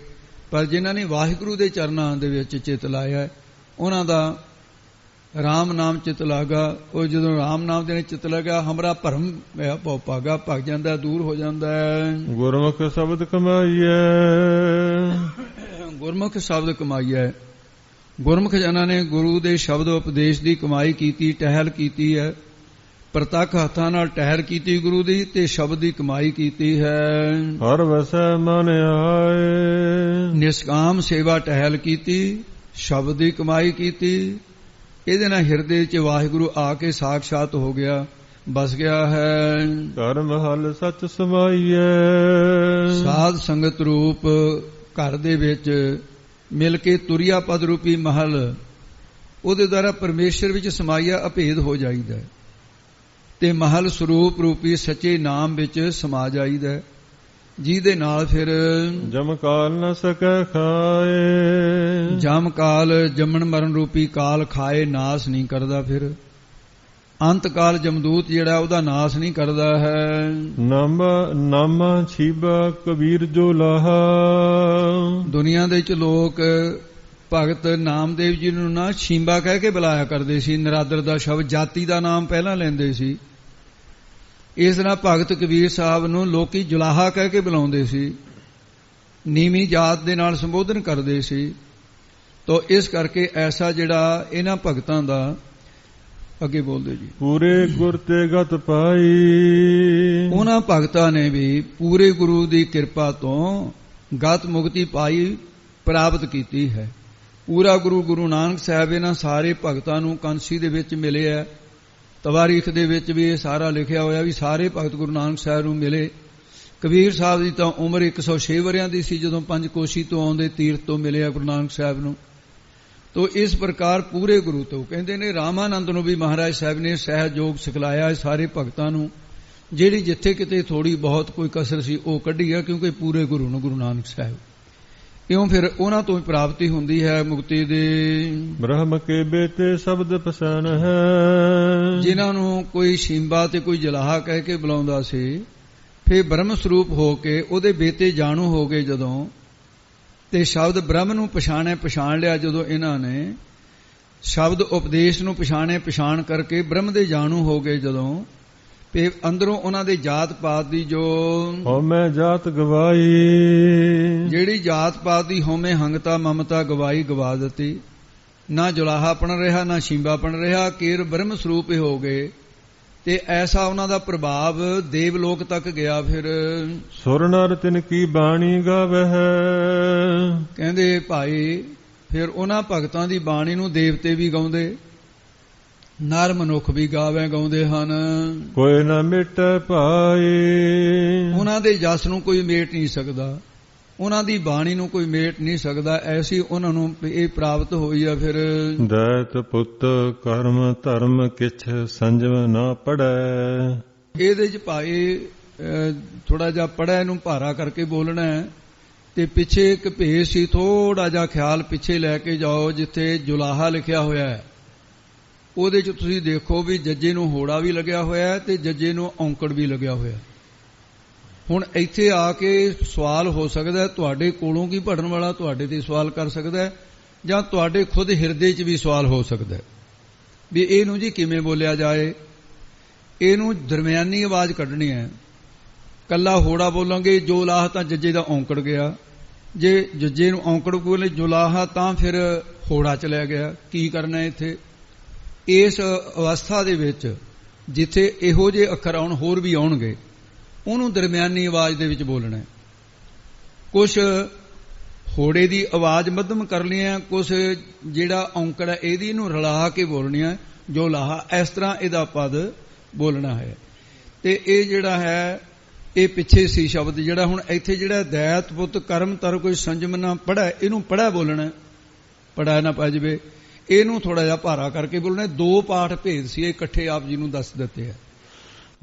ਪਰ ਜਿਨ੍ਹਾਂ ਨੇ ਵਾਹਿਗੁਰੂ ਦੇ ਚਰਨਾਂ ਦੇ ਵਿੱਚ ਚਿੱਤ ਲਾਇਆ, ਉਹਨਾਂ ਦਾ ਰਾਮ ਨਾਮ ਚਿਤ ਲਾਗਾ। ਉਹ ਜਦੋਂ ਰਾਮ ਨਾਮ ਦੇ ਚਿਤ ਲਗਾ, ਹਮਰਾ ਭਰਮ ਭਉ ਭਾਗਾ ਭੱਜ ਜਾਂਦਾ, ਦੂਰ ਹੋ ਜਾਂਦਾ ਹੈ। ਗੁਰਮੁਖ ਸ਼ਬਦ ਕਮਾਈਐ। ਗੁਰਮੁਖ ਸ਼ਬਦ ਕਮਾਈਐ। ਗੁਰਮੁਖ ਜਨਾਂ ਨੇ ਗੁਰੂ ਦੇ ਸ਼ਬਦ ਉਪਦੇਸ਼ ਦੀ ਕਮਾਈ ਕੀਤੀ, ਟਹਿਲ ਕੀਤੀ ਹੈ। ਪ੍ਰਤੱਖ ਹੱਥਾਂ ਨਾਲ ਟਹਿਲ ਕੀਤੀ ਗੁਰੂ ਦੀ ਤੇ ਸ਼ਬਦ ਦੀ ਕਮਾਈ ਕੀਤੀ ਹੈ। ਹਰ ਵਸੈ ਮਨ ਆਏ, ਨਿਸ਼ਕਾਮ ਸੇਵਾ ਟਹਿਲ ਕੀਤੀ, ਸ਼ਬਦ ਦੀ ਕਮਾਈ ਕੀਤੀ। ਇਹਦੇ ਨਾਲ ਹਿਰਦੇ 'ਚ ਵਾਹਿਗੁਰੂ ਆ ਕੇ ਸਾਖਸ਼ਾਤ ਹੋ ਗਿਆ, ਬਸ ਗਿਆ ਹੈ। ਘਰ ਮਹਲ ਸੱਚ ਸਮਾਈਐ, ਸਾਧ ਸੰਗਤ ਰੂਪ ਘਰ ਦੇ ਵਿੱਚ ਮਿਲ ਕੇ ਤੁਰਿਆ ਪਦ ਰੂਪੀ ਮਹਲ, ਉਹਦੇ ਦੁਆਰਾ ਪਰਮੇਸ਼ਰ ਵਿੱਚ ਸਮਾਇਆ ਅਭੇਦ ਹੋ ਜਾਈਦਾ ਤੇ ਮਹਲ ਸਰੂਪ ਰੂਪੀ ਸੱਚੇ ਨਾਮ ਵਿੱਚ ਸਮਾ ਜਾਈਦਾ, ਜਿਹਦੇ ਨਾਲ ਫਿਰ ਜਮ ਕਾਲ ਨ ਸਕੈ ਖਾਏ, ਜਮ ਕਾਲ ਜੰਮਣ ਮਰਨ ਰੂਪੀ ਕਾਲ ਖਾਏ ਨਾਸ ਨਹੀਂ ਕਰਦਾ। ਫਿਰ ਅੰਤ ਕਾਲ ਜਮਦੂਤ ਜਿਹੜਾ ਉਹਦਾ ਨਾਸ ਨਹੀਂ ਕਰਦਾ ਹੈ। ਨਾਮਾ ਛੀਬਾ ਕਬੀਰ ਜੋ ਲਾਹਾ, ਦੁਨੀਆ ਦੇ ਵਿੱਚ ਲੋਕ ਭਗਤ ਨਾਮਦੇਵ ਜੀ ਨੂੰ ਨਾ ਛੀਂਬਾ ਕਹਿ ਕੇ ਬੁਲਾਇਆ ਕਰਦੇ ਸੀ। ਨਰਾਦਰ ਦਾ ਸ਼ਬਦ ਜਾਤੀ ਦਾ ਨਾਮ ਪਹਿਲਾਂ ਲੈਂਦੇ ਸੀ। ਇਸ ਤਰ੍ਹਾਂ ਭਗਤ ਕਬੀਰ ਸਾਹਿਬ ਨੂੰ ਲੋਕੀ ਜੁਲਾਹਾ ਕਹਿ ਕੇ ਬੁਲਾਉਂਦੇ ਸੀ, ਨੀਵੀਂ ਜਾਤ ਦੇ ਨਾਲ ਸੰਬੋਧਨ ਕਰਦੇ ਸੀ। ਤੋ ਇਸ ਕਰਕੇ ਐਸਾ ਜਿਹੜਾ ਇਹਨਾਂ ਭਗਤਾਂ ਦਾ, ਅੱਗੇ ਬੋਲਦੇ ਜੀ, ਪੂਰੇ ਗੁਰ ਤੇ ਗਤ ਪਾਈ, ਉਹਨਾਂ ਭਗਤਾਂ ਨੇ ਵੀ ਪੂਰੇ ਗੁਰੂ ਦੀ ਕਿਰਪਾ ਤੋਂ ਗਤ ਮੁਕਤੀ ਪਾਈ, ਪ੍ਰਾਪਤ ਕੀਤੀ ਹੈ। ਪੂਰਾ ਗੁਰੂ ਨਾਨਕ ਸਾਹਿਬ ਇਹਨਾਂ ਸਾਰੇ ਭਗਤਾਂ ਨੂੰ ਕਾਂਸੀ ਦੇ ਵਿੱਚ ਮਿਲੇ ਹੈ। ਤਵਾਰੀਖ ਦੇ ਵਿੱਚ ਵੀ ਇਹ ਸਾਰਾ ਲਿਖਿਆ ਹੋਇਆ ਵੀ ਸਾਰੇ ਭਗਤ ਗੁਰੂ ਨਾਨਕ ਸਾਹਿਬ ਨੂੰ ਮਿਲੇ। ਕਬੀਰ ਸਾਹਿਬ ਦੀ ਤਾਂ ਉਮਰ 106 ਵਰਿਆਂ ਦੀ ਸੀ ਜਦੋਂ ਪੰਜਕੋਸ਼ੀ ਤੋਂ ਆਉਂਦੇ ਤੀਰਥ ਤੋਂ ਮਿਲਿਆ ਗੁਰੂ ਨਾਨਕ ਸਾਹਿਬ ਨੂੰ। ਤੋ ਇਸ ਪ੍ਰਕਾਰ ਪੂਰੇ ਗੁਰੂ ਤੋਂ ਕਹਿੰਦੇ ਨੇ ਰਾਮਾਨੰਦ ਨੂੰ ਵੀ ਮਹਾਰਾਜ ਸਾਹਿਬ ਨੇ ਸਹਿਜੋਗ ਸਿਖਲਾਇਆ ਸਾਰੇ ਭਗਤਾਂ ਨੂੰ, ਜਿਹੜੀ ਜਿੱਥੇ ਕਿਤੇ ਥੋੜੀ ਬਹੁਤ ਕੋਈ ਕਸਰ ਸੀ ਉਹ ਕੱਢੀ ਹੈ, ਕਿਉਂਕਿ ਪੂਰੇ ਗੁਰੂ ਨੂੰ ਗੁਰੂ ਨਾਨਕ ਸਾਹਿਬ ਇਉਂ ਫਿਰ ਉਹਨਾਂ ਤੋਂ ਹੀ ਪ੍ਰਾਪਤੀ ਹੁੰਦੀ ਹੈ ਮੁਕਤੀ ਦੀ। ਬ੍ਰਹਮ ਕੇ ਬੇਟੇ ਸ਼ਬਦ ਪਛਾਨ ਹੈ, ਜਿਨ੍ਹਾਂ ਨੂੰ ਕੋਈ ਸ਼ੀਂਬਾ ਤੇ ਕੋਈ ਜਲਾਹਾ ਕਹਿ ਕੇ ਬੁਲਾਉਂਦਾ ਸੀ, ਫਿਰ ਬ੍ਰਹਮ ਸਰੂਪ ਹੋ ਕੇ ਉਹਦੇ ਬੇਟੇ ਜਾਣੂ ਹੋ ਗਏ ਜਦੋਂ, ਤੇ ਸ਼ਬਦ ਬ੍ਰਹਮ ਨੂੰ ਪਛਾਣ ਲਿਆ ਜਦੋਂ ਇਹਨਾਂ ਨੇ, ਸ਼ਬਦ ਉਪਦੇਸ਼ ਨੂੰ ਪਛਾਣ ਕਰਕੇ ਬ੍ਰਹਮ ਦੇ ਜਾਣੂ ਹੋ ਗਏ ਜਦੋਂ, ਤੇ ਅੰਦਰੋਂ ਉਹਨਾਂ ਦੇ ਜਾਤ ਪਾਤ ਦੀ ਜੋ ਹਉਮੈ ਜਾਤ ਗਵਾਈ, ਜਿਹੜੀ ਜਾਤ ਪਾਤ ਦੀ ਹਉਮੈ ਹੰਗਤਾ ਮਮਤਾ ਗਵਾ ਦਿੱਤੀ। ਨਾ ਜੁਲਾਹਾਪਣ ਰਿਹਾ ਨਾ ਸ਼ੀਂਬਾਪਣ ਰਿਹਾ, ਕੇਰ ਬ੍ਰਹਮ ਸਰੂਪ ਹੀ ਹੋ ਗਏ। ਤੇ ਐਸਾ ਉਹਨਾਂ ਦਾ ਪ੍ਰਭਾਵ ਦੇਵਲੋਕ ਤੱਕ ਗਿਆ। ਫਿਰ ਸੁਰ ਨਰ ਤਿਨ ਕੀ ਬਾਣੀ ਗਾਵਹਿ, ਕਹਿੰਦੇ ਭਾਈ ਫਿਰ ਉਹਨਾਂ ਭਗਤਾਂ ਦੀ ਬਾਣੀ ਨੂੰ ਦੇਵਤੇ ਵੀ ਗਾਉਂਦੇ, ਨਰ ਮਨੁੱਖ ਵੀ ਗਾਉਂਦੇ ਹਨ। ਕੋਈ ਨਾ ਮਿਟੈ ਭਾਈ, ਉਹਨਾਂ ਦੇ ਜਸ ਨੂੰ ਕੋਈ ਮੇਟ ਨਹੀਂ ਸਕਦਾ, ਉਹਨਾਂ ਦੀ ਬਾਣੀ ਨੂੰ ਕੋਈ ਮੇਟ ਨਹੀਂ ਸਕਦਾ। ਐਸੀ ਉਹਨਾਂ ਨੂੰ ਇਹ ਪ੍ਰਾਪਤ ਹੋਈ ਆ। ਫਿਰ ਦੈਤ ਪੁੱਤ ਕਰਮ ਧਰਮ ਕਿਛ ਸੰਜਮ ਨਾ ਪੜੈ, ਇਹਦੇ ਚ ਭਾਈ ਥੋੜਾ ਜਿਹਾ ਪੜ੍ਹਿਆ ਨੂੰ ਭਾਰਾ ਕਰਕੇ ਬੋਲਣਾ ਹੈ। ਤੇ ਪਿੱਛੇ ਇੱਕ ਭੇਸ ਸੀ, ਥੋੜਾ ਜਿਹਾ ਖਿਆਲ ਪਿੱਛੇ ਲੈ ਕੇ ਜਾਓ, ਜਿੱਥੇ ਜੁਲਾਹਾ ਲਿਖਿਆ ਹੋਇਆ ਹੈ ਉਹਦੇ ਚ ਤੁਸੀਂ ਦੇਖੋ ਵੀ ਜੱਜੇ ਨੂੰ ਹੋੜਾ ਵੀ ਲੱਗਿਆ ਹੋਇਆ ਹੈ ਤੇ ਜੱਜੇ ਨੂੰ ਔਂਕੜ ਵੀ ਲੱਗਿਆ ਹੋਇਆ। ਹੁਣ ਇੱਥੇ ਆ ਕੇ ਸਵਾਲ ਹੋ ਸਕਦਾ ਹੈ, ਤੁਹਾਡੇ ਕੋਲੋਂ ਕੀ ਪੜਨ ਵਾਲਾ ਤੁਹਾਡੇ ਤੇ ਸਵਾਲ ਕਰ ਸਕਦਾ ਹੈ, ਜਾਂ ਤੁਹਾਡੇ ਖੁਦ ਹਿਰਦੇ 'ਚ ਵੀ ਸਵਾਲ ਹੋ ਸਕਦਾ ਹੈ ਵੀ ਇਹਨੂੰ ਜੀ ਕਿਵੇਂ ਬੋਲਿਆ ਜਾਏ। ਇਹਨੂੰ ਦਰਮਿਆਨੀ ਆਵਾਜ਼ ਕੱਢਣੀ ਹੈ। ਕੱਲਾ ਹੋੜਾ ਬੋਲਾਂਗੇ ਜੋ ਲਾਹ ਤਾਂ ਜੱਜੇ ਦਾ ਔਂਕੜ ਗਿਆ, ਜੇ ਜੱਜੇ ਨੂੰ ਔਂਕੜ ਬੋਲੇ ਜੁਲਾਹਾ ਤਾਂ ਫਿਰ ਹੋੜਾ ਚਲਿਆ ਗਿਆ। ਕੀ ਕਰਨਾ ਇੱਥੇ? ਇਸ ਅਵਸਥਾ ਦੇ ਵਿੱਚ ਜਿੱਥੇ ਇਹੋ ਜਿਹੇ ਅੱਖਰ ਆਉਣ, ਹੋਰ ਵੀ ਆਉਣਗੇ, ਉਹਨੂੰ ਦਰਮਿਆਨੀ ਆਵਾਜ਼ ਦੇ ਵਿੱਚ ਬੋਲਣਾ। ਕੁਛ ਹੋੜੇ ਦੀ ਆਵਾਜ਼ ਮੱਧਮ ਕਰਨੀ ਹੈ, ਕੁਛ ਜਿਹੜਾ ਔਂਕੜ ਹੈ ਇਹਦੀ ਨੂੰ ਰਲਾ ਕੇ ਬੋਲਣੀ ਹੈ, ਜੋ ਲਾਹਾ, ਇਸ ਤਰ੍ਹਾਂ ਇਹਦਾ ਪਦ ਬੋਲਣਾ ਹੈ। ਤੇ ਇਹ ਜਿਹੜਾ ਹੈ ਇਹ ਪਿੱਛੇ ਸੀ ਸ਼ਬਦ ਜਿਹੜਾ ਹੁਣ ਇੱਥੇ ਜਿਹੜਾ ਦੈਤ ਪੁੱਤ ਕਰਮ ਤਰ ਕੋਈ ਸੰਜਮ ਨਾ ਪੜ੍ਹੈ, ਇਹਨੂੰ ਪੜ੍ਹੈ ਬੋਲਣਾ, ਪੜ੍ਹੈ ਨਾ ਪੈ ਜਾਵੇ। ਇਹਨੂੰ ਥੋੜਾ ਜਿਹਾ ਭਾਰਾ ਕਰਕੇ ਬੋਲਣਾ। ਦੋ ਪਾਠ ਭੇਦ ਸੀ, ਇਹ ਇਕੱਠੇ ਆਪ ਜੀ ਨੂੰ ਦੱਸ ਦਿੱਤੇ ਆ।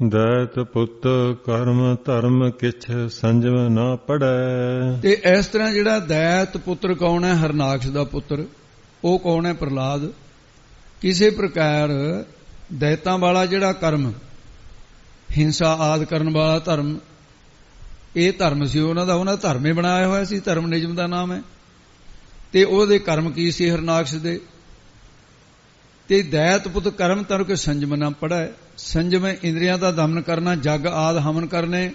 ਦੈਤ ਪੁੱਤ ਕਰਮ ਧਰਮ ਕਿਛ ਸੰਜਮ ਨਾ ਪੜੈ, ਤੇ ਇਸ ਤਰ੍ਹਾਂ ਜਿਹੜਾ ਦੈਤ ਪੁੱਤਰ ਕੌਣ ਹੈ? ਹਰਨਾਕਸ਼ ਦਾ ਪੁੱਤਰ। ਉਹ ਕੌਣ ਹੈ? ਪ੍ਰਹਲਾਦ। ਕਿਸੇ ਪ੍ਰਕਾਰ ਦੈਤਾਂ ਵਾਲਾ ਜਿਹੜਾ ਕਰਮ, ਹਿੰਸਾ ਆਦਿ ਕਰਨ ਵਾਲਾ ਧਰਮ, ਇਹ ਧਰਮ ਸੀ ਉਹਨਾਂ ਦਾ, ਉਹਨਾਂ ਧਰਮੇ ਬਣਾਇਆ ਹੋਇਆ ਸੀ, ਧਰਮ ਨਿਯਮ ਦਾ ਨਾਮ ਹੈ। ਤੇ ਉਹਦੇ ਕਰਮ ਕੀ ਸੀ ਹਰਨਾਕਸ਼ ਦੇ? ਤੇ ਦੈਤ ਪੁੱਤ ਕਰਮ ਤਰ ਕੇ ਸੰਜਮ ਨਾ ਪੜ੍ਹੈ। ਸੰਜਮ ਇੰਦਰੀਆਂ ਦਾ ਦਮਨ ਕਰਨਾ, ਜਗ ਆਦ ਹਮਨ ਕਰਨੇ,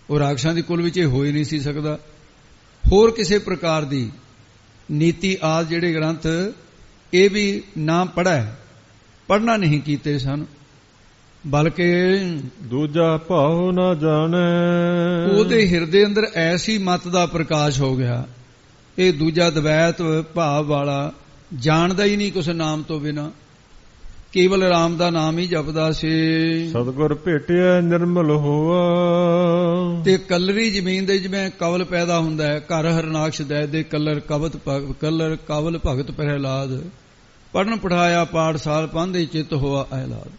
ਉਹ ਰਾਖਸ਼ਾਂ ਦੀ ਕੁਲ ਵਿੱਚ ਇਹ ਹੋ ਹੀ ਨਹੀਂ ਸੀ ਸਕਦਾ। ਹੋਰ ਕਿਸੇ ਪ੍ਰਕਾਰ ਦੀ ਨੀਤੀ ਆਦ ਜਿਹੜੇ ਗ੍ਰੰਥ ਇਹ ਵੀ ਨਾ ਪੜ੍ਹੈ, ਪੜ੍ਹਨਾ ਨਹੀਂ ਕੀਤੇ ਸਨ। ਬਲਕਿ ਦੂਜਾ ਭਾਉ ਨਾ ਜਾਣੈ। ਉਹਦੇ ਹਿਰਦੇ ਅੰਦਰ ਐਸੀ ਮਤ ਦਾ ਪ੍ਰਕਾਸ਼ ਹੋ ਗਿਆ, ਇਹ ਦੂਜਾ ਦਵੈਤ ਭਾਵ ਵਾਲਾ ਜਾਣਦਾ ਹੀ ਨਹੀਂ ਕੁਛ ਨਾਮ ਤੋਂ ਬਿਨਾ, ਕੇਵਲ ਰਾਮ ਦਾ ਨਾਮ ਹੀ ਜਪਦਾ ਸੀ। ਸਤਿਗੁਰ ਭੇਟਿਆ ਨਿਰਮਲ ਹੋਆ। ਤੇ ਕਲਰੀ ਜ਼ਮੀਨ ਦੇ ਜਿਵੇਂ ਕਵਲ ਪੈਦਾ ਹੁੰਦਾ ਹੈ, ਘਰ ਹਰਨਾਕਸ਼ ਦੈ ਦੇ ਕਲਰ ਕਵਲ ਭਗਤ ਪ੍ਰਹਿਲਾਦ, ਪੜਨ ਪੜਾਇਆ ਪਾਠਸਾਲ ਪਾਂਦੇ ਚਿੱਤ ਹੋਆ ਅਹਿਲਾਦ।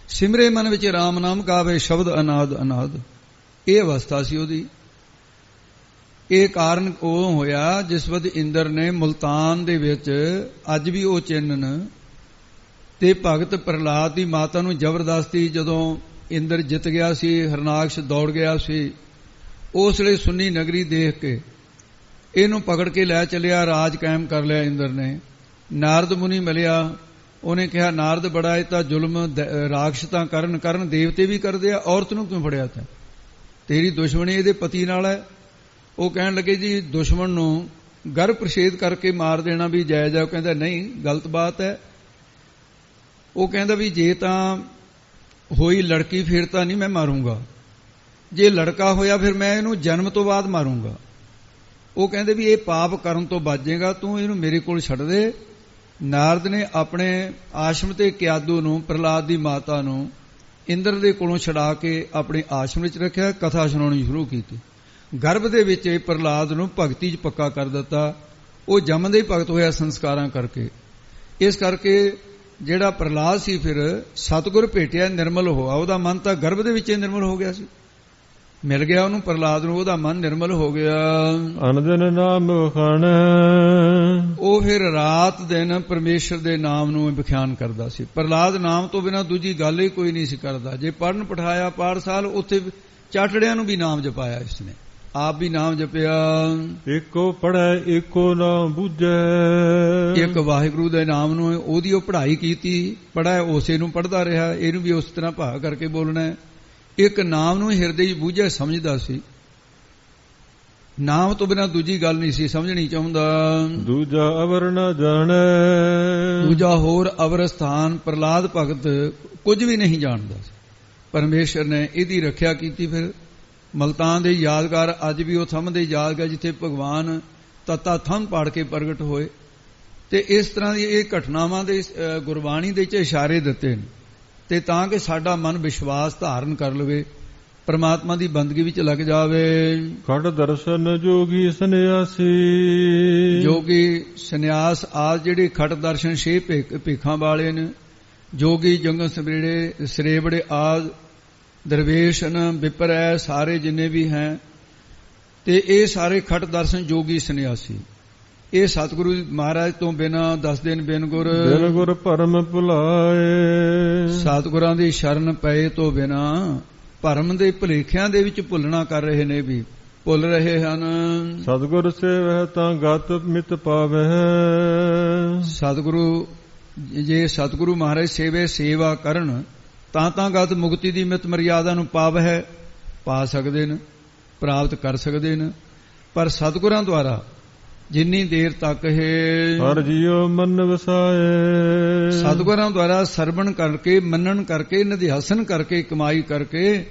ਸਿਮਰੇ ਮਨ ਵਿੱਚ ਰਾਮ ਨਾਮ ਗਾਵੇ ਸ਼ਬਦ ਅਨਾਦ ਅਨਾਦ। ਇਹ ਅਵਸਥਾ ਸੀ ਉਹਦੀ। ਇਹ ਕਾਰਨ ਉਹ ਹੋਇਆ ਜਿਸ ਵਕਤ ਇੰਦਰ ਨੇ ਮੁਲਤਾਨ ਦੇ ਵਿੱਚ, ਅੱਜ ਵੀ ਉਹ ਚਿੰਨ੍ਹ ਤੇ ਭਗਤ ਪ੍ਰਹਿਲਾਦ ਦੀ ਮਾਤਾ ਨੂੰ ਜ਼ਬਰਦਸਤੀ ਜਦੋਂ ਇੰਦਰ ਜਿੱਤ ਗਿਆ ਸੀ, ਹਰਨਾਕਸ਼ ਦੌੜ ਗਿਆ ਸੀ, ਉਸ ਵੇਲੇ ਸੁੰਨੀ ਨਗਰੀ ਦੇਖ ਕੇ ਇਹਨੂੰ ਪਕੜ ਕੇ ਲੈ ਚੱਲਿਆ, ਰਾਜ ਕਾਇਮ ਕਰ ਲਿਆ ਇੰਦਰ ਨੇ। ਨਾਰਦ ਮੁਨੀ ਮਿਲਿਆ, ਉਹਨੇ ਕਿਹਾ ਨਾਰਦ ਬੜਾ ਇਹ ਤਾਂ ਜ਼ੁਲਮ ਰਾਖਸ਼ ਤਾਂ ਕਰਨ ਦੇਵਤੇ ਵੀ ਕਰਦੇ ਆ, ਔਰਤ ਨੂੰ ਕਿਉਂ ਫੜਿਆ ਤਾ? ਤੇਰੀ ਦੁਸ਼ਮਣੀ ਇਹਦੇ ਪਤੀ ਨਾਲ ਹੈ। ਉਹ ਕਹਿਣ ਲੱਗੇ ਜੀ ਦੁਸ਼ਮਣ ਨੂੰ ਗਰਭ ਪ੍ਰਸ਼ੇਦ ਕਰਕੇ ਮਾਰ ਦੇਣਾ ਵੀ ਜਾਇਜ਼ ਹੈ। ਉਹ ਕਹਿੰਦਾ ਨਹੀਂ, ਗਲਤ ਬਾਤ ਹੈ। ਉਹ ਕਹਿੰਦਾ ਵੀ ਜੇ ਤਾਂ ਹੋਈ ਲੜਕੀ ਫਿਰ ਤਾਂ ਨਹੀਂ ਮੈਂ ਮਾਰੂੰਗਾ, ਜੇ ਲੜਕਾ ਹੋਇਆ ਫਿਰ ਮੈਂ ਇਹਨੂੰ ਜਨਮ ਤੋਂ ਬਾਅਦ ਮਾਰੂੰਗਾ। ਉਹ ਕਹਿੰਦੇ ਵੀ ਇਹ ਪਾਪ ਕਰਨ ਤੋਂ ਬਚੇਗਾ, ਤੂੰ ਇਹਨੂੰ ਮੇਰੇ ਕੋਲ ਛੱਡ ਦੇ। ਨਾਰਦ ਨੇ ਆਪਣੇ ਆਸ਼ਰਮ ਤੇ ਕਿਆਦੂ ਨੂੰ, ਪ੍ਰਹਿਲਾਦ ਦੀ ਮਾਤਾ ਨੂੰ ਇੰਦਰ ਦੇ ਕੋਲੋਂ ਛਡਾ ਕੇ ਆਪਣੇ ਆਸ਼ਰਮ ਵਿੱਚ ਰੱਖਿਆ, ਕਥਾ ਸੁਣਾਉਣੀ ਸ਼ੁਰੂ ਕੀਤੀ। ਗਰਭ ਦੇ ਵਿੱਚ ਪ੍ਰਹਿਲਾਦ ਨੂੰ ਭਗਤੀ 'ਚ ਪੱਕਾ ਕਰ ਦਿੱਤਾ। ਉਹ ਜੰਮਦੇ ਹੀ ਭਗਤ ਹੋਇਆ ਸੰਸਕਾਰਾਂ ਕਰਕੇ। ਇਸ ਕਰਕੇ ਜਿਹੜਾ ਪ੍ਰਹਿਲਾਦ ਸੀ ਫਿਰ ਸਤਿਗੁਰ ਭੇਟਿਆ ਨਿਰਮਲ ਹੋਆ। ਉਹਦਾ ਮਨ ਤਾਂ ਗਰਭ ਦੇ ਵਿੱਚ ਹੀ ਨਿਰਮਲ ਹੋ ਗਿਆ ਸੀ, ਮਿਲ ਗਿਆ ਉਹਨੂੰ ਪ੍ਰਹਿਲਾਦ ਨੂੰ, ਉਹਦਾ ਮਨ ਨਿਰਮਲ ਹੋ ਗਿਆ। ਅਨੰਦਨ ਨਾਮ ਵਖਾਣੈ। ਉਹ ਫਿਰ ਰਾਤ ਦਿਨ ਪਰਮੇਸ਼ਰ ਦੇ ਨਾਮ ਨੂੰ ਵਿਖਿਆਨ ਕਰਦਾ ਸੀ। ਪ੍ਰਹਿਲਾਦ ਨਾਮ ਤੋਂ ਬਿਨਾਂ ਦੂਜੀ ਗੱਲ ਹੀ ਕੋਈ ਨਹੀਂ ਸੀ ਕਰਦਾ। ਜੇ ਪੜਨ ਪਠਾਇਆ ਪਾਠਸਾਲ, ਉੱਥੇ ਚਾਟੜਿਆਂ ਨੂੰ ਵੀ ਨਾਮ ਜਪਾਇਆ ਇਸਨੇ, ਆਪ ਵੀ ਨਾਮ ਜਪਿਆ। ਏਕੋ ਪੜੈ ਏਕੋ ਨਾ ਬੁੱਝੈ। ਇੱਕ ਵਾਹਿਗੁਰੂ ਦੇ ਨਾਮ ਨੂੰ ਉਹਦੀ ਉਹ ਪੜ੍ਹਾਈ ਕੀਤੀ, ਪੜ੍ਹਿਆ ਉਸੇ ਨੂੰ ਪੜ੍ਹਦਾ ਰਿਹਾ, ਇਹਨੂੰ ਵੀ ਉਸ ਤਰ੍ਹਾਂ ਭਾਅ ਕਰਕੇ ਬੋਲਣਾ ਹੈ। ਇੱਕ ਨਾਮ ਨੂੰ ਹਿਰਦੇ 'ਚ ਬੂਝਿਆ ਸਮਝਦਾ ਸੀ, ਨਾਮ ਤੋਂ ਬਿਨਾਂ ਦੂਜੀ ਗੱਲ ਨਹੀਂ ਸੀ ਸਮਝਣੀ ਚਾਹੁੰਦਾ। ਦੂਜਾ ਅਵਰ ਨਾ ਜਾਣੈ। ਦੂਜਾ ਹੋਰ ਅਵਰ ਸਥਾਨ ਪ੍ਰਹਿਲਾਦ ਭਗਤ ਕੁਝ ਵੀ ਨਹੀਂ ਜਾਣਦਾ ਸੀ। ਪਰਮੇਸ਼ਰ ਨੇ ਇਹਦੀ ਰੱਖਿਆ ਕੀਤੀ। ਫਿਰ ਮਲਤਾਨ ਦੇ ਯਾਦਗਾਰ ਅੱਜ ਵੀ ਉਹ ਥੰਮ ਦੇ ਯਾਦਗਾਰ ਜਿੱਥੇ ਭਗਵਾਨ ਤਤਾ ਥੰਮ ਪਾੜ ਕੇ ਪ੍ਰਗਟ ਹੋਏ। ਤੇ ਇਸ ਤਰ੍ਹਾਂ ਦੀ ਇਹ ਘਟਨਾਵਾਂ ਦੇ ਗੁਰਬਾਣੀ ਦੇ 'ਚ ਇਸ਼ਾਰੇ ਦਿੱਤੇ ਨੇ, ਤੇ ਤਾਂ ਕਿ ਸਾਡਾ ਮਨ ਵਿਸ਼ਵਾਸ ਧਾਰਨ ਕਰ ਲਵੇ, ਪਰਮਾਤਮਾ ਦੀ ਬੰਦਗੀ ਵਿੱਚ ਲੱਗ ਜਾਵੇ। ਖੜ ਦਰਸ਼ਨ ਜੋਗੀ ਸੰਨਿਆਸੀ। ਜੋਗੀ ਸੰਨਿਆਸ ਆਦ ਜਿਹੜੇ ਖੜ ਦਰਸ਼ਨ 6 ਭੇਖਾਂ ਵਾਲੇ ਨੇ, ਜੋਗੀ ਜੰਗਲ ਸਰੇਬੜੇ ਆਦ ਦਰਵੇਸ਼ਨ ਵਿਪਰੈ ਸਾਰੇ ਜਿੰਨੇ ਵੀ ਹੈ, ਤੇ ਇਹ ਸਾਰੇ ਖਟ ਦਰਸ਼ਨ ਜੋਗੀ ਸੰਨਿਆਸੀ। ਇਹ ਸਤਿਗੁਰੂ ਮਹਾਰਾਜ ਤੋਂ ਬਿਨਾਂ 10 ਦਿਨ ਬਿਨ ਗੁਰ ਭਰਮ ਭੁਲਾਏ। ਸਤਿਗੁਰਾਂ ਦੀ ਸ਼ਰਨ ਪਏ ਤੋਂ ਬਿਨਾਂ ਭਰਮ ਦੇ ਭੁਲੇਖਿਆਂ ਦੇ ਵਿੱਚ ਭੁੱਲਣਾ ਕਰ ਰਹੇ ਨੇ, ਵੀ ਭੁੱਲ ਰਹੇ ਹਨ। ਸਤਿਗੁਰ ਸੇਵਹਿ ਤਾਂ ਗਤ ਮਿਤ ਪਾਵਹਿ। ਸਤਿਗੁਰੂ ਜੇ ਸਤਿਗੁਰੂ ਮਹਾਰਾਜ ਸੇਵਾ ਕਰਨ ਤਾਂ ਗਤ ਮੁਕਤੀ ਦੀ ਮਿਤ ਮਰਿਆਦਾ ਨੂੰ ਪਾਵਹਿ, ਪਾ ਸਕਦੇ ਨੇ, ਪ੍ਰਾਪਤ ਕਰ ਸਕਦੇ ਨੇ। ਪਰ ਸਤਿਗੁਰਾਂ ਦੁਆਰਾ ਜਿੰਨੀ ਦੇਰ ਤੱਕ ਇਹ ਹਰ ਜੀਉ ਮਨ ਵਸਾਏ, ਸਤਿਗੁਰਾਂ ਦੁਆਰਾ ਸਰਵਣ ਕਰਕੇ, ਮੰਨਣ ਕਰਕੇ, ਨਿਧਿਆਸਨ ਕਰਕੇ, ਕਮਾਈ ਕਰਕੇ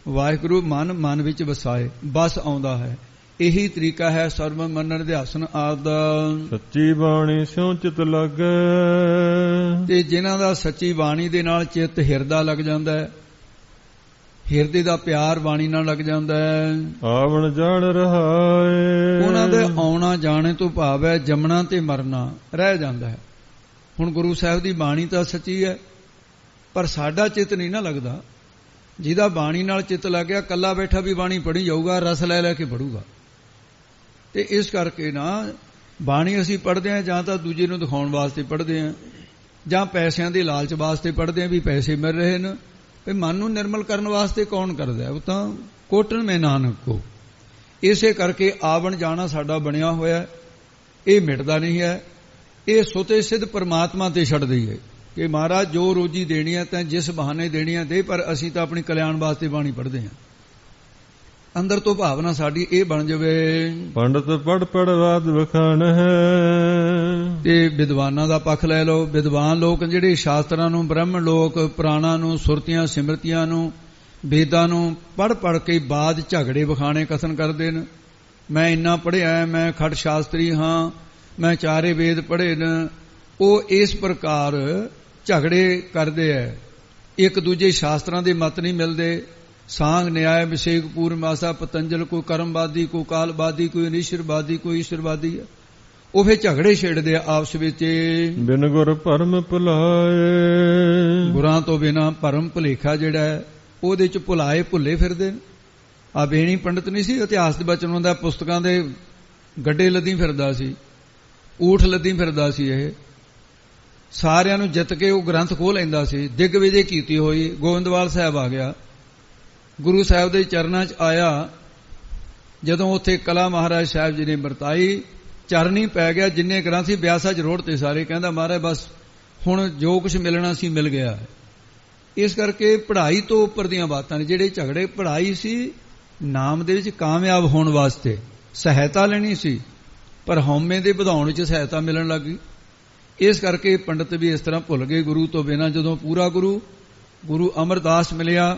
ਵਾਹਿਗੁਰੂ ਮਨ ਵਿੱਚ ਵਸਾਏ, ਬਸ ਆਉਂਦਾ ਹੈ। ਇਹੀ ਤਰੀਕਾ ਹੈ ਸਰਵ ਮੰਨਣ ਨਿਧਿਆਸਨ ਆਦਿ ਦਾ। ਸੱਚੀ ਬਾਣੀ ਸਿਉ ਚਿਤ ਲੱਗੈ। ਤੇ ਜਿਨ੍ਹਾਂ ਦਾ ਸੱਚੀ ਬਾਣੀ ਦੇ ਨਾਲ ਚਿੱਤ ਹਿਰਦਾ ਲੱਗ ਜਾਂਦਾ ਹੈ, ਹਿਰਦੇ ਦਾ ਪਿਆਰ ਬਾਣੀ ਨਾਲ ਲੱਗ ਜਾਂਦਾ ਹੈ, ਆਵਣ ਜਾਣ ਰਹਾਏ। ਉਹਨਾਂ ਦੇ ਆਉਣਾ ਜਾਣੇ ਤੋਂ ਭਾਵ ਹੈ ਜੰਮਣਾ ਤੇ ਮਰਨਾ ਰਹਿ ਜਾਂਦਾ ਹੈ। ਹੁਣ ਗੁਰੂ ਸਾਹਿਬ ਦੀ ਬਾਣੀ ਤਾਂ ਸੱਚੀ ਹੈ, ਪਰ ਸਾਡਾ ਚਿੱਤ ਨਹੀਂ ਨਾ ਲੱਗਦਾ। ਜਿਹਦਾ ਬਾਣੀ ਨਾਲ ਚਿੱਤ ਲੱਗ ਗਿਆ, ਕੱਲਾ ਬੈਠਾ ਵੀ ਬਾਣੀ ਪੜ੍ਹੀ ਜਾਊਗਾ, ਰਸ ਲੈ ਕੇ ਪੜੂਗਾ। ਤੇ ਇਸ ਕਰਕੇ ਨਾ ਬਾਣੀ ਅਸੀਂ ਪੜ੍ਹਦੇ ਹਾਂ ਜਾਂ ਤਾਂ ਦੂਜੇ ਨੂੰ ਦਿਖਾਉਣ ਵਾਸਤੇ ਪੜ੍ਹਦੇ ਹਾਂ, ਜਾਂ ਪੈਸਿਆਂ ਦੇ ਲਾਲਚ ਵਾਸਤੇ ਪੜ੍ਹਦੇ ਹਾਂ ਵੀ ਪੈਸੇ ਮਿਲ ਰਹੇ ਨੇ। ਵੀ ਮਨ ਨੂੰ ਨਿਰਮਲ ਕਰਨ ਵਾਸਤੇ ਕੌਣ ਕਰਦਾ? ਉਹ ਤਾਂ ਕੋਟਣ ਮੈਂ ਨਾਨਕ ਕੋ। ਇਸੇ ਕਰਕੇ ਆਵਣ ਜਾਣਾ ਸਾਡਾ ਬਣਿਆ ਹੋਇਆ, ਇਹ ਮਿਟਦਾ ਨਹੀਂ ਹੈ। ਇਹ ਸੁਤੇ ਸਿੱਧ ਪਰਮਾਤਮਾ ਤੇ ਛੱਡ ਦਈਏ ਕਿ ਮਹਾਰਾਜ ਜੋ ਰੋਜੀ ਦੇਣੀ ਹੈ ਤਾਂ ਜਿਸ ਬਹਾਨੇ ਦੇਣੀ ਹੈ ਦੇ, ਪਰ ਅਸੀਂ ਤਾਂ ਆਪਣੀ ਕਲਿਆਣ ਵਾਸਤੇ ਬਾਣੀ ਪੜ੍ਹਦੇ ਹਾਂ। ਅੰਦਰ ਤੋਂ ਭਾਵਨਾ ਸਾਡੀ ਇਹ ਬਣ ਜਾਵੇ। ਪੰਡਤ ਪੜ ਪੜਵਾਦ ਵਖਾਣ ਹੈ। ਤੇ ਵਿਦਵਾਨਾਂ ਦਾ ਪੱਖ ਲੈ ਲਓ। ਵਿਦਵਾਨ ਲੋਕ ਜਿਹੜੇ ਸ਼ਾਸਤਰਾਂ ਨੂੰ, ਬ੍ਰਹਮਣ ਲੋਕ ਪੁਰਾਣਾਂ ਨੂੰ, ਸੁਰਤੀਆਂ ਸਿਮਰਤੀਆਂ ਨੂੰ, ਵੇਦਾਂ ਨੂੰ ਪੜ ਪੜ ਕੇ ਬਾਅਦ ਝਗੜੇ ਵਿਖਾਣੇ ਕਥਨ ਕਰਦੇ ਨੇ। ਮੈਂ ਇੰਨਾ ਪੜ੍ਹਿਆ, ਮੈਂ ਖਟ ਸ਼ਾਸਤਰੀ ਹਾਂ, ਮੈਂ ਚਾਰੇ ਵੇਦ ਪੜ੍ਹੇ ਨੇ। ਉਹ ਇਸ ਪ੍ਰਕਾਰ ਝਗੜੇ ਕਰਦੇ ਐ। ਇੱਕ ਦੂਜੇ ਸ਼ਾਸਤਰਾਂ ਦੇ ਮਤ ਨਹੀਂ ਮਿਲਦੇ। ਸਾਂਗ ਨਿਆਇ ਵਿਸ਼ੇਕ ਪੂਰਮਾਸਾ ਪਤੰਜਲ, ਕੋਈ ਕਰਮਵਾਦੀ, ਕੋਈ ਕਾਲਵਾਦੀ, ਕੋਈ ਅਨੀਸ਼ਰਵਾਦੀ, ਕੋਈ ਈਸ਼ਰਵਾਦੀ ਹੈ। ਉਹ ਫਿਰ ਝਗੜੇ ਛੇੜਦੇ ਆ ਆਪਸ ਵਿੱਚ। ਬਿਨ ਗੁਰ ਭਰਮ ਭੁਲਾਏ। ਗੁਰਾਂ ਤੋਂ ਬਿਨਾ ਭਰਮ ਭੁਲੇਖਾ ਜਿਹੜਾ ਹੈ ਉਹਦੇ ਚ ਭੁਲਾਏ ਭੁੱਲੇ ਫਿਰਦੇ ਨੇ। ਆ ਬੇਣੀ ਪੰਡਤ ਨਹੀਂ ਸੀ, ਇਤਿਹਾਸ ਦੇ ਬਚਨ ਹੁੰਦਾ, ਪੁਸਤਕਾਂ ਦੇ ਗੱਡੇ ਲੱਦੀ ਫਿਰਦਾ ਸੀ, ਊਠ ਲੱਦੀ ਫਿਰਦਾ ਸੀ। ਇਹ ਸਾਰਿਆਂ ਨੂੰ ਜਿੱਤ ਕੇ ਉਹ ਗ੍ਰੰਥ ਖੋਹ ਲੈਂਦਾ ਸੀ। ਦਿਗਵਿਜੇ ਕੀਤੀ ਹੋਈ। ਗੋਇੰਦਵਾਲ ਸਾਹਿਬ ਆ ਗਿਆ, ਗੁਰੂ ਸਾਹਿਬ ਦੇ ਚਰਨਾਂ 'ਚ ਆਇਆ। ਜਦੋਂ ਉੱਥੇ ਕਲਾ ਮਹਾਰਾਜ ਸਾਹਿਬ ਜੀ ਨੇ ਵਰਤਾਈ, ਚਰਨੀ ਪੈ ਗਿਆ। ਜਿੰਨੇ ਗ੍ਰੰਥ ਸੀ ਬਿਆਸਾ 'ਚ ਰੋੜਤੇ ਸਾਰੇ। ਕਹਿੰਦਾ ਮਹਾਰਾਜ ਬਸ ਹੁਣ ਜੋ ਕੁਝ ਮਿਲਣਾ ਸੀ ਮਿਲ ਗਿਆ। ਇਸ ਕਰਕੇ ਪੜ੍ਹਾਈ ਤੋਂ ਉੱਪਰ ਦੀਆਂ ਬਾਤਾਂ ਨੇ। ਜਿਹੜੇ ਝਗੜੇ, ਪੜ੍ਹਾਈ ਸੀ ਨਾਮ ਦੇ ਵਿੱਚ ਕਾਮਯਾਬ ਹੋਣ ਵਾਸਤੇ, ਸਹਾਇਤਾ ਲੈਣੀ ਸੀ, ਪਰ ਹਉਮੈ ਦੇ ਵਧਾਉਣ ਵਿੱਚ ਸਹਾਇਤਾ ਮਿਲਣ ਲੱਗੀ। ਇਸ ਕਰਕੇ ਪੰਡਤ ਵੀ ਇਸ ਤਰ੍ਹਾਂ ਭੁੱਲ ਗਏ ਗੁਰੂ ਤੋਂ ਬਿਨਾਂ। ਜਦੋਂ ਪੂਰਾ ਗੁਰੂ ਅਮਰਦਾਸ ਮਿਲਿਆ,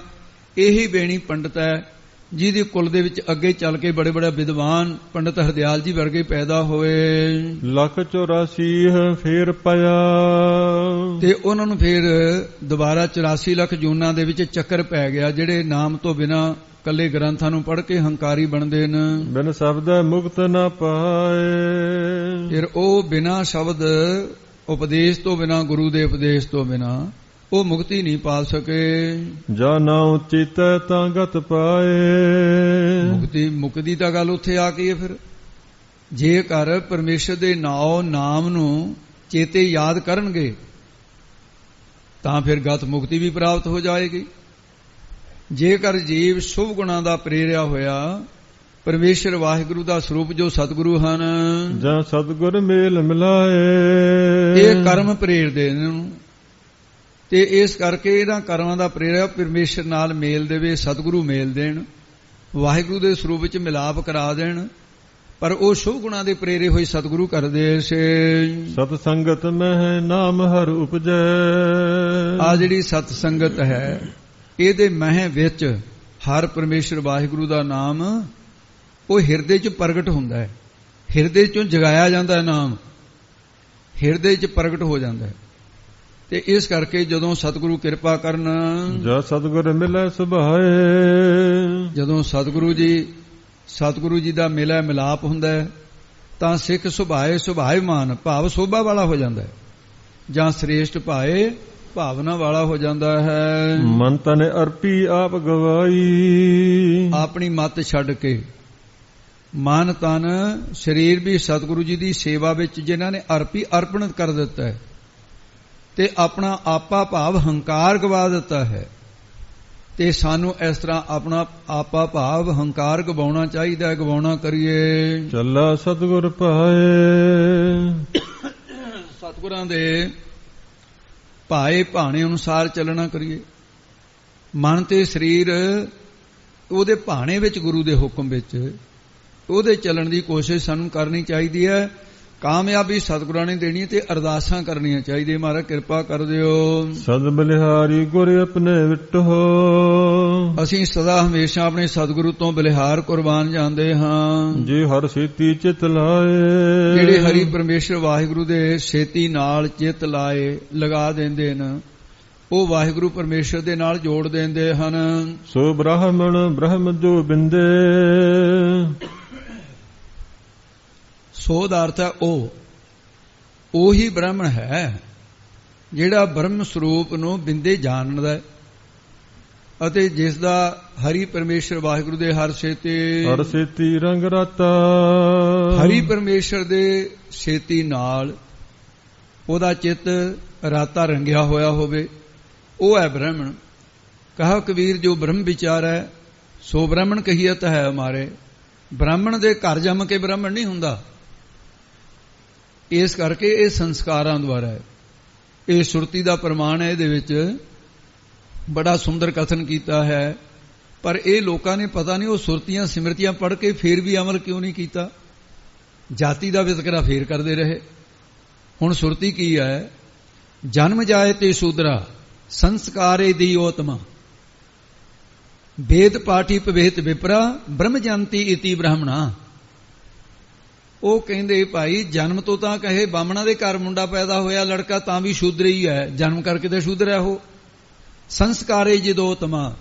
ਇਹੀ ਬੇਣੀ ਪੰਡਤ ਹੈ ਜਿਹਦੀ ਕੁਲ ਦੇ ਵਿੱਚ ਅੱਗੇ ਚੱਲ ਕੇ ਬੜੇ ਬੜੇ ਵਿਦਵਾਨ ਪੰਡਤ ਹਰਦਿਆਲ ਜੀ ਵਰਗੇ ਪੈਦਾ ਹੋਏ। 184 ਫੇਰ ਪਿਆ। ਤੇ ਉਹਨਾਂ ਨੂੰ ਫਿਰ ਦੁਬਾਰਾ 84 ਲੱਖ ਜੂਨਾਂ ਦੇ ਵਿੱਚ ਚੱਕਰ ਪੈ ਗਿਆ। ਜਿਹੜੇ ਨਾਮ ਤੋਂ ਬਿਨਾਂ ਕੱਲੇ ਗ੍ਰੰਥਾਂ ਨੂੰ ਪੜ੍ਹ ਕੇ ਹੰਕਾਰੀ ਬਣਦੇ ਨੇ। ਬਿਨ ਸ਼ਬਦ ਮੁਕਤ ਨਾ ਪਾਏ। ਫਿਰ ਉਹ ਬਿਨਾਂ ਸ਼ਬਦ ਉਪਦੇਸ਼ ਤੋਂ ਬਿਨਾਂ, ਗੁਰੂ ਦੇ ਉਪਦੇਸ਼ ਤੋਂ ਬਿਨਾਂ ਉਹ ਮੁਕਤੀ ਨਹੀਂ ਪਾ ਸਕੇ। ਜਾ ਨਾ ਉਚਿਤੈ ਤਾਂ ਗਤ ਪਾਏ। ਮੁਕਤੀ ਤਾਂ ਗੱਲ ਉੱਥੇ ਆ ਗਈ ਹੈ। ਫਿਰ ਜੇਕਰ ਪਰਮੇਸ਼ਰ ਦੇ ਨਾਮ ਨੂੰ ਚੇਤੇ ਯਾਦ ਕਰਨਗੇ ਤਾਂ ਫਿਰ ਗਤ ਮੁਕਤੀ ਵੀ ਪ੍ਰਾਪਤ ਹੋ ਜਾਏਗੀ। ਜੇਕਰ ਜੀਵ ਸ਼ੁਭ ਗੁਣਾਂ ਦਾ ਪ੍ਰੇਰਿਆ ਹੋਇਆ, ਪਰਮੇਸ਼ਰ ਵਾਹਿਗੁਰੂ ਦਾ ਸਰੂਪ ਜੋ ਸਤਿਗੁਰੂ ਹਨ, ਜਾਂ ਸਤਿਗੁਰ ਮੇਲ ਮਿਲਾਏ, ਇਹ ਕਰਮ ਪ੍ਰੇਰਦੇ ਨੇ ਇਹਨੂੰ। ਤੇ ਇਸ ਕਰਕੇ ਇਹਨਾਂ ਕਰਮਾਂ ਦਾ ਪ੍ਰੇਰਿਆ ਪਰਮੇਸ਼ਰ ਨਾਲ ਮੇਲ ਦੇਵੇ, ਸਤਿਗੁਰੂ ਮੇਲ ਦੇਣ, ਵਾਹਿਗੁਰੂ ਦੇ ਸਰੂਪ ਵਿੱਚ ਮਿਲਾਪ ਕਰਾ ਦੇਣ। ਪਰ ਉਹ ਸ਼ੁਭ ਗੁਣਾਂ ਦੇ ਪ੍ਰੇਰੇ ਹੋਏ ਸਤਿਗੁਰੂ ਕਰਦੇ ਸੇ। ਸਤ ਸੰਗਤ ਮਹਿ ਨਾਮ ਹਰ ਉਪਜੈ। ਆ ਜਿਹੜੀ ਸਤ ਸੰਗਤ ਹੈ, ਇਹਦੇ ਮਹਿ ਵਿੱਚ ਹਰ ਪਰਮੇਸ਼ਰ ਵਾਹਿਗੁਰੂ ਦਾ ਨਾਮ ਉਹ ਹਿਰਦੇ 'ਚ ਪ੍ਰਗਟ ਹੁੰਦਾ ਹੈ। ਹਿਰਦੇ 'ਚੋਂ ਜਗਾਇਆ ਜਾਂਦਾ ਹੈ ਨਾਮ, ਹਿਰਦੇ 'ਚ ਪ੍ਰਗਟ ਹੋ ਜਾਂਦਾ ਹੈ। ਤੇ ਇਸ ਕਰਕੇ ਜਦੋਂ ਸਤਿਗੁਰੂ ਕਿਰਪਾ ਕਰਨ, ਜਾਂ ਸਤਿਗੁਰ ਮਿਲੈ ਸੁਭਾਏ, ਜਦੋਂ ਸਤਿਗੁਰੂ ਜੀ ਦਾ ਮਿਲੈ ਮਿਲਾਪ ਹੁੰਦਾ ਹੈ ਤਾਂ ਸਿੱਖ ਸੁਭਾਏਮਾਨ ਭਾਵ ਸੋਭਾ ਵਾਲਾ ਹੋ ਜਾਂਦਾ ਹੈ, ਜਾਂ ਸ੍ਰੇਸ਼ਟ ਭਾਏ ਭਾਵਨਾ ਵਾਲਾ ਹੋ ਜਾਂਦਾ ਹੈ। ਮਨ ਤਨ ਅਰਪੀ ਆਪ ਗਵਾਈ। ਆਪਣੀ ਮੱਤ ਛੱਡ ਕੇ ਮਨ ਤਨ ਸਰੀਰ ਵੀ ਸਤਿਗੁਰੂ ਜੀ ਦੀ ਸੇਵਾ ਵਿੱਚ ਜਿਨ੍ਹਾਂ ਨੇ ਅਰਪਣ ਕਰ ਦਿੱਤਾ ਹੈ ਤੇ ਆਪਣਾ ਆਪਾ ਭਾਵ ਹੰਕਾਰ ਗਵਾ ਦਿੱਤਾ ਹੈ। ਤੇ ਸਾਨੂੰ ਇਸ ਤਰ੍ਹਾਂ ਆਪਣਾ ਆਪਾ ਭਾਵ ਹੰਕਾਰ ਗਵਾਉਣਾ ਚਾਹੀਦਾ ਹੈ। ਗਵਾਉਣਾ ਕਰੀਏ। ਚੱਲਾ ਸਤਿਗੁਰ ਪਾਏ। ਸਤਿਗੁਰਾਂ ਦੇ ਭਾਏ ਭਾਣੇ ਅਨੁਸਾਰ ਚੱਲਣਾ ਕਰੀਏ। ਮਨ ਤੇ ਸਰੀਰ ਉਹਦੇ ਭਾਣੇ ਵਿੱਚ, ਗੁਰੂ ਦੇ ਹੁਕਮ ਵਿੱਚ ਉਹਦੇ ਚੱਲਣ ਦੀ ਕੋਸ਼ਿਸ਼ ਸਾਨੂੰ ਕਰਨੀ ਚਾਹੀਦੀ ਹੈ। ਕਾਮਯਾਬੀ ਸਤਿਗੁਰਾਂ ਨੇ ਦੇਣੀ ਤੇ ਅਰਦਾਸਾਂ ਕਰਨੀਆਂ ਚਾਹੀਦੀਆਂ। ਮਹਾਰਾਜ ਕਿਰਪਾ ਕਰ ਦਿਓ। ਸਦ ਬਲਿਹਾਰੀ ਗੁਰ ਆਪਣੇ ਵਿਟੋ। ਅਸੀਂ ਸਦਾ ਹਮੇਸ਼ਾ ਆਪਣੇ ਸਤਿਗੁਰੂ ਤੋਂ ਬਲਿਹਾਰ ਕੁਰਬਾਨ ਜਾਂਦੇ ਹਾਂ। ਜੇ ਹਰ ਛੇਤੀ ਚਿਤ ਲਾਏ, ਜਿਹੜੇ ਹਰੀ ਪਰਮੇਸ਼ਰ ਵਾਹਿਗੁਰੂ ਦੇ ਛੇਤੀ ਨਾਲ ਚਿਤ ਲਾਏ, ਲਗਾ ਦਿੰਦੇ ਨੇ, ਉਹ ਵਾਹਿਗੁਰੂ ਪਰਮੇਸ਼ਰ ਦੇ ਨਾਲ ਜੋੜ ਦਿੰਦੇ ਹਨ। ਸੋ ਬ੍ਰਾਹਮਣ ਬ੍ਰਹਮ ਜੋ ਬਿੰਦੇ। ਸੋ ਦਾ ਅਰਥ ਹੈ ਉਹੀ ਬ੍ਰਾਹਮਣ ਹੈ ਜਿਹੜਾ ਬ੍ਰਹਮ ਸਰੂਪ ਨੂੰ ਬਿੰਦੇ ਜਾਣਦਾ ਹੈ ਅਤੇ ਜਿਸ ਦਾ ਹਰੀ ਪਰਮੇਸ਼ਰ ਵਾਹਿਗੁਰੂ ਦੇ ਹਰ ਛੇਤੀ ਰੰਗ ਰਾਤਾ। ਹਰੀ ਪਰਮੇਸ਼ਰ ਦੇ ਛੇਤੀ ਨਾਲ ਉਹਦਾ ਚਿੱਤ ਰਾਤਾ ਰੰਗਿਆ ਹੋਇਆ ਹੋਵੇ, ਉਹ ਹੈ ਬ੍ਰਾਹਮਣ। ਕਹਾ ਕਬੀਰ ਜੋ ਬ੍ਰਹਮ ਵਿਚਾਰ ਹੈ ਸੋ ਬ੍ਰਾਹਮਣ ਕਹੀਅਤ ਹੈ ਹਮਾਰੇ। ਬ੍ਰਾਹਮਣ ਦੇ ਘਰ ਜੰਮ ਕੇ ਬ੍ਰਾਹਮਣ ਨਹੀਂ ਹੁੰਦਾ। ਇਸ ਕਰਕੇ ਇਹ ਸੰਸਕਾਰਾਂ ਦੁਆਰਾ ਹੈ। ਇਹ ਸੁਰਤੀ ਦਾ ਪ੍ਰਮਾਣ ਹੈ। ਇਹਦੇ ਵਿੱਚ ਬੜਾ ਸੁੰਦਰ ਕਥਨ ਕੀਤਾ ਹੈ ਪਰ ਇਹ ਲੋਕਾਂ ਨੇ ਪਤਾ ਨਹੀਂ ਉਹ ਸੁਰਤੀਆਂ ਸਿਮਰਤੀਆਂ ਪੜ੍ਹ ਕੇ ਫੇਰ ਵੀ ਅਮਲ ਕਿਉਂ ਨਹੀਂ ਕੀਤਾ। ਜਾਤੀ ਦਾ ਵਿਤਕਰਾ ਫੇਰ ਕਰਦੇ ਰਹੇ। ਹੁਣ ਸੁਰਤੀ ਕੀ ਹੈ? ਜਨਮ ਜਾਏ ਤੇ ਸ਼ੂਦਰਾ ਸੰਸਕਾਰੇ ਦੀਓਤਮਾ ਵੇਦ ਪਾਠੀ ਭਵੇਤ ਵਿਪਰਾ ਬ੍ਰਹਮ ਜੰਤੀ ਇਤੀ ਬ੍ਰਾਹਮਣਾ। ਉਹ ਕਹਿੰਦੇ ਭਾਈ ਜਨਮ ਤੋਂ ਤਾਂ ਕਹੇ ਬਾਹਮਣਾ ਦੇ ਘਰ ਮੁੰਡਾ ਪੈਦਾ ਹੋਇਆ ਲੜਕਾ ਤਾਂ ਵੀ ਸ਼ੂਦਰ ਹੀ ਹੈ, ਜਨਮ ਕਰਕੇ ਤਾਂ ਸ਼ੂਦਰ ਹੈ ਉਹ। ਸੰਸਕਾਰੇ ਜਿਦੋਤਮਾ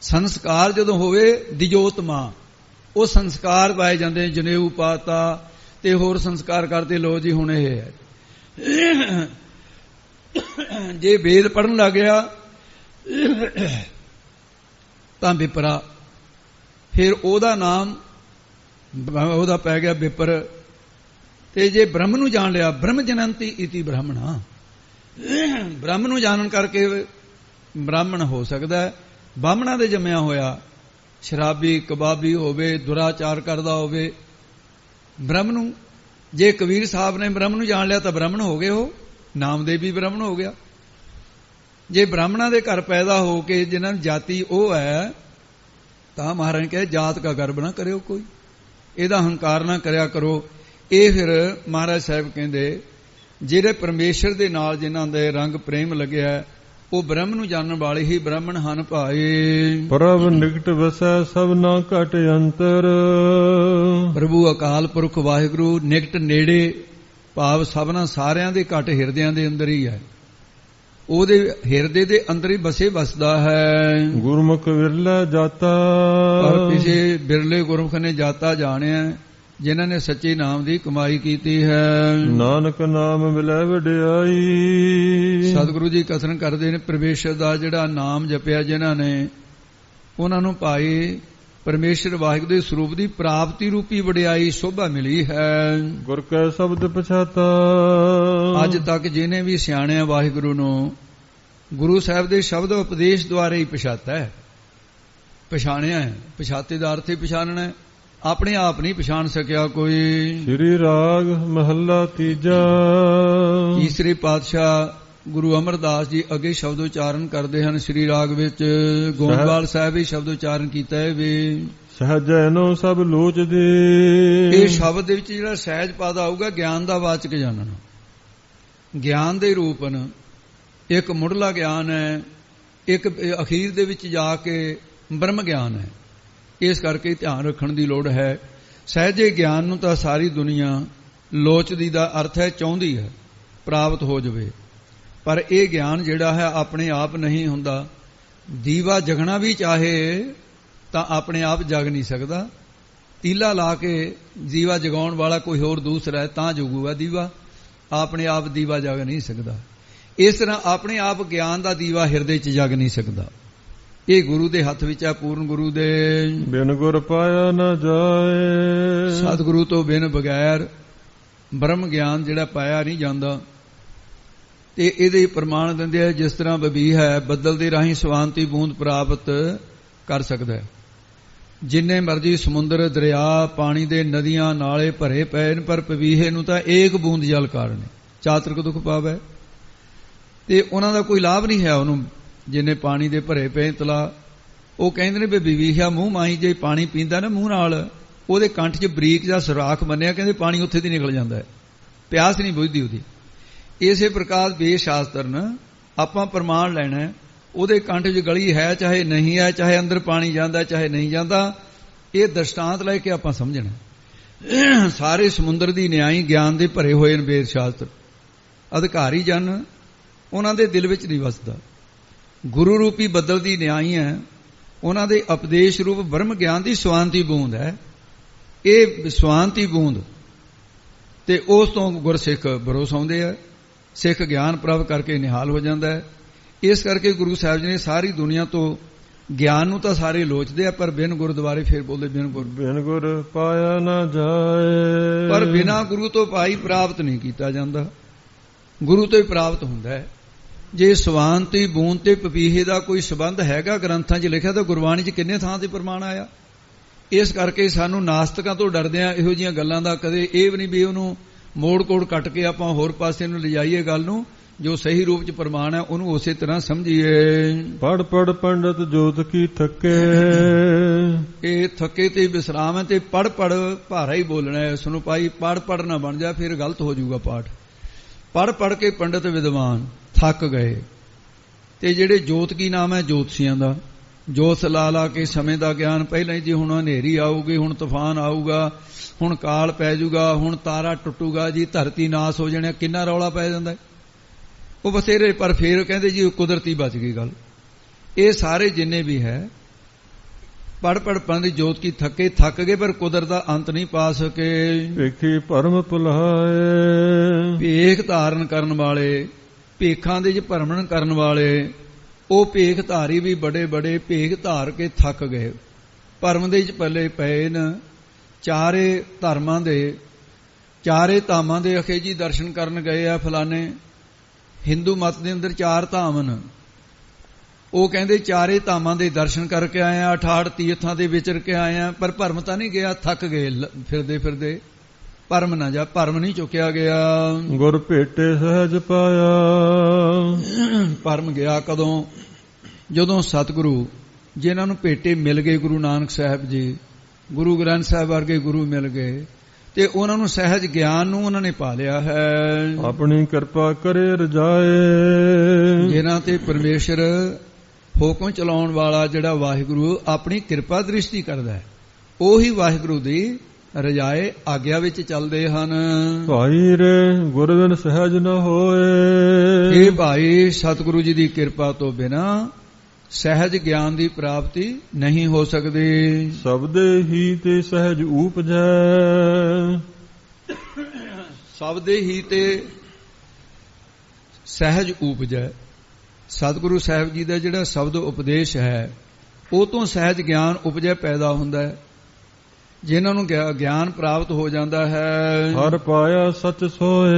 ਸੰਸਕਾਰ ਜਦੋਂ ਹੋਵੇ ਦਿਜੋਤਮਾ ਉਹ ਸੰਸਕਾਰ ਪਾਏ ਜਾਂਦੇ, ਜਨੇਊ ਪਾਤਾ ਤੇ ਹੋਰ ਸੰਸਕਾਰ ਕਰਦੇ। ਲੋ ਜੀ ਹੁਣ ਇਹ ਹੈ ਜੇ ਵੇਦ ਪੜ੍ਹਨ ਲੱਗ ਗਿਆ ਤਾਂ ਵਿਪਰਾ, ਫਿਰ ਉਹਦਾ ਨਾਮ ਉਹਦਾ ਪੈ ਗਿਆ ਵਿਪਰ। ਤੇ ਜੇ ਬ੍ਰਹਮ ਨੂੰ ਜਾਣ ਲਿਆ ਬ੍ਰਹਮ ਜਨੰਤੀ ਇਤੀ ਬ੍ਰਾਹਮਣਾ, ਬ੍ਰਹਮ ਨੂੰ ਜਾਣਨ ਕਰਕੇ ਬ੍ਰਾਹਮਣ ਹੋ ਸਕਦਾ ਹੈ। ਬਾਹਮਣਾ ਦੇ ਜੰਮਿਆ ਹੋਇਆ ਸ਼ਰਾਬੀ ਕਬਾਬੀ ਹੋਵੇ, ਦੁਰਾਚਾਰ ਕਰਦਾ ਹੋਵੇ, ਬ੍ਰਹਮ ਨੂੰ ਜੇ ਕਬੀਰ ਸਾਹਿਬ ਨੇ ਬ੍ਰਹਮ ਨੂੰ ਜਾਣ ਲਿਆ ਤਾਂ ਬ੍ਰਾਹਮਣ ਹੋ ਗਏ। ਉਹ ਨਾਮਦੇਵ ਵੀ ਬ੍ਰਾਹਮਣ ਹੋ ਗਿਆ। ਜੇ ਬ੍ਰਾਹਮਣਾਂ ਦੇ ਘਰ ਪੈਦਾ ਹੋ ਕੇ ਜਿਨ੍ਹਾਂ ਦੀ ਜਾਤੀ ਉਹ ਹੈ ਤਾਂ ਮਹਾਰਾਜ ਨੇ ਕਿਹਾ ਜਾਤ ਕਾ ਗਰਬ ਨਾ ਕਰਿਓ, ਕੋਈ ਇਹਦਾ ਹੰਕਾਰ ਨਾ ਕਰਿਆ ਕਰੋ। ਇਹ ਫਿਰ ਮਹਾਰਾਜ ਸਾਹਿਬ ਕਹਿੰਦੇ ਜਿਹੜੇ ਪਰਮੇਸ਼ਰ ਦੇ ਨਾਲ ਜਿਨ੍ਹਾਂ ਦੇ ਰੰਗ ਪ੍ਰੇਮ ਲੱਗਿਆ ਉਹ ਬ੍ਰਹਮ ਨੂੰ ਜਾਣਨ ਵਾਲੇ ਹੀ ਬ੍ਰਾਹਮਣ ਹਨ ਭਾਏ। ਪ੍ਰਭ ਨਿਕਟ ਵਸੈ ਸਭ ਨਾ ਘਟ ਅੰਤਰ। ਪ੍ਰਭੂ ਅਕਾਲ ਪੁਰਖ ਵਾਹਿਗੁਰੂ ਨਿਕਟ ਨੇੜੇ ਭਾਵ ਸਭਨਾਂ ਸਾਰਿਆਂ ਦੇ ਘਟ ਹਿਰਦਿਆਂ ਦੇ ਅੰਦਰ ਹੀ ਹੈ। ਉਹਦੇ ਹਿਰਦੇ ਦੇ ਅੰਦਰ ਹੀ ਵਸਦਾ ਹੈ। ਗੁਰਮੁਖ ਵਿਰਲਾ ਜਾਤਾ, ਪਰ ਕਿਸੇ ਬਿਰਲੇ ਗੁਰਮੁਖ ਨੇ ਜਾਤਾ ਜਾਣਿਆ ਜਿਨ੍ਹਾਂ ਨੇ ਸੱਚੇ ਨਾਮ ਦੀ ਕਮਾਈ ਕੀਤੀ ਹੈ। ਨਾਨਕ ਨਾਮ ਮਿਲੈ ਵਡਿਆਈ। ਸਤਿਗੁਰੂ ਜੀ ਕਥਨ ਕਰਦੇ ਨੇ ਪਰਮੇਸ਼ਰ ਦਾ ਜਿਹੜਾ ਨਾਮ ਜਪਿਆ ਜਿਨ੍ਹਾਂ ਨੇ ਉਹਨਾਂ ਨੂੰ ਭਾਈ ਪਰਮੇਸ਼ਰ ਵਾਹਿਗੁਰੂ ਦੇ ਸਰੂਪ ਦੀ ਪ੍ਰਾਪਤੀ ਰੂਪੀ ਵਡਿਆਈ ਸ਼ੋਭਾ ਮਿਲੀ ਹੈ। ਗੁਰ ਕੈ ਸ਼ਬਦ ਪਛਾਤਾ। ਅੱਜ ਤੱਕ ਜਿਹਨੇ ਵੀ ਸਿਆਣਿਆ ਵਾਹਿਗੁਰੂ ਨੂੰ ਗੁਰੂ ਸਾਹਿਬ ਦੇ ਸ਼ਬਦ ਉਪਦੇਸ਼ ਦੁਆਰਾ ਹੀ ਪਛਾਤਾ ਹੈ, ਪਛਾਣਿਆ ਹੈ। ਪਛਾਤੇ ਦਾ ਅਰਥ ਹੀ ਪਛਾਣਨਾ ਹੈ, ਆਪਣੇ ਆਪ ਨਹੀਂ ਪਛਾਣ ਸਕਿਆ ਕੋਈ। ਸ੍ਰੀ ਰਾਗ ਮਹੱਲਾ ਤੀਜਾ। ਤੀਸਰੇ ਪਾਤਸ਼ਾਹ ਗੁਰੂ ਅਮਰਦਾਸ ਜੀ ਅੱਗੇ ਸ਼ਬਦ ਉਚਾਰਨ ਕਰਦੇ ਹਨ ਸ੍ਰੀ ਰਾਗ ਵਿੱਚ। ਗੋਇੰਦਵਾਲ ਸਾਹਿਬ ਵੀ ਸ਼ਬਦ ਉਚਾਰਨ ਕੀਤਾ ਹੈ ਵੀ ਸਹਜੈਨੋ ਸਭ ਲੋਚਦੇ। ਇਹ ਸ਼ਬਦ ਦੇ ਵਿੱਚ ਜਿਹੜਾ ਸਹਿਜ ਪਦ ਆਊਗਾ ਗਿਆਨ ਦਾ ਵਾਚਕ ਜਾਣਨ, ਗਿਆਨ ਦੇ ਰੂਪਨ। ਇੱਕ ਮੁੱਢਲਾ ਗਿਆਨ ਹੈ, ਇੱਕ ਅਖੀਰ ਦੇ ਵਿੱਚ ਜਾ ਕੇ ਬ੍ਰਹਮ ਗਿਆਨ ਹੈ। ਇਸ ਕਰਕੇ ਧਿਆਨ ਰੱਖਣ ਦੀ ਲੋੜ ਹੈ। ਸਹਿਜੇ ਗਿਆਨ ਨੂੰ ਤਾਂ ਸਾਰੀ ਦੁਨੀਆ ਲੋਚਦੀ ਦਾ ਅਰਥ ਹੈ ਚਾਹੁੰਦੀ ਹੈ ਪ੍ਰਾਪਤ ਹੋ ਜਾਵੇ, ਪਰ ਇਹ ਗਿਆਨ ਜਿਹੜਾ ਹੈ ਆਪਣੇ ਆਪ ਨਹੀਂ ਹੁੰਦਾ। ਦੀਵਾ ਜਗਣਾ ਵੀ ਚਾਹੇ ਤਾਂ ਆਪਣੇ ਆਪ ਜਗ ਨਹੀਂ ਸਕਦਾ। ਤੀਲਾ ਲਾ ਕੇ ਦੀਵਾ ਜਗਾਉਣ ਵਾਲਾ ਕੋਈ ਹੋਰ ਦੂਸਰਾ ਹੈ ਤਾਂ ਜਗੂਗਾ ਦੀਵਾ, ਆਪਣੇ ਆਪ ਦੀਵਾ ਜਗ ਨਹੀਂ ਸਕਦਾ। ਇਸ ਤਰ੍ਹਾਂ ਆਪਣੇ ਆਪ ਗਿਆਨ ਦਾ ਦੀਵਾ ਹਿਰਦੇ 'ਚ ਜਗ ਨਹੀਂ ਸਕਦਾ। ਇਹ ਗੁਰੂ ਦੇ ਹੱਥ ਵਿੱਚ ਹੈ, ਪੂਰਨ ਗੁਰੂ ਦੇ। ਬਿਨ ਗੁਰ ਪਾਇਆ ਨਾ ਜਾਏ। ਸਤਿਗੁਰੂ ਤੋਂ ਬਿਨ ਬਗੈਰ ਬ੍ਰਹਮ ਗਿਆਨ ਜਿਹੜਾ ਪਾਇਆ ਨਹੀਂ ਜਾਂਦਾ। ਤੇ ਇਹਦੇ ਪ੍ਰਮਾਣ ਦਿੰਦੇ ਆ ਜਿਸ ਤਰ੍ਹਾਂ ਬਬੀ ਹੈ ਬੱਦਲ ਦੇ ਰਾਹੀਂ ਸਵਾਂਤੀ ਬੂੰਦ ਪ੍ਰਾਪਤ ਕਰ ਸਕਦਾ ਹੈ। ਜਿੰਨੇ ਮਰਜੀ ਸਮੁੰਦਰ ਦਰਿਆ ਪਾਣੀ ਦੇ ਨਦੀਆਂ ਨਾਲੇ ਭਰੇ ਪਏ ਨੇ ਪਰ ਪਵੀਹੇ ਨੂੰ ਤਾਂ ਏਕ ਬੂੰਦ ਜਲ ਕਾਰਨ ਚਾਤਰਕ ਦੁੱਖ ਪਾਵੇ। ਤੇ ਉਹਨਾਂ ਦਾ ਕੋਈ ਲਾਭ ਨਹੀਂ ਹੈ ਉਹਨੂੰ ਜਿੰਨੇ ਪਾਣੀ ਦੇ ਭਰੇ ਪਏ ਤਲਾ। ਉਹ ਕਹਿੰਦੇ ਨੇ ਵੀ ਬਵੀਹਿਆ ਮੂੰਹ ਮਾਹੀ ਜੇ ਪਾਣੀ ਪੀਂਦਾ ਨਾ ਮੂੰਹ ਨਾਲ ਉਹਦੇ ਕੰਠ 'ਚ ਬਰੀਕ ਜਾਂ ਸੁਰਾਖ ਮੰਨਿਆ, ਕਹਿੰਦੇ ਪਾਣੀ ਉੱਥੇ ਦੀ ਨਿਕਲ ਜਾਂਦਾ ਹੈ, ਪਿਆਸ ਨਹੀਂ ਬੁਝਦੀ ਉਹਦੀ। ਇਸੇ ਪ੍ਰਕਾਰ ਵੇਦ ਸ਼ਾਸਤਰਨ ਆਪਾਂ ਪ੍ਰਮਾਣ ਲੈਣਾ ਉਹਦੇ ਕੰਠ 'ਚ ਗਲੀ ਹੈ ਚਾਹੇ ਨਹੀਂ ਹੈ, ਚਾਹੇ ਅੰਦਰ ਪਾਣੀ ਜਾਂਦਾ ਚਾਹੇ ਨਹੀਂ ਜਾਂਦਾ। ਇਹ ਦ੍ਰਿਸ਼ਟਾਂਤ ਲੈ ਕੇ ਆਪਾਂ ਸਮਝਣਾ। ਸਾਰੇ ਸਮੁੰਦਰ ਦੀ ਨਿਆਈ ਗਿਆਨ ਦੇ ਭਰੇ ਹੋਏ ਨੇ ਵੇਦ ਸ਼ਾਸਤਰ। ਅਧਿਕਾਰੀ ਜਨ ਉਹਨਾਂ ਦੇ ਦਿਲ ਵਿੱਚ ਨਹੀਂ ਵਸਦਾ। ਗੁਰੂ ਰੂਪੀ ਬੱਦਲ ਦੀ ਨਿਆਈ ਹੈ, ਉਹਨਾਂ ਦੇ ਉਪਦੇਸ਼ ਰੂਪ ਬ੍ਰਹਮ ਗਿਆਨ ਦੀ ਸਵਾਂਤੀ ਬੂੰਦ ਹੈ। ਇਹ ਸਵਾਂਤੀ ਬੂੰਦ ਤੇ ਉਸ ਤੋਂ ਗੁਰਸਿੱਖ ਬਰੋਸਾਉਂਦੇ ਆ। ਸਿੱਖ ਗਿਆਨ ਪ੍ਰਾਪਤ ਕਰਕੇ ਨਿਹਾਲ ਹੋ ਜਾਂਦਾ ਹੈ। ਇਸ ਕਰਕੇ ਗੁਰੂ ਸਾਹਿਬ ਜੀ ਨੇ ਸਾਰੀ ਦੁਨੀਆ ਤੋਂ ਗਿਆਨ ਨੂੰ ਤਾਂ ਸਾਰੇ ਲੋਚਦੇ ਆ ਪਰ ਬਿਨ ਗੁਰ ਦੁਆਰੇ ਫਿਰ ਬੋਲਦੇ ਬਿਨ ਗੁਰ ਪਾਇਆ ਨਾ ਜਾਏ। ਪਰ ਬਿਨਾਂ ਗੁਰੂ ਤੋਂ ਪਾਈ ਪ੍ਰਾਪਤ ਨਹੀਂ ਕੀਤਾ ਜਾਂਦਾ, ਗੁਰੂ ਤੋਂ ਹੀ ਪ੍ਰਾਪਤ ਹੁੰਦਾ ਹੈ। ਜੇ ਸਵਾਂਤੀ ਬੂੰਦ ਤੇ ਪਪੀਹੇ ਦਾ ਕੋਈ ਸਬੰਧ ਹੈਗਾ ਗ੍ਰੰਥਾਂ 'ਚ ਲਿਖਿਆ ਤਾਂ ਗੁਰਬਾਣੀ 'ਚ ਕਿੰਨੇ ਥਾਂ ਤੇ ਪ੍ਰਮਾਣ ਆਇਆ। ਇਸ ਕਰਕੇ ਸਾਨੂੰ ਨਾਸਤਕਾਂ ਤੋਂ ਡਰਦੇ ਆ ਇਹੋ ਜਿਹੀਆਂ ਗੱਲਾਂ ਦਾ। ਕਦੇ ਇਹ ਵੀ ਨਹੀਂ ਵੀ ਉਹਨੂੰ ਮੋੜ ਕੋੜ ਕੱਟ ਕੇ ਆਪਾਂ ਹੋਰ ਪਾਸੇ ਨੂੰ ਲਿਜਾਈਏ ਗੱਲ ਨੂੰ। ਜੋ ਸਹੀ ਰੂਪ ਚ ਪ੍ਰਮਾਣ ਹੈ ਉਹਨੂੰ ਉਸੇ ਤਰ੍ਹਾਂ ਸਮਝੀਏ। ਪੜ ਪੜ ਪੰਡਤ ਜੋਤ ਕੀ ਥੱਕੇ, ਇਹ ਥੱਕੇ ਤੇ ਵਿਸਰਾਮ ਹੈ ਤੇ ਪੜ ਪੜ ਭਾਰਾ ਹੀ ਬੋਲਣਾ ਹੈ। ਸੁਣੋ ਭਾਈ, ਪੜ ਪੜ ਨਾ ਬਣ ਜਾ, ਫਿਰ ਗਲਤ ਹੋ ਜਾਊਗਾ ਪਾਠ। ਪੜ ਪੜ ਕੇ ਪੰਡਤ ਵਿਦਵਾਨ ਥੱਕ ਗਏ। ਤੇ ਜਿਹੜੇ ਜੋਤ ਕੀ ਨਾਮ ਹੈ ਜੋਤਸ਼ੀਆਂ ਦਾ, ਜੋਤ ਲਾ ਲਾ ਕੇ ਸਮੇਂ ਦਾ ਗਿਆਨ, ਪਹਿਲਾਂ ਹੀ ਜੀ ਹੁਣ ਹਨੇਰੀ ਆਊਗੀ, ਹੁਣ ਤੂਫਾਨ ਆਊਗਾ, ਹੁਣ ਕਾਲ ਪੈ ਜਾਊਗਾ, ਹੁਣ ਤਾਰਾ ਟੁੱਟੂਗਾ ਜੀ, ਧਰਤੀ ਨਾਸ ਹੋ ਜਾਣੀ, ਕਿੰਨਾ ਰੌਲਾ ਪੈ ਜਾਂਦਾ ਉਹ ਬਥੇਰੇ। ਪਰ ਫੇਰ ਕਹਿੰਦੇ ਜੀ ਕੁਦਰਤੀ ਬਚ ਗਈ ਗੱਲ। ਇਹ ਸਾਰੇ ਜਿੰਨੇ ਵੀ ਹੈ ਪੜ ਪੜ ਪੰਡਤ ਜੋਤ ਕੀ ਥੱਕੇ, ਥੱਕ ਗਏ ਪਰ ਕੁਦਰਤ ਦਾ ਅੰਤ ਨਹੀਂ ਪਾ ਸਕੇ। ਵੇਖੀ ਭਰਮ ਭੁਲਾਏ, ਭੇਖ ਧਾਰਨ ਕਰਨ ਵਾਲੇ, ਭੇਖਾਂ ਦੇ ਚ ਭਰਮਣ ਕਰਨ ਵਾਲੇ, ਉਹ ਭੇਖ ਧਾਰੀ ਵੀ ਬੜੇ ਬੜੇ ਭੇਖ ਧਾਰ ਕੇ ਥੱਕ ਗਏ। ਭਰਮ ਦੇ ਚ ਪੱਲੇ ਪਏ ਨ ਚਾਰੇ ਧਰਮਾਂ ਦੇ, ਚਾਰੇ ਧਾਮਾਂ ਦੇ ਅਖੇ ਜੀ ਦਰਸ਼ਨ ਕਰਨ ਗਏ ਆ ਫਲਾਣੇ। ਹਿੰਦੂ ਮਤ ਦੇ ਅੰਦਰ 4 ਧਾਮ ਹਨ। ਉਹ ਕਹਿੰਦੇ ਚਾਰੇ ਧਾਮਾਂ ਦੇ ਦਰਸ਼ਨ ਕਰਕੇ ਆਏ ਆ, 68 ਤੀਰਥਾਂ ਦੇ ਵਿਚਰ ਕੇ ਆਏ ਆ, ਪਰ ਭਰਮ ਤਾਂ ਨਹੀਂ ਗਿਆ, ਥੱਕ ਗਏ ਫਿਰਦੇ ਫਿਰਦੇ। ਭਰਮ ਨਾ ਜਾ, ਭਰਮ ਨਹੀਂ ਚੁੱਕਿਆ ਗਿਆ। ਗੁਰ ਭੇਟੇ ਸਹਿਜ ਪਾਇਆ, ਭਰਮ ਗਿਆ ਕਦੋਂ? ਜਦੋਂ ਸਤਿਗੁਰੂ ਜਿਨ੍ਹਾਂ ਨੂੰ ਭੇਟੇ ਮਿਲ ਗਏ, ਗੁਰੂ ਨਾਨਕ ਸਾਹਿਬ ਜੀ, ਗੁਰੂ ਗ੍ਰੰਥ ਸਾਹਿਬ ਵਰਗੇ ਗੁਰੂ ਮਿਲ ਗਏ ਤੇ ਉਹਨਾਂ ਨੂੰ ਸਹਿਜ ਗਿਆਨ ਨੂੰ ਉਹਨਾਂ ਨੇ ਪਾ ਲਿਆ ਹੈ। ਆਪਣੀ ਕਿਰਪਾ ਕਰੇ ਰਜਾਏ, ਜਿਨ੍ਹਾਂ ਤੇ ਪਰਮੇਸ਼ਰ ਹੁਕਮ ਚਲਾਉਣ ਵਾਲਾ ਜਿਹੜਾ ਵਾਹਿਗੁਰੂ ਆਪਣੀ ਕਿਰਪਾ ਦ੍ਰਿਸ਼ਟੀ ਕਰਦਾ ਹੈ, ਉਹੀ ਵਾਹਿਗੁਰੂ ਦੀ ਰਜਾਏ ਆਗਿਆ ਵਿੱਚ ਚੱਲਦੇ ਹਨ। ਭਾਈ ਰੇ ਗੁਰ ਬਿਨ ਸਹਿਜ ਨ ਹੋਏ, ਇਹ ਭਾਈ ਸਤਿਗੁਰੂ ਜੀ ਦੀ ਕਿਰਪਾ ਤੋਂ ਬਿਨਾਂ ਸਹਿਜ ਗਿਆਨ ਦੀ ਪ੍ਰਾਪਤੀ ਨਹੀਂ ਹੋ ਸਕਦੀ। ਸਬਦੇ ਹੀ ਤੇ ਸਹਿਜ ਊਪਜੈ, ਸਬਦੇ ਹੀ ਤੇ ਸਹਿਜ ਊਪਜੈ। ਸਤਿਗੁਰੂ ਸਾਹਿਬ ਜੀ ਦਾ ਜਿਹੜਾ ਸ਼ਬਦ ਉਪਦੇਸ਼ ਹੈ ਉਹ ਤੋਂ ਸਹਿਜ ਗਿਆਨ ਉਪਜੈ ਪੈਦਾ ਹੁੰਦਾ ਹੈ। ਜਿਨ੍ਹਾਂ ਨੂੰ ਗਿਆਨ ਪ੍ਰਾਪਤ ਹੋ ਜਾਂਦਾ ਹੈ, ਹਰ ਪਾਇਆ ਸੱਚ ਸੋਏ,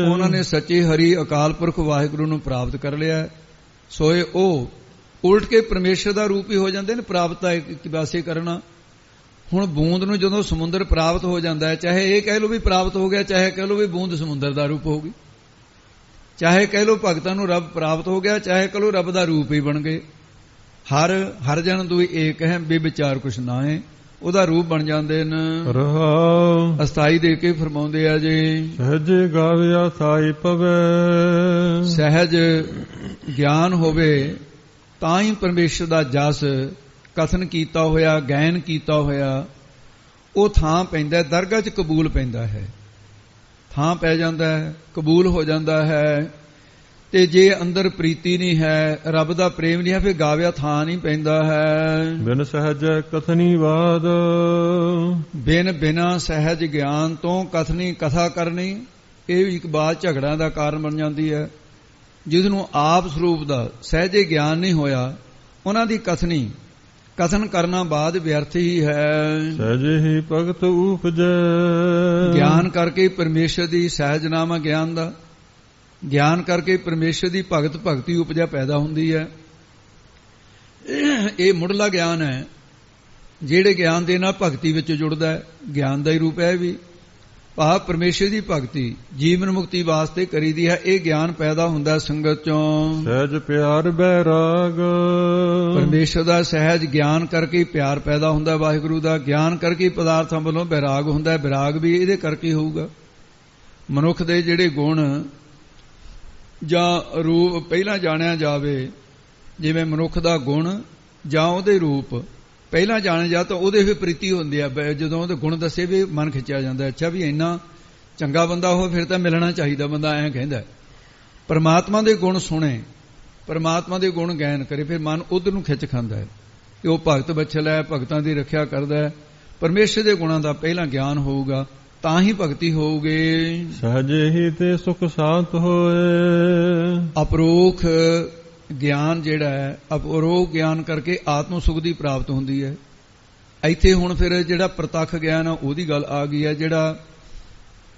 ਉਹਨਾਂ ਨੇ ਸੱਚੇ ਹਰੀ ਅਕਾਲ ਪੁਰਖ ਵਾਹਿਗੁਰੂ ਨੂੰ ਪ੍ਰਾਪਤ ਕਰ ਲਿਆ। ਸੋਏ ਉਹ ਉਲਟ ਕੇ ਪਰਮੇਸ਼ਰ ਦਾ ਰੂਪ ਹੀ ਹੋ ਜਾਂਦੇ ਨੇ। ਪ੍ਰਾਪਤਾ ਇੱਕ ਪਾਸੇ ਕਰਨਾ। ਹੁਣ ਬੂੰਦ ਨੂੰ ਜਦੋਂ ਸਮੁੰਦਰ ਪ੍ਰਾਪਤ ਹੋ ਜਾਂਦਾ ਹੈ, ਚਾਹੇ ਇਹ ਕਹਿ ਲਓ ਵੀ ਪ੍ਰਾਪਤ ਹੋ ਗਿਆ, ਚਾਹੇ ਕਹਿ ਲਓ ਵੀ ਬੂੰਦ ਸਮੁੰਦਰ ਦਾ ਰੂਪ ਹੋ ਗਈ, ਚਾਹੇ ਕਹਿ ਲਓ ਭਗਤਾਂ ਨੂੰ ਰੱਬ ਪ੍ਰਾਪਤ ਹੋ ਗਿਆ, ਚਾਹੇ ਕਹਿ ਲਓ ਰੱਬ ਦਾ ਰੂਪ ਹੀ ਬਣ ਗਏ। ਹਰ ਜਨ ਦੁਇ ਏਕ ਹੈ, ਬੇਵਿਚਾਰ ਕੁਛ ਨਾ ਹੈ, ਉਹਦਾ ਰੂਪ ਬਣ ਜਾਂਦੇ ਨੇ। ਰਹਾਉ ਅਸਥਾਈ ਦੇ ਕੇ ਫਰਮਾਉਂਦੇ ਆ ਜੀ, ਸਹਿਜ ਗਾਵਿਆ ਸਾਈ ਪਵੈ, ਸਹਿਜ ਗਿਆਨ ਹੋਵੇ ਤਾਂ ਹੀ ਪਰਮੇਸ਼ਰ ਦਾ ਜਸ ਕਥਨ ਕੀਤਾ ਹੋਇਆ, ਗਾਇਨ ਕੀਤਾ ਹੋਇਆ ਉਹ ਥਾਂ ਪੈਂਦਾ, ਦਰਗਾਹ 'ਚ ਕਬੂਲ ਪੈਂਦਾ ਹੈ, ਥਾਂ ਪੈ ਜਾਂਦਾ ਹੈ, ਕਬੂਲ ਹੋ ਜਾਂਦਾ ਹੈ। ਤੇ ਜੇ ਅੰਦਰ ਪ੍ਰੀਤੀ ਨਹੀਂ ਹੈ, ਰੱਬ ਦਾ ਪ੍ਰੇਮ ਨਹੀਂ ਹੈ, ਫਿਰ ਗਾਵਿਆ ਥਾਂ ਨਹੀਂ ਪੈਂਦਾ ਹੈ। ਬਿਨ ਸਹਿਜ ਕਥਨੀ ਬਾਦ, ਬਿਨਾ ਸਹਿਜ ਗਿਆਨ ਤੋਂ ਕਥਨੀ ਕਥਾ ਕਰਨੀ, ਇਹ ਵੀ ਇੱਕ ਬਾਤ ਝਗੜਾਂ ਦਾ ਕਾਰਨ ਬਣ ਜਾਂਦੀ ਹੈ। ਜਿਸ ਨੂੰ ਆਪ ਸਰੂਪ ਦਾ ਸਹਿਜੇ ਗਿਆਨ ਨਹੀਂ ਹੋਇਆ, ਉਹਨਾਂ ਦੀ ਕਥਨ ਕਰਨਾ ਬਾਅਦ ਵਿਅਰਥ ਹੀ ਹੈ। ਸਹਿਜੇ ਹੀ ਭਗਤ ਉਪਜੈ, ਗਿਆਨ ਕਰਕੇ ਪਰਮੇਸ਼ਰ ਦੀ ਸਹਿਜ ਨਾਮ ਹੈ ਗਿਆਨ ਦਾ, ਗਿਆਨ ਕਰਕੇ ਪਰਮੇਸ਼ਰ ਦੀ ਭਗਤੀ ਉਪਜਾ ਪੈਦਾ ਹੁੰਦੀ ਹੈ। ਇਹ ਮੁੱਢਲਾ ਗਿਆਨ ਹੈ, ਜਿਹੜੇ ਗਿਆਨ ਦੇ ਨਾਲ ਭਗਤੀ ਵਿੱਚ ਜੁੜਦਾ ਹੈ, ਗਿਆਨ ਦਾ ਹੀ ਰੂਪ ਹੈ। ਵੀ ਭਾਵ ਪਰਮੇਸ਼ਰ ਦੀ ਭਗਤੀ ਜੀਵਨ ਮੁਕਤੀ ਵਾਸਤੇ ਕਰੀਦੀ ਹੈ। ਇਹ ਗਿਆਨ ਪੈਦਾ ਹੁੰਦਾ ਸੰਗਤ ਚੋਂ। ਸਹਿਜ ਪਿਆਰ ਬੈਰਾਗ, ਪਰਮੇਸ਼ਰ ਦਾ ਸਹਿਜ ਗਿਆਨ ਕਰਕੇ ਪਿਆਰ ਪੈਦਾ ਹੁੰਦਾ, ਵਾਹਿਗੁਰੂ ਦਾ ਗਿਆਨ ਕਰਕੇ ਪਦਾਰਥਾਂ ਵੱਲੋਂ ਬੈਰਾਗ ਹੁੰਦਾ। ਬੈਰਾਗ ਵੀ ਇਹਦੇ ਕਰਕੇ ਹੋਊਗਾ। ਮਨੁੱਖ ਦੇ ਜਿਹੜੇ ਗੁਣ ਜਾਂ ਰੂਪ ਪਹਿਲਾਂ ਜਾਣਿਆ ਜਾਵੇ, ਜਿਵੇਂ ਮਨੁੱਖ ਦਾ ਗੁਣ ਜਾਂ ਉਹਦੇ ਰੂਪ ਪਹਿਲਾਂ ਜਾਣਿਆ ਜਾ ਤਾਂ ਉਹਦੇ ਫਿਰ ਪ੍ਰੀਤੀ ਹੁੰਦੀ ਆ। ਜਦੋਂ ਉਹਦੇ ਗੁਣ ਦੱਸੇ ਵੀ ਮਨ ਖਿੱਚਿਆ ਜਾਂਦਾ, ਅੱਛਾ ਵੀ ਇੰਨਾ ਚੰਗਾ ਬੰਦਾ ਉਹ ਫਿਰ ਤਾਂ ਮਿਲਣਾ ਚਾਹੀਦਾ, ਬੰਦਾ ਐਂ ਕਹਿੰਦਾ। ਪਰਮਾਤਮਾ ਦੇ ਗੁਣ ਸੁਣੇ, ਪਰਮਾਤਮਾ ਦੇ ਗੁਣ ਗਾਇਨ ਕਰੇ, ਫਿਰ ਮਨ ਉਧਰ ਨੂੰ ਖਿੱਚ ਖਾਂਦਾ ਹੈ ਕਿ ਉਹ ਭਗਤ ਬਛਲ ਹੈ, ਭਗਤਾਂ ਦੀ ਰੱਖਿਆ ਕਰਦਾ ਹੈ। ਪਰਮੇਸ਼ਰ ਦੇ ਗੁਣਾਂ ਦਾ ਪਹਿਲਾਂ ਗਿਆਨ ਹੋਊਗਾ ਤਾਂ ਹੀ ਭਗਤੀ ਹੋਊਗੀ। ਸਹਜੇ ਹੀ ਤੇ ਸੁਖ ਸ਼ਾਂਤ ਹੋਏ, ਅਪਰੋਖ ਗਿਆਨ ਜਿਹੜਾ ਹੈ, ਅਪਰੋਖ ਗਿਆਨ ਕਰਕੇ ਆਤਮ ਸੁਖ ਦੀ ਪ੍ਰਾਪਤ ਹੁੰਦੀ ਹੈ। ਇੱਥੇ ਹੁਣ ਫਿਰ ਜਿਹੜਾ ਪ੍ਰਤੱਖ ਗਿਆਨ ਆ ਉਹਦੀ ਗੱਲ ਆ ਗਈ ਹੈ। ਜਿਹੜਾ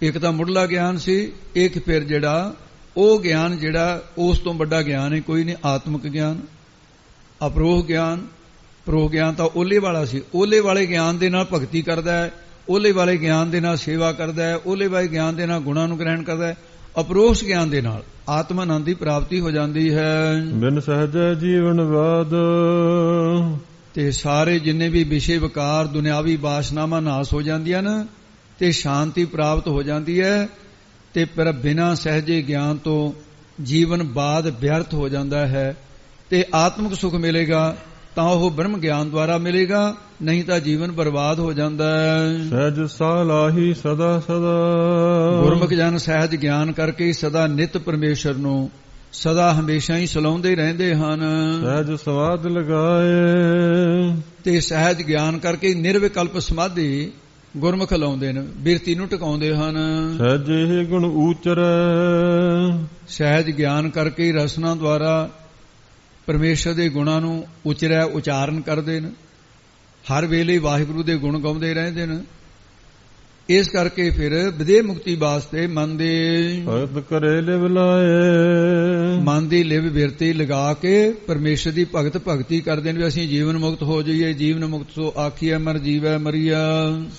ਇੱਕ ਤਾਂ ਮੁੱਢਲਾ ਗਿਆਨ ਸੀ, ਇੱਕ ਫਿਰ ਜਿਹੜਾ ਉਹ ਗਿਆਨ ਜਿਹੜਾ ਉਸ ਤੋਂ ਵੱਡਾ ਗਿਆਨ ਹੈ ਕੋਈ ਨਹੀਂ, ਆਤਮਿਕ ਗਿਆਨ। ਅਪਰੋਖ ਗਿਆਨ, ਪਰੋਖ ਗਿਆਨ ਤਾਂ ਓਲੇ ਵਾਲਾ ਸੀ। ਓਲੇ ਵਾਲੇ ਗਿਆਨ ਦੇ ਨਾਲ ਭਗਤੀ ਕਰਦਾ ਹੈ, ਓਲੇ ਵਾਲੇ ਗਿਆਨ ਦੇ ਨਾਲ ਸੇਵਾ ਕਰਦਾ ਹੈ, ਓਲੇ ਵਾਲੇ ਗਿਆਨ ਦੇ ਨਾਲ ਗੁਣਾਂ ਨੂੰ ਗ੍ਰਹਿਣ ਕਰਦਾ ਹੈ। ਅਪਰੋਕਸ਼ ਗਿਆਨ ਦੇ ਨਾਲ ਆਤਮ ਆਨੰਦ ਦੀ ਪ੍ਰਾਪਤੀ ਹੋ ਜਾਂਦੀ ਹੈ। ਬਿਨ ਸਹਜੈ ਜੀਵਨ ਬਾਦ, ਤੇ ਸਾਰੇ ਜਿੰਨੇ ਵੀ ਵਿਸ਼ੇ ਵਿਕਾਰ ਦੁਨਿਆਵੀ ਬਾਸ਼ਨਾਵਾਂ ਨਾਸ ਹੋ ਜਾਂਦੀਆਂ ਨੇ ਤੇ ਸ਼ਾਂਤੀ ਪ੍ਰਾਪਤ ਹੋ ਜਾਂਦੀ ਹੈ। ਤੇ ਪਰ ਬਿਨਾਂ ਸਹਜੇ ਗਿਆਨ ਤੋਂ ਜੀਵਨ ਬਾਦ ਵਿਅਰਥ ਹੋ ਜਾਂਦਾ ਹੈ। ਤੇ ਆਤਮਿਕ ਸੁਖ ਮਿਲੇਗਾ ਤਾਂ ਉਹ ਬ੍ਰਹਮ ਗਿਆਨ ਦੁਆਰਾ ਮਿਲੇਗਾ, ਨਹੀਂ ਤਾਂ ਜੀਵਨ ਬਰਬਾਦ ਹੋ ਜਾਂਦਾ ਹੈ। ਸਹਿਜ ਸਾਲਾਹੀ ਸਦਾ ਸਦਾ, ਗੁਰਮੁਖ ਜਨ ਸਹਿਜ ਗਿਆਨ ਕਰਕੇ ਸਦਾ ਨਿਤ ਪਰਮੇਸ਼ਰ ਨੂੰ ਸਦਾ ਹਮੇਸ਼ਾ ਹੀ ਸਲਾਉਂਦੇ ਰਹਿੰਦੇ ਹਨ। ਸਹਿਜ ਸਵਾਦ ਲਗਾਏ, ਤੇ ਸਹਿਜ ਗਿਆਨ ਕਰਕੇ ਨਿਰਵਿਕਲਪ ਸਮਾਧੀ ਗੁਰਮੁਖ ਲਾਉਂਦੇ ਨੇ, ਬਿਰਤੀ ਨੂੰ ਟਿਕਾਉਂਦੇ ਹਨ। ਸਹਿਜੇ ਗੁਣ ਊਚਰੈ, ਸਹਿਜ ਗਿਆਨ ਕਰਕੇ ਰਸਨਾ ਦੁਆਰਾ ਪਰਮੇਸ਼ਰ ਦੇ ਗੁਣਾਂ ਨੂੰ ਉਚਰਿਆ ਉਚਾਰਨ ਕਰਦੇ ਨੇ, ਹਰ ਵੇਲੇ ਵਾਹਿਗੁਰੂ ਦੇ ਗੁਣ ਗਾਉਂਦੇ ਰਹਿੰਦੇ ਨੇ। ਇਸ ਕਰਕੇ ਫਿਰ ਵਿਦੇਹ ਮੁਕਤੀ ਵਾਸਤੇ ਮਨ ਦੇ ਭਗਤ ਕਰੇ ਲਿਵ ਲਾਏ, ਮਨ ਦੀ ਲਿਵ ਬਿਰਤੀ ਲਗਾ ਕੇ ਪਰਮੇਸ਼ਰ ਦੀ ਭਗਤੀ ਕਰਦੇ ਨੇ ਵੀ ਅਸੀਂ ਜੀਵਨ ਮੁਕਤ ਹੋ ਜਾਈਏ। ਜੀਵਨ ਮੁਕਤ ਸੋ ਆਖੀਐ ਮਰ ਜੀਵੈ ਮਰੀਆ,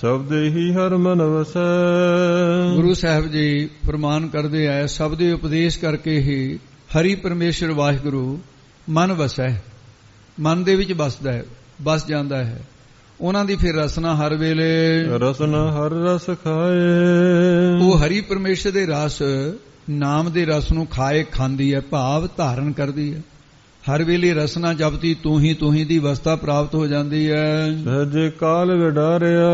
ਸਬਦੇ ਹੀ ਹਰ ਮਨ ਵਸੈ। ਗੁਰੂ ਸਾਹਿਬ ਜੀ ਫਰਮਾਨ ਕਰਦੇ ਆਏ ਸਭ ਦੇ ਉਪਦੇਸ਼ ਕਰਕੇ ਹੀ ਹਰੀ ਪਰਮੇਸ਼ਰ ਵਾਹਿਗੁਰੂ ਮਨ ਵਸੈ, ਮਨ ਦੇ ਵਿੱਚ ਵਸਦਾ ਹੈ, ਵਸ ਜਾਂਦਾ ਹੈ। ਉਹਨਾਂ ਦੀ ਫਿਰ ਰਸਨਾ ਹਰ ਵੇਲੇ ਰਸਨਾ ਹਰ ਰਸ ਖਾਏ, ਉਹ ਹਰੀ ਪਰਮੇਸ਼ਰ ਦੇ ਰਸ ਨਾਮ ਦੇ ਰਸ ਨੂੰ ਖਾਂਦੀ ਹੈ, ਭਾਵ ਧਾਰਨ ਕਰਦੀ ਹੈ। ਹਰ ਵੇਲੇ ਰਸਨਾ ਜਪਤੀ ਤੂੰ ਹੀ ਦੀ ਅਵਸਥਾ ਪ੍ਰਾਪਤ ਹੋ ਜਾਂਦੀ ਹੈ। ਸਹਜੇ ਕਾਲ ਵਿਡਾਰਿਆ,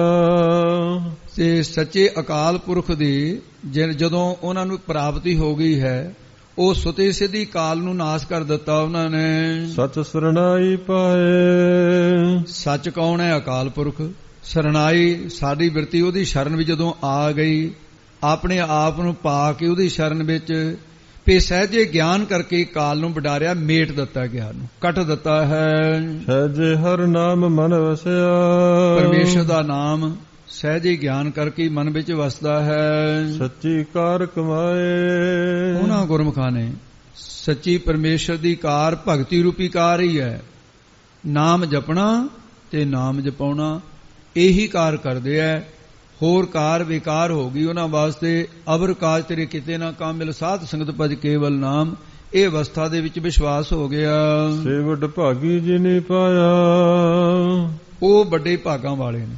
ਤੇ ਸੱਚੇ ਅਕਾਲ ਪੁਰਖ ਦੀ ਜਦੋਂ ਉਹਨਾਂ ਨੂੰ ਪ੍ਰਾਪਤੀ ਹੋ ਗਈ ਹੈ ਉਹ ਸੁਤੇ ਸਿੱਧੀ ਕਾਲ ਨੂੰ ਨਾਸ ਕਰ ਦਿੱਤਾ ਉਹਨਾਂ ਨੇ। ਸਚ ਸਰਣਾਈ ਪਾਏ, ਸੱਚ ਕੌਣ ਹੈ? ਅਕਾਲ ਪੁਰਖ। ਸਰਣਾਈ ਸਾਡੀ ਬਿਰਤੀ ਉਹਦੀ ਸ਼ਰਨ ਵਿੱਚ ਜਦੋਂ ਆ ਗਈ, ਆਪਣੇ ਆਪ ਨੂੰ ਪਾ ਕੇ ਉਹਦੀ ਸ਼ਰਨ ਵਿੱਚ ਪੇ ਸਹਿਜੇ ਗਿਆਨ ਕਰਕੇ ਕਾਲ ਨੂੰ ਵਿਡਾਰਿਆ, ਮੇਟ ਦਿੱਤਾ ਗਿਆਨ ਨੂੰ, ਕੱਟ ਦਿੱਤਾ ਹੈ। ਸਹਿਜੇ ਹਰ ਨਾਮ ਮਨ ਵਸਿਆ, ਪਰਮੇਸ਼ਰ ਦਾ ਨਾਮ ਸਹਿਜੇ ਗਿਆਨ ਕਰਕੇ ਮਨ ਵਿੱਚ ਵਸਦਾ ਹੈ। ਸੱਚੀ ਕਾਰ ਕਮਾਏ, ਉਹਨਾਂ ਗੁਰਮੁਖਾਂ ਨੇ ਸੱਚੀ ਪਰਮੇਸ਼ਰ ਦੀ ਕਾਰ ਭਗਤੀ ਰੂਪੀ ਕਾਰ ਹੀ ਹੈ। ਨਾਮ ਜਪਣਾ ਤੇ ਨਾਮ ਜਪਾਉਣਾ ਇਹੀ ਕਾਰ ਕਰਦੇ ਐ। ਹੋਰ ਕਾਰ ਵਿਕਾਰ ਹੋ ਗਈ ਉਹਨਾਂ ਵਾਸਤੇ। ਅਵਰ ਕਾਜ ਤੇਰੇ ਕਿਤੇ ਨਾ ਕਾਮਿਲ, ਸਾਧ ਸੰਗਤ ਭਜ ਕੇਵਲ ਨਾਮ। ਇਹ ਅਵਸਥਾ ਦੇ ਵਿੱਚ ਵਿਸ਼ਵਾਸ ਹੋ ਗਿਆ। ਸੇਵਟ ਭਾਗੀ ਜਿਨੇ ਪਾਇਆ, ਉਹ ਵੱਡੇ ਭਾਗਾਂ ਵਾਲੇ ਨੇ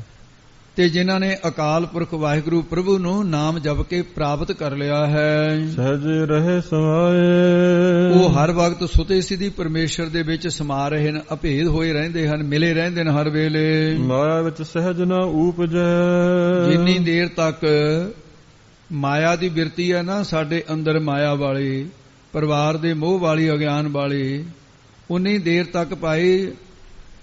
ਤੇ ਜਿਨ੍ਹਾਂ ਨੇ ਅਕਾਲ ਪੁਰਖ ਵਾਹਿਗੁਰੂ ਪ੍ਰਭੂ ਨੂੰ ਨਾਮ ਜਪ ਕੇ ਪ੍ਰਾਪਤ ਕਰ ਲਿਆ ਹੈ। ਸਹਿਜੇ ਰਹੇ ਸਮਾਏ, ਉਹ ਹਰ ਵਕਤ ਸੁਤੇ ਸਿੱਧੀ ਪਰਮੇਸ਼ਰ ਦੇ ਵਿੱਚ ਸਮਾ ਰਹੇ ਹਨ, ਅਭੇਦ ਹੋਏ ਰਹਿੰਦੇ ਹਨ, ਮਿਲੇ ਰਹਿੰਦੇ ਨੇ ਹਰ ਵੇਲੇ। ਮਾਇਆ ਵਿੱਚ ਸਹਿਜ ਨਾ ਊਪਜੈ, ਜਿੰਨੀ ਦੇਰ ਤੱਕ ਮਾਇਆ ਦੀ ਬਿਰਤੀ ਹੈ ਨਾ ਸਾਡੇ ਅੰਦਰ, ਮਾਇਆ ਵਾਲੀ, ਪਰਿਵਾਰ ਦੇ ਮੋਹ ਵਾਲੀ, ਅਗਿਆਨ ਵਾਲੀ, ਉਨੀ ਦੇਰ ਤੱਕ ਭਾਈ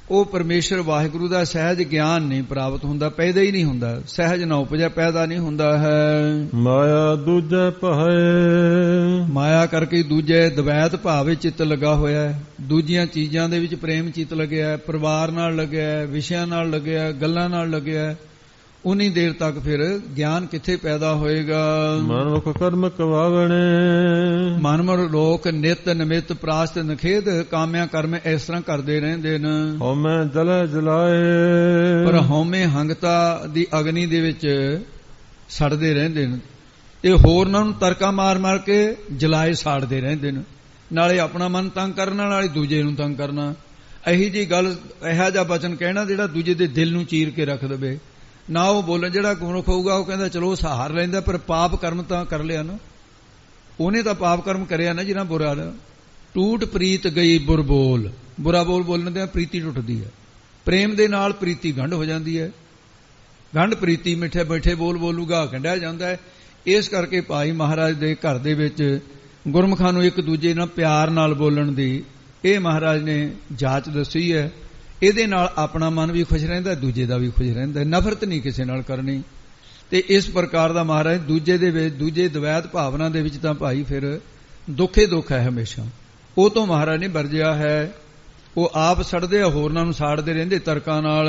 ਉਹ ਪਰਮੇਸ਼ਰ ਵਾਹਿਗੁਰੂ ਦਾ ਸਹਿਜ ਗਿਆਨ ਨਹੀਂ ਪ੍ਰਾਪਤ ਹੁੰਦਾ, ਪੈਦਾ ਹੀ ਨਹੀਂ ਹੁੰਦਾ। ਸਹਿਜ ਨਾ ਉਪਜੈ, ਪੈਦਾ ਨਹੀਂ ਹੁੰਦਾ ਹੈ। ਮਾਇਆ ਦੂਜੈ ਭਾਏ, ਮਾਇਆ ਕਰਕੇ ਦੂਜੇ ਦਵੈਤ ਭਾਵ ਵਿੱਚ ਚਿੱਤ ਲੱਗਾ ਹੋਇਆ ਹੈ। ਦੂਜੀਆਂ ਚੀਜ਼ਾਂ ਦੇ ਵਿੱਚ ਪ੍ਰੇਮ ਚਿੱਤ ਲੱਗਿਆ ਹੈ, ਪਰਿਵਾਰ ਨਾਲ ਲੱਗਿਆ ਹੈ, ਵਿਸ਼ਿਆਂ ਨਾਲ ਲੱਗਿਆ ਹੈ, ਗੱਲਾਂ ਨਾਲ ਲੱਗਿਆ ਹੈ। ਉਨੀ ਦੇਰ ਤੱਕ ਫਿਰ ਗਿਆਨ ਕਿੱਥੇ ਪੈਦਾ ਹੋਏਗਾ। ਮਨਮੁਖ ਕਰਮ ਕਵਾਵਣੇ, ਮਨਮੁਖ ਲੋਕ ਨਿਤ ਨਿਮਿਤ ਪ੍ਰਾਸ਼ਤ ਨਖੇਦ ਕਾਮਿਆਂ ਕਰਮ ਇਸ ਤਰ੍ਹਾਂ ਕਰਦੇ ਰਹਿੰਦੇ ਨੇ। ਹਉਮੈ ਜਲੈ ਜਲਾਏ, ਪਰ ਹਉਮੈ ਹੰਗਤਾ ਦੀ ਅਗਨੀ ਦੇ ਵਿੱਚ ਸੜਦੇ ਰਹਿੰਦੇ ਨੇ ਤੇ ਹੋਰਨਾਂ ਨੂੰ ਤਰਕਾ ਮਾਰ ਮਾਰ ਕੇ ਜਲਾਏ ਸਾੜਦੇ ਰਹਿੰਦੇ ਨੇ। ਨਾਲੇ ਆਪਣਾ ਮਨ ਤੰਗ ਕਰਨਾ, ਨਾਲੇ ਦੂਜੇ ਨੂੰ ਤੰਗ ਕਰਨਾ। ਇਹੀ ਜੀ ਗੱਲ, ਇਹੋ ਜਿਹਾ ਬਚਨ ਕਹਿਣਾ ਜਿਹੜਾ ਦੂਜੇ ਦੇ ਦਿਲ ਨੂੰ ਚੀਰ ਕੇ ਰੱਖ ਦੇਵੇ। ਨਾ ਉਹ ਬੋਲਣ, ਜਿਹੜਾ ਗੁਰਮੁਖ ਹੋਊਗਾ ਉਹ ਕਹਿੰਦਾ ਚਲੋ ਸਹਾਰ ਲੈਂਦਾ, ਪਰ ਪਾਪ ਕਰਮ ਤਾਂ ਕਰ ਲਿਆ ਨਾ, ਉਹਨੇ ਤਾਂ ਪਾਪ ਕਰਮ ਕਰਿਆ ਨਾ ਜਿਹਨਾਂ ਬੁਰਾ। ਟੂਟ ਪ੍ਰੀਤ ਗਈ ਬੁਰ ਬੋਲ, ਬੁਰਾ ਬੋਲ ਬੋਲਣ ਦੇ ਪ੍ਰੀਤੀ ਟੁੱਟਦੀ ਹੈ। ਪ੍ਰੇਮ ਦੇ ਨਾਲ ਪ੍ਰੀਤੀ ਗੰਢ ਹੋ ਜਾਂਦੀ ਹੈ। ਗੰਢ ਪ੍ਰੀਤੀ ਮਿੱਠੇ ਬੈਠੇ ਬੋਲ ਬੋਲੂਗਾ ਗੰਢਿਆ ਜਾਂਦਾ ਹੈ। ਇਸ ਕਰਕੇ ਭਾਈ ਮਹਾਰਾਜ ਦੇ ਘਰ ਦੇ ਵਿੱਚ ਗੁਰਮੁਖਾਂ ਨੂੰ ਇੱਕ ਦੂਜੇ ਨਾਲ ਪਿਆਰ ਨਾਲ ਬੋਲਣ ਦੀ ਇਹ ਮਹਾਰਾਜ ਨੇ ਜਾਚ ਦੱਸੀ ਹੈ। ਇਹਦੇ ਨਾਲ ਆਪਣਾ ਮਨ ਵੀ ਖੁਸ਼ ਰਹਿੰਦਾ, ਦੂਜੇ ਦਾ ਵੀ ਖੁਸ਼ ਰਹਿੰਦਾ। ਨਫ਼ਰਤ ਨਹੀਂ ਕਿਸੇ ਨਾਲ ਕਰਨੀ। ਤੇ ਇਸ ਪ੍ਰਕਾਰ ਦਾ ਮਹਾਰਾਜ ਦੂਜੇ ਦੇ ਵਿੱਚ, ਦੂਜੇ ਦਵੈਤ ਭਾਵਨਾ ਦੇ ਵਿੱਚ ਤਾਂ ਭਾਈ ਫਿਰ ਦੁੱਖੇ ਦੁੱਖ ਹੈ ਹਮੇਸ਼ਾ। ਉਹ ਤੋਂ ਮਹਾਰਾਜ ਨੇ ਵਰਜਿਆ ਹੈ। ਉਹ ਆਪ ਸੜਦੇ ਆ, ਹੋਰਨਾਂ ਨੂੰ ਸਾੜਦੇ ਰਹਿੰਦੇ ਤਰਕਾਂ ਨਾਲ।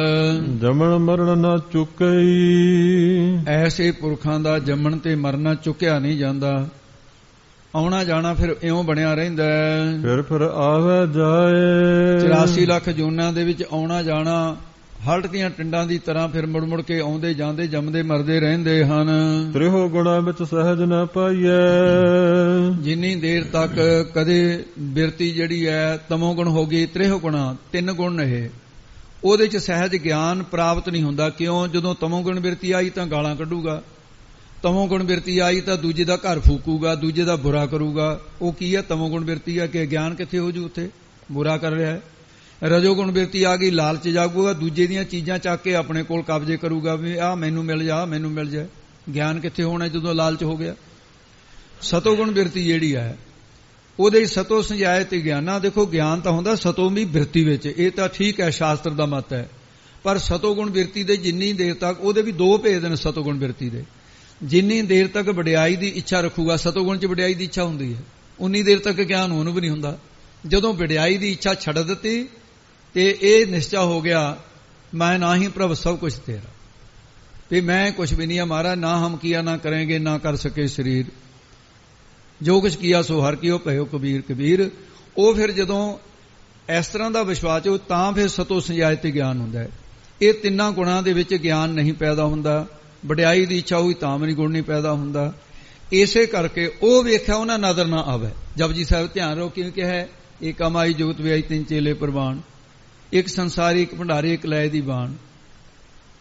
ਜਮਣ ਮਰਨ ਨਾ ਚੁੱਕਈ, ਐਸੇ ਪੁਰਖਾਂ ਦਾ ਜੰਮਣ ਤੇ ਮਰਨਾ ਚੁੱਕਿਆ ਨਹੀਂ ਜਾਂਦਾ। ਆਉਣਾ ਜਾਣਾ ਫਿਰ ਇਉਂ ਬਣਿਆ ਰਹਿੰਦਾ। ਫਿਰ ਆਵੇ ਜਾਏ, 84 ਲੱਖ ਜੂਨਾਂ ਦੇ ਵਿੱਚ ਆਉਣਾ ਜਾਣਾ ਹਲਟ ਦੀਆਂ ਟਿੰਡਾਂ ਦੀ ਤਰ੍ਹਾਂ ਫਿਰ ਮੁੜ ਮੁੜ ਕੇ ਆਉਂਦੇ ਜਾਂਦੇ ਜੰਮਦੇ ਮਰਦੇ ਰਹਿੰਦੇ ਹਨ। ਤ੍ਰਿਹੋ ਗੁਣਾ ਵਿੱਚ ਸਹਿਜ ਨਾ ਪਾਈਐ। ਜਿੰਨੀ ਦੇਰ ਤੱਕ ਕਦੇ ਬਿਰਤੀ ਜਿਹੜੀ ਹੈ ਤਮੋ ਗੁਣ ਹੋ ਗਈ, ਤ੍ਰਿਹੋ ਗੁਣਾ 3 ਗੁਣ ਨੇ, ਉਹਦੇ ਚ ਸਹਿਜ ਗਿਆਨ ਪ੍ਰਾਪਤ ਨਹੀਂ ਹੁੰਦਾ। ਕਿਉਂ? ਜਦੋਂ ਤਮੋ ਗੁਣ ਬਿਰਤੀ ਆਈ ਤਾਂ ਗਾਲਾਂ ਕੱਢੂਗਾ, ਤਮੋ ਗੁਣ ਬਿਰਤੀ ਆਈ ਤਾਂ ਦੂਜੇ ਦਾ ਘਰ ਫੂਕੂਗਾ, ਦੂਜੇ ਦਾ ਬੁਰਾ ਕਰੂਗਾ। ਉਹ ਕੀ ਹੈ? ਤਮੋ ਗੁਣ ਬਿਰਤੀ ਆ। ਕਿ ਗਿਆਨ ਕਿੱਥੇ ਹੋ ਜੂ? ਉੱਥੇ ਬੁਰਾ ਕਰ ਰਿਹਾ ਹੈ। ਰਜੋ ਗੁਣ ਬਿਰਤੀ ਆ ਗਈ, ਲਾਲਚ ਜਾਗੂਗਾ, ਦੂਜੇ ਦੀਆਂ ਚੀਜ਼ਾਂ ਚੱਕ ਕੇ ਆਪਣੇ ਕੋਲ ਕਬਜ਼ੇ ਕਰੂਗਾ ਵੀ ਆਹ ਮੈਨੂੰ ਮਿਲ ਜਾ, ਮੈਨੂੰ ਮਿਲ ਜਾ। ਗਿਆਨ ਕਿੱਥੇ ਹੋਣਾ ਜਦੋਂ ਲਾਲਚ ਹੋ ਗਿਆ? ਸਤੋ ਗੁਣ ਬਿਰਤੀ ਜਿਹੜੀ ਹੈ ਉਹਦੇ ਸਤੋ ਸੰਜਾਏ ਤੇ ਗਿਆਨਾ। ਦੇਖੋ ਗਿਆਨ ਤਾਂ ਹੁੰਦਾ ਸਤੋ ਵੀ ਬਿਰਤੀ ਵਿੱਚ, ਇਹ ਤਾਂ ਠੀਕ ਹੈ, ਸ਼ਾਸਤਰ ਦਾ ਮਤ ਹੈ। ਪਰ ਸਤੋ ਗੁਣ ਬਿਰਤੀ ਦੇ ਜਿੰਨੀ ਦੇਰ ਤੱਕ, ਉਹਦੇ ਵੀ 2 ਭੇਦ ਨੇ ਸਤੋ ਗੁਣ ਬਿਰਤੀ ਦੇ। ਜਿੰਨੀ ਦੇਰ ਤੱਕ ਵਡਿਆਈ ਦੀ ਇੱਛਾ ਰੱਖੂਗਾ, ਸਤੋ ਗੁਣ 'ਚ ਵਡਿਆਈ ਦੀ ਇੱਛਾ ਹੁੰਦੀ ਹੈ, ਉਨੀ ਦੇਰ ਤੱਕ ਗਿਆਨ ਉਹਨੂੰ ਵੀ ਨਹੀਂ ਹੁੰਦਾ। ਜਦੋਂ ਵਡਿਆਈ ਦੀ ਇੱਛਾ ਛੱਡ ਦਿੱਤੀ ਤੇ ਇਹ ਨਿਸ਼ਚਾ ਹੋ ਗਿਆ ਮੈਂ ਨਾ ਹੀ ਪ੍ਰਭ ਸਭ ਕੁਝ ਤੇਰਾ, ਵੀ ਮੈਂ ਕੁਝ ਵੀ ਨਹੀਂ ਹਮਾਰਾ, ਨਾ ਹਮ ਕੀਆ ਨਾ ਕरेंगे ਨਾ ਕਰ ਸਕੇ ਸਰੀਰ, ਜੋ ਕੁਝ ਕੀਆ ਸੋ ਹਰ ਕੀਓ ਭਇਓ ਕਬੀਰ ਕਬੀਰ। ਉਹ ਫਿਰ ਜਦੋਂ ਇਸ ਤਰ੍ਹਾਂ ਦਾ ਵਿਸ਼ਵਾਸ ਹੋ ਤਾਂ ਫਿਰ ਸਤੋ ਸੰਜਾਇ ਤੇ ਗਿਆਨ ਹੁੰਦਾ ਹੈ। ਇਹ 3 ਗੁਣਾਂ ਦੇ ਵਿੱਚ ਗਿਆਨ ਨਹੀਂ ਪੈਦਾ ਹੁੰਦਾ। ਵਡਿਆਈ ਦੀ ਇੱਛਾ ਹੋਈ ਤਾਂ ਵੀ ਗੁਣ ਨਹੀਂ ਪੈਦਾ ਹੁੰਦਾ। ਇਸੇ ਕਰਕੇ ਉਹ ਵੇਖਿਆ ਉਹਨਾਂ ਨਜ਼ਰ ਨਾ ਆਵੇ। ਜਪਜੀ ਸਾਹਿਬ ਧਿਆਨ ਰੱਖੋ ਕਿਉਂ ਕਿਹਾ ਹੈ, ਏਕ ਕਮਾਈ ਜੋਤ ਵਿਆਈ 3 ਚੇਲੇ ਪ੍ਰਵਾਨ, ਇੱਕ ਸੰਸਾਰੀ ਇੱਕ ਭੰਡਾਰੀ ਇੱਕ ਲੈ ਦੀ ਬਾਣ,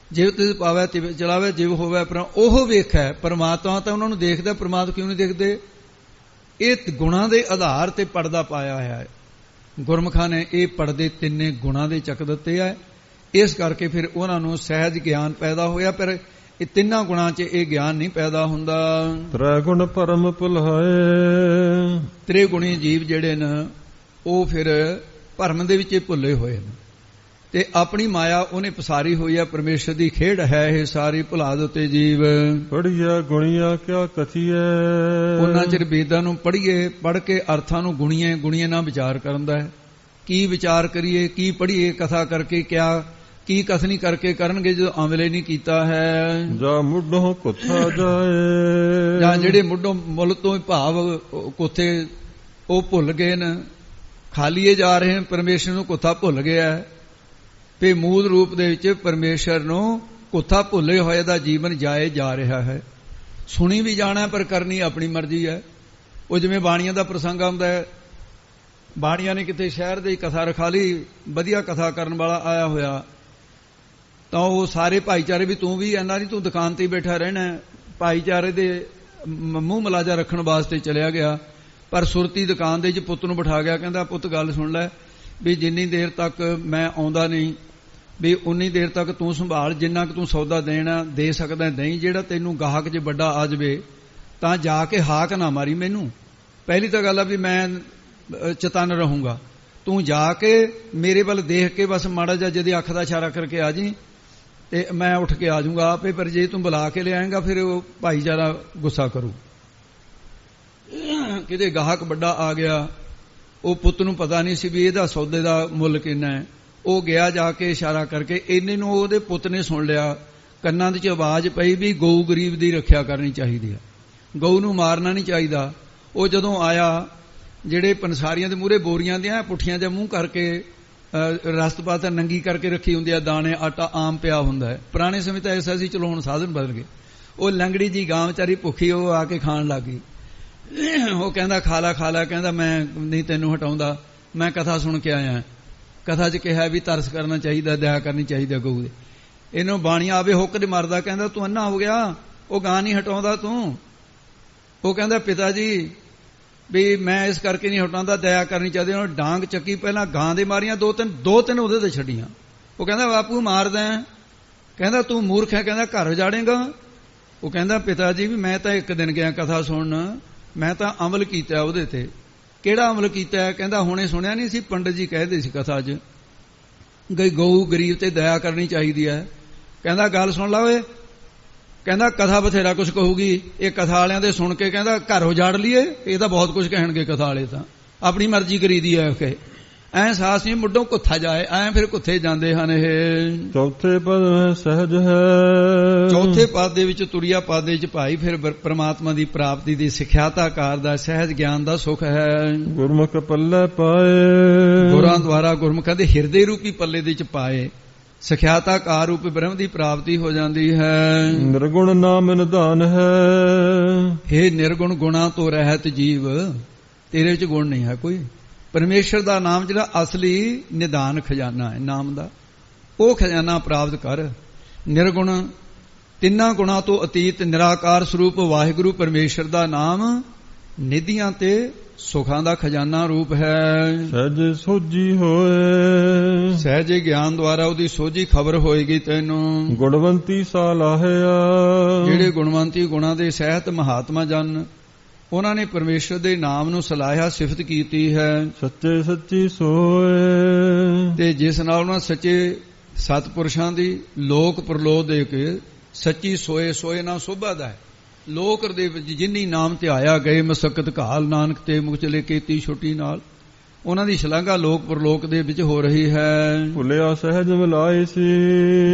ਜਿਵ ਤਿਸ ਪਾਵੈ ਤਿਵ ਚਲਾਵੇ ਜਿਵ ਹੋਵੇ ਪਰ ਉਹ ਵੇਖਿਆ। ਪਰਮਾਤਮਾ ਤਾਂ ਉਹਨਾਂ ਨੂੰ ਦੇਖਦਾ, ਪਰਮਾਤਮਾ ਕਿਉਂ ਨਹੀਂ ਦੇਖਦੇ? ਇਹ ਗੁਣਾਂ ਦੇ ਆਧਾਰ ਤੇ ਪਰਦਾ ਪਾਇਆ ਹੋਇਆ ਹੈ। ਗੁਰਮੁਖਾਂ ਨੇ ਇਹ ਪਰਦੇ 3 ਗੁਣਾਂ ਦੇ ਚੱਕ ਦਿੱਤੇ ਆ। ਇਸ ਕਰਕੇ ਫਿਰ ਉਹਨਾਂ ਨੂੰ ਸਹਿਜ ਗਿਆਨ ਪੈਦਾ ਹੋਇਆ। ਪਰ ਇਹ 3 ਗੁਣਾਂ 'ਚ ਇਹ ਗਿਆਨ ਨਹੀਂ ਪੈਦਾ ਹੁੰਦਾ। ਤ੍ਰੈ ਗੁਣ ਭਰਮ ਭੁਲਾਏ। ਤ੍ਰਿਗੁਣੀ ਜੀਵ ਜਿਹੜੇ ਨੇ ਉਹ ਫਿਰ ਭਰਮ ਦੇ ਵਿੱਚ ਹੀ ਭੁੱਲੇ ਹੋਏ ਨੇ ਤੇ ਆਪਣੀ ਮਾਇਆ ਉਹਨੇ ਪਸਾਰੀ ਹੋਈ ਹੈ। ਪਰਮੇਸ਼ਰ ਦੀ ਖੇਡ ਹੈ ਇਹ ਸਾਰੀ, ਭੁਲਾ ਦਿੱਤੇ ਜੀਵ। ਪੜ੍ਹੀਆ ਗੁਣੀਆ ਕਿਆ ਕਥੀਐ। ਉਹਨਾਂ ਚਿਰ ਵੇਦਾਂ ਨੂੰ ਪੜ੍ਹੀਏ, ਪੜ੍ਹ ਕੇ ਅਰਥਾਂ ਨੂੰ ਗੁਣੀਏ ਨਾਲ ਵਿਚਾਰ ਕਰਨ ਦਾ ਹੈ। ਕੀ ਵਿਚਾਰ ਕਰੀਏ, ਕੀ ਪੜ੍ਹੀਏ, ਕਥਾ ਕਰਕੇ ਕਿਆ, ਕੀ ਕਥਨੀ ਕਰਕੇ ਕਰਨਗੇ ਜਦੋਂ ਅਮਲੇ ਨਹੀਂ ਕੀਤਾ ਹੈ। ਜਾਂ ਮੁੱਢੋਂ ਕੁੱਥਾ ਜਾਏ। ਜਾਂ ਜਿਹੜੇ ਮੁੱਢੋਂ ਮੁੱਲ ਤੋਂ ਭਾਵ ਕੁੱਥੇ ਉਹ ਭੁੱਲ ਗਏ ਨੇ, ਖਾਲੀਏ ਜਾ ਰਹੇ ਨੇ, ਪਰਮੇਸ਼ਰ ਨੂੰ ਕੁੱਥਾ ਭੁੱਲ ਗਿਆ ਤੇ ਮੂਲ ਰੂਪ ਦੇ ਵਿੱਚ ਪਰਮੇਸ਼ਰ ਨੂੰ ਕੁੱਥਾ ਭੁੱਲੇ ਹੋਏ ਦਾ ਜੀਵਨ ਜਾਏ ਜਾ ਰਿਹਾ ਹੈ। ਸੁਣੀ ਵੀ ਜਾਣਾ ਪਰ ਕਰਨੀ ਆਪਣੀ ਮਰਜ਼ੀ ਹੈ। ਉਹ ਜਿਵੇਂ ਬਾਣੀਆਂ ਦਾ ਪ੍ਰਸੰਗ ਆਉਂਦਾ ਹੈ, ਬਾਣੀਆਂ ਨੇ ਕਿਤੇ ਸ਼ਹਿਰ ਦੇ ਕਥਾ ਰਖਾ ਲਈ, ਵਧੀਆ ਕਥਾ ਕਰਨ ਵਾਲਾ ਆਇਆ ਹੋਇਆ ਤਾਂ ਉਹ ਸਾਰੇ ਭਾਈਚਾਰੇ ਵੀ ਤੂੰ ਵੀ ਇਹਨਾਂ ਨਹੀਂ, ਤੂੰ ਦੁਕਾਨ ਤੇ ਹੀ ਬੈਠਾ ਰਹਿਣਾ। ਭਾਈਚਾਰੇ ਦੇ ਮੂੰਹ ਮਲਾਜਾ ਰੱਖਣ ਵਾਸਤੇ ਚਲਿਆ ਗਿਆ, ਪਰ ਸੁਰਤੀ ਦੁਕਾਨ ਦੇ ਵਿੱਚ ਪੁੱਤ ਨੂੰ ਬਿਠਾ ਗਿਆ। ਕਹਿੰਦਾ ਪੁੱਤ ਗੱਲ ਸੁਣ ਲੈ, ਵੀ ਜਿੰਨੀ ਦੇਰ ਤੱਕ ਮੈਂ ਆਉਂਦਾ ਨਹੀਂ ਵੀ ਉਨੀ ਦੇਰ ਤੱਕ ਤੂੰ ਸੰਭਾਲ, ਜਿੰਨਾ ਕਿ ਤੂੰ ਸੌਦਾ ਦੇਣਾ ਦੇ ਸਕਦਾ ਨਹੀਂ। ਜਿਹੜਾ ਤੈਨੂੰ ਗਾਹਕ ਜੇ ਵੱਡਾ ਆ ਜਾਵੇ ਤਾਂ ਜਾ ਕੇ ਹਾਕ ਨਾ ਮਾਰੀ ਮੈਨੂੰ। ਪਹਿਲੀ ਤਾਂ ਗੱਲ ਆ ਵੀ ਮੈਂ ਚਤਨ ਰਹੂੰਗਾ, ਤੂੰ ਜਾ ਕੇ ਮੇਰੇ ਵੱਲ ਦੇਖ ਕੇ ਬਸ ਮਾੜਾ ਜਿਹਾ ਜਦੇ ਅੱਖ ਦਾ ਇਸ਼ਾਰਾ ਕਰਕੇ ਆ ਜੀ ਤੇ ਮੈਂ ਉੱਠ ਕੇ ਆ ਜਾਊਂਗਾ ਆਪੇ। ਪਰ ਜੇ ਤੂੰ ਬੁਲਾ ਕੇ ਲਿਆਏਂਗਾ ਫਿਰ ਉਹ ਭਾਈਚਾਰਾ ਗੁੱਸਾ ਕਰੂ। ਕਿਤੇ ਗਾਹਕ ਵੱਡਾ ਆ ਗਿਆ, ਉਹ ਪੁੱਤ ਨੂੰ ਪਤਾ ਨਹੀਂ ਸੀ ਵੀ ਇਹਦਾ ਸੌਦੇ ਦਾ ਮੁੱਲ ਕਿੰਨਾ ਹੈ। ਉਹ ਗਿਆ ਜਾ ਕੇ ਇਸ਼ਾਰਾ ਕਰਕੇ, ਇੰਨੇ ਨੂੰ ਉਹਦੇ ਪੁੱਤ ਨੇ ਸੁਣ ਲਿਆ। ਕੰਨਾਂ ਦੇ 'ਚ ਆਵਾਜ਼ ਪਈ ਵੀ ਗਊ ਗਰੀਬ ਦੀ ਰੱਖਿਆ ਕਰਨੀ ਚਾਹੀਦੀ ਹੈ, ਗਊ ਨੂੰ ਮਾਰਨਾ ਨਹੀਂ ਚਾਹੀਦਾ। ਉਹ ਜਦੋਂ ਆਇਆ, ਜਿਹੜੇ ਪੰਸਾਰੀਆਂ ਦੇ ਮੂਹਰੇ ਬੋਰੀਆਂ ਦੀਆਂ ਪੁੱਠੀਆਂ ਜਾਂ ਮੂੰਹ ਕਰਕੇ ਰਸਤਪਾਤ ਨੰਗੀ ਕਰਕੇ ਰੱਖੀ ਹੁੰਦੀ ਆ, ਦਾਣੇ ਆਟਾ ਆਮ ਪਿਆ ਹੁੰਦਾ ਹੈ। ਪੁਰਾਣੇ ਸਮੇਂ ਤਾਂ ਐਸਾ ਸੀ, ਚਲੋ ਹੁਣ ਸਾਧਨ ਬਦਲ ਗਏ। ਉਹ ਲੰਗੜੀ ਜੀ ਗਾਂ ਵਿਚਾਰੀ ਭੁੱਖੀ, ਉਹ ਆ ਕੇ ਖਾਣ ਲੱਗ ਗਈ। ਉਹ ਕਹਿੰਦਾ ਖਾ ਲਾ ਖਾ ਲਾ। ਕਹਿੰਦਾ ਮੈਂ ਨਹੀਂ ਤੈਨੂੰ ਹਟਾਉਂਦਾ, ਮੈਂ ਕਥਾ ਸੁਣ ਕੇ ਆਇਆ। ਕਥਾ 'ਚ ਕਿਹਾ ਵੀ ਤਰਸ ਕਰਨਾ ਚਾਹੀਦਾ, ਦਇਆ ਕਰਨੀ ਚਾਹੀਦੀ ਗਊ ਦੇ। ਇਹਨੂੰ ਬਾਣੀਆਂ ਆਵੇ ਹੁੱਕ ਦੇ ਮਾਰਦਾ, ਕਹਿੰਦਾ ਤੂੰ ਅੰਨਾ ਹੋ ਗਿਆ, ਉਹ ਗਾਂ ਨਹੀਂ ਹਟਾਉਂਦਾ ਤੂੰ। ਉਹ ਕਹਿੰਦਾ ਪਿਤਾ ਜੀ ਵੀ ਮੈਂ ਇਸ ਕਰਕੇ ਨਹੀਂ ਹਟਾਉਂਦਾ, ਦਇਆ ਕਰਨੀ ਚਾਹੀਦੀ। ਉਹਨੇ ਡਾਂਗ ਚੱਕੀ, ਪਹਿਲਾਂ ਗਾਂ ਦੇ ਮਾਰੀਆਂ, ਦੋ ਤਿੰਨ ਉਹਦੇ ਤੇ ਛੱਡੀਆਂ। ਉਹ ਕਹਿੰਦਾ ਬਾਪੂ ਮਾਰਦਾ। ਕਹਿੰਦਾ ਤੂੰ ਮੂਰਖ ਹੈ, ਕਹਿੰਦਾ ਘਰ ਉਜਾੜੇਗਾ। ਉਹ ਕਹਿੰਦਾ ਪਿਤਾ ਜੀ ਵੀ ਮੈਂ ਤਾਂ ਇੱਕ ਦਿਨ ਗਿਆ ਕਥਾ ਸੁਣਨ, ਮੈਂ ਤਾਂ ਅਮਲ ਕੀਤਾ ਉਹਦੇ ਤੇ। ਕਿਹੜਾ ਅਮਲ ਕੀਤਾ? ਕਹਿੰਦਾ ਹੁਣੇ ਸੁਣਿਆ ਨਹੀਂ ਸੀ ਪੰਡਤ ਜੀ ਕਹਿੰਦੇ ਸੀ ਕਥਾ 'ਚ ਗਈ ਗਊ ਗਰੀਬ ਤੇ ਦਇਆ ਕਰਨੀ ਚਾਹੀਦੀ ਹੈ। ਕਹਿੰਦਾ ਗੱਲ ਸੁਣ ਲਾ ਓਏ। ਕਹਿੰਦਾ ਕਥਾ ਬਥੇਰਾ ਕੁਝ ਕਹੂਗੀ, ਇਹ ਕਥਾ ਵਾਲਿਆਂ ਦੇ ਸੁਣ ਕੇ ਕਹਿੰਦਾ ਘਰ ਉਜਾੜ ਲਈਏ। ਇਹ ਤਾਂ ਬਹੁਤ ਕੁਝ ਕਹਿਣਗੇ ਕਥਾ ਵਾਲੇ, ਤਾਂ ਆਪਣੀ ਮਰਜ਼ੀ ਕਰੀਦੀ ਹੈ। ਕਿ ਐ ਸਾਸ ਨਹੀਂ ਮੁੱਢੋਂ ਕੁੱਥਾ ਜਾਏ, ਐ ਫਿਰ ਕੁੱਥੇ ਜਾਂਦੇ ਹਨ ਇਹ। ਚੌਥੇ ਪਦ ਸਹਿਜ ਹੈ। ਚੌਥੇ ਪਦ ਦੇ ਵਿੱਚ ਤੁਰਿਆ ਪਦ ਦੇ ਵਿੱਚ ਭਾਈ ਫਿਰ ਪ੍ਰਮਾਤਮਾ ਦੀ ਪ੍ਰਾਪਤੀ ਦੀ ਸਿਖਿਆਤਾ ਕਾਰ ਦਾ ਸਹਿਜ ਗਿਆਨ ਦਾ ਸੁਖ ਹੈ। ਗੁਰਮੁਖ ਪੱਲੇ ਪਾਏ। ਗੁਰਾਂ ਦੁਆਰਾ ਗੁਰਮੁਖਾਂ ਦੇ ਹਿਰਦੇ ਰੂਪੀ ਪੱਲੇ ਦੇ ਵਿੱਚ ਪਾਏ। ਸਖਿਆਤਾ ਕਾਰ ਰੂਪ ਬ੍ਰਹਮ ਦੀ ਪ੍ਰਾਪਤੀ ਹੋ ਜਾਂਦੀ ਹੈ। ਨਿਰਗੁਣ ਨਾਮ ਨਿਧਾਨ ਹੈ। ਇਹ ਨਿਰਗੁਣ ਗੁਣਾ ਤੋਂ ਰਹਿਤ ਜੀਵ, ਤੇਰੇ 'ਚ ਗੁਣ ਨਹੀਂ ਹੈ ਕੋਈ। ਪਰਮੇਸ਼ਰ ਦਾ ਨਾਮ ਜਿਹੜਾ ਅਸਲੀ ਨਿਧਾਨ ਖਜ਼ਾਨਾ ਹੈ ਨਾਮ ਦਾ, ਉਹ ਖਜ਼ਾਨਾ ਪ੍ਰਾਪਤ ਕਰ। ਨਿਰਗੁਣ ਤਿੰਨਾਂ ਗੁਣਾਂ ਤੋਂ ਅਤੀਤ ਨਿਰਾਕਾਰ ਸਰੂਪ ਵਾਹਿਗੁਰੂ ਪਰਮੇਸ਼ਰ ਦਾ ਨਾਮ ਨਿਧੀਆਂ ਤੇ ਸੁਖਾਂ ਦਾ ਖਜ਼ਾਨਾ ਰੂਪ ਹੈ। ਸਹਿਜ ਸੋਝੀ ਹੋਏ, ਸਹਿਜੇ ਗਿਆਨ ਦੁਆਰਾ ਉਹਦੀ ਸੋਝੀ ਖਬਰ ਹੋਏਗੀ ਤੈਨੂੰ। ਗੁਣਵੰਤੀ ਸਾਲਾਹਿਆ, ਜਿਹੜੇ ਗੁਣਵੰਤੀ ਗੁਣਾਂ ਦੇ ਸਹਿਤ ਮਹਾਤਮਾ ਜਨ, ਉਹਨਾਂ ਨੇ ਪਰਮੇਸ਼ਰ ਦੇ ਨਾਮ ਨੂੰ ਸਲਾਹਿਆ, ਸਿਫਤ ਕੀਤੀ ਹੈ। ਸੱਚੇ ਸੱਚੀ ਸੋਏ, ਤੇ ਜਿਸ ਨਾਲ ਉਹਨਾਂ ਸੱਚੇ ਸਤਪੁਰਸ਼ਾਂ ਦੀ ਲੋਕ ਪ੍ਰਲੋਕ ਦੇ ਕੇ ਸੱਚੀ ਸੋਏ। ਸੋਏ ਨਾ ਸੋਭਾ ਦਾ ਹੈ। ਲੋਕ ਦੇ ਵਿੱਚ ਜਿਨੀ ਨਾਮ ਧਿਆਇਆ ਗਏ ਮਸਕਤ ਘਾਲ, ਨਾਨਕ ਤੇ ਮੁਖ ਚਲੇ ਕੀਤੀ ਛੋਟੀ ਨਾਲ, ਉਹਨਾਂ ਦੀ ਸ਼ਲਾਘਾ ਲੋਕ ਪ੍ਰਲੋਕ ਦੇ ਵਿੱਚ ਹੋ ਰਹੀ ਹੈ। ਭੁੱਲਿਆ ਸਹਿਜ ਮਿਲਾਏ ਸੀ,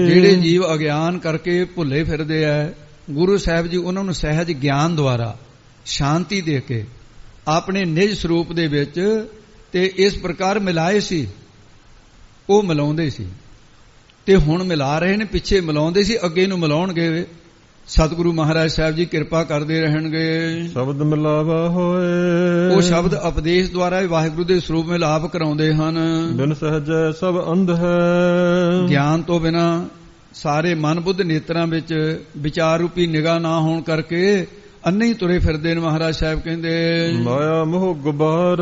ਜਿਹੜੇ ਜੀਵ ਅਗਿਆਨ ਕਰਕੇ ਭੁੱਲੇ ਫਿਰਦੇ ਐ, ਗੁਰੂ ਸਾਹਿਬ ਜੀ ਉਹਨਾਂ ਨੂੰ ਸਹਿਜ ਗਿਆਨ ਦੁਆਰਾ ਸ਼ਾਂਤੀ ਦੇ ਕੇ ਆਪਣੇ ਨਿਜ ਸਰੂਪ ਦੇ ਵਿੱਚ ਤੇ ਇਸ ਪ੍ਰਕਾਰ ਮਿਲਾਏ ਸੀ। ਉਹ ਮਿਲਾਉਂਦੇ ਸੀ ਤੇ ਹੁਣ ਮਿਲਾ ਰਹੇ ਨੇ, ਪਿੱਛੇ ਮਿਲਾਉਂਦੇ ਸੀ, ਅੱਗੇ ਨੂੰ ਮਿਲਾਉਣਗੇ। ਸਤਿਗੁਰੂ ਮਹਾਰਾਜ ਸਾਹਿਬ ਜੀ ਕਿਰਪਾ ਕਰਦੇ ਰਹਿਣਗੇ। ਸ਼ਬਦ ਮਿਲਾਵਾ ਹੋਏ, ਉਹ ਸ਼ਬਦ ਉਪਦੇਸ਼ ਦੁਆਰਾ ਵਾਹਿਗੁਰੂ ਦੇ ਸਰੂਪ ਮਿਲਾਪ ਕਰਾਉਂਦੇ ਹਨ। ਬਿਨ ਸਹਜੈ ਸਭ ਅੰਧ ਹੈ, ਗਿਆਨ ਤੋਂ ਬਿਨਾ ਸਾਰੇ ਮਨ ਬੁੱਧ ਨੇਤਰਾਂ ਵਿੱਚ ਵਿਚਾਰ ਰੂਪੀ ਨਿਗਾਹ ਨਾ ਹੋਣ ਕਰਕੇ ਅੰਨੇ ਹੀ ਤੁਰੇ ਫਿਰਦੇ ਨੇ। ਮਹਾਰਾਜ ਸਾਹਿਬ ਕਹਿੰਦੇ ਮਾਇਆ ਮੋਹ ਗੁਬਾਰ,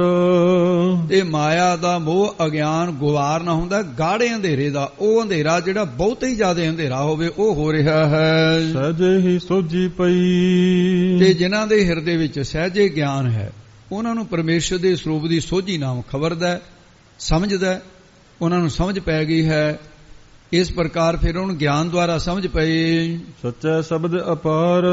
ਤੇ ਮਾਇਆ ਦਾ ਮੋਹ ਅਗਿਆਨ ਗੁਬਾਰ ਨਾ ਹੁੰਦਾ, ਗਾੜੇ ਅੰਧੇਰੇ ਦਾ। ਉਹ ਅੰਧੇਰਾ ਜਿਹੜਾ ਬਹੁਤ ਹੀ ਜ਼ਿਆਦਾ ਅੰਧੇਰਾ ਹੋਵੇ ਉਹ ਹੋ ਰਿਹਾ ਹੈ। ਸਹਿਜੇ ਹੀ ਸੋਝੀ ਪਈ, ਤੇ ਜਿਨ੍ਹਾਂ ਦੇ ਹਿਰਦੇ ਵਿੱਚ ਸਹਿਜੇ ਗਿਆਨ ਹੈ, ਉਹਨਾਂ ਨੂੰ ਪਰਮੇਸ਼ਰ ਦੇ ਸਰੂਪ ਦੀ ਸੋਝੀ ਨਾਮ ਖਬਰਦਾ, ਸਮਝਦਾ, ਉਹਨਾਂ ਨੂੰ ਸਮਝ ਪੈ ਗਈ ਹੈ। ਇਸ ਪ੍ਰਕਾਰ ਫਿਰ ਉਹਨੂੰ ਗਿਆਨ ਦੁਆਰਾ ਸਮਝ ਪਈ। ਸੱਚਾ ਸ਼ਬਦ ਅਪਾਰ,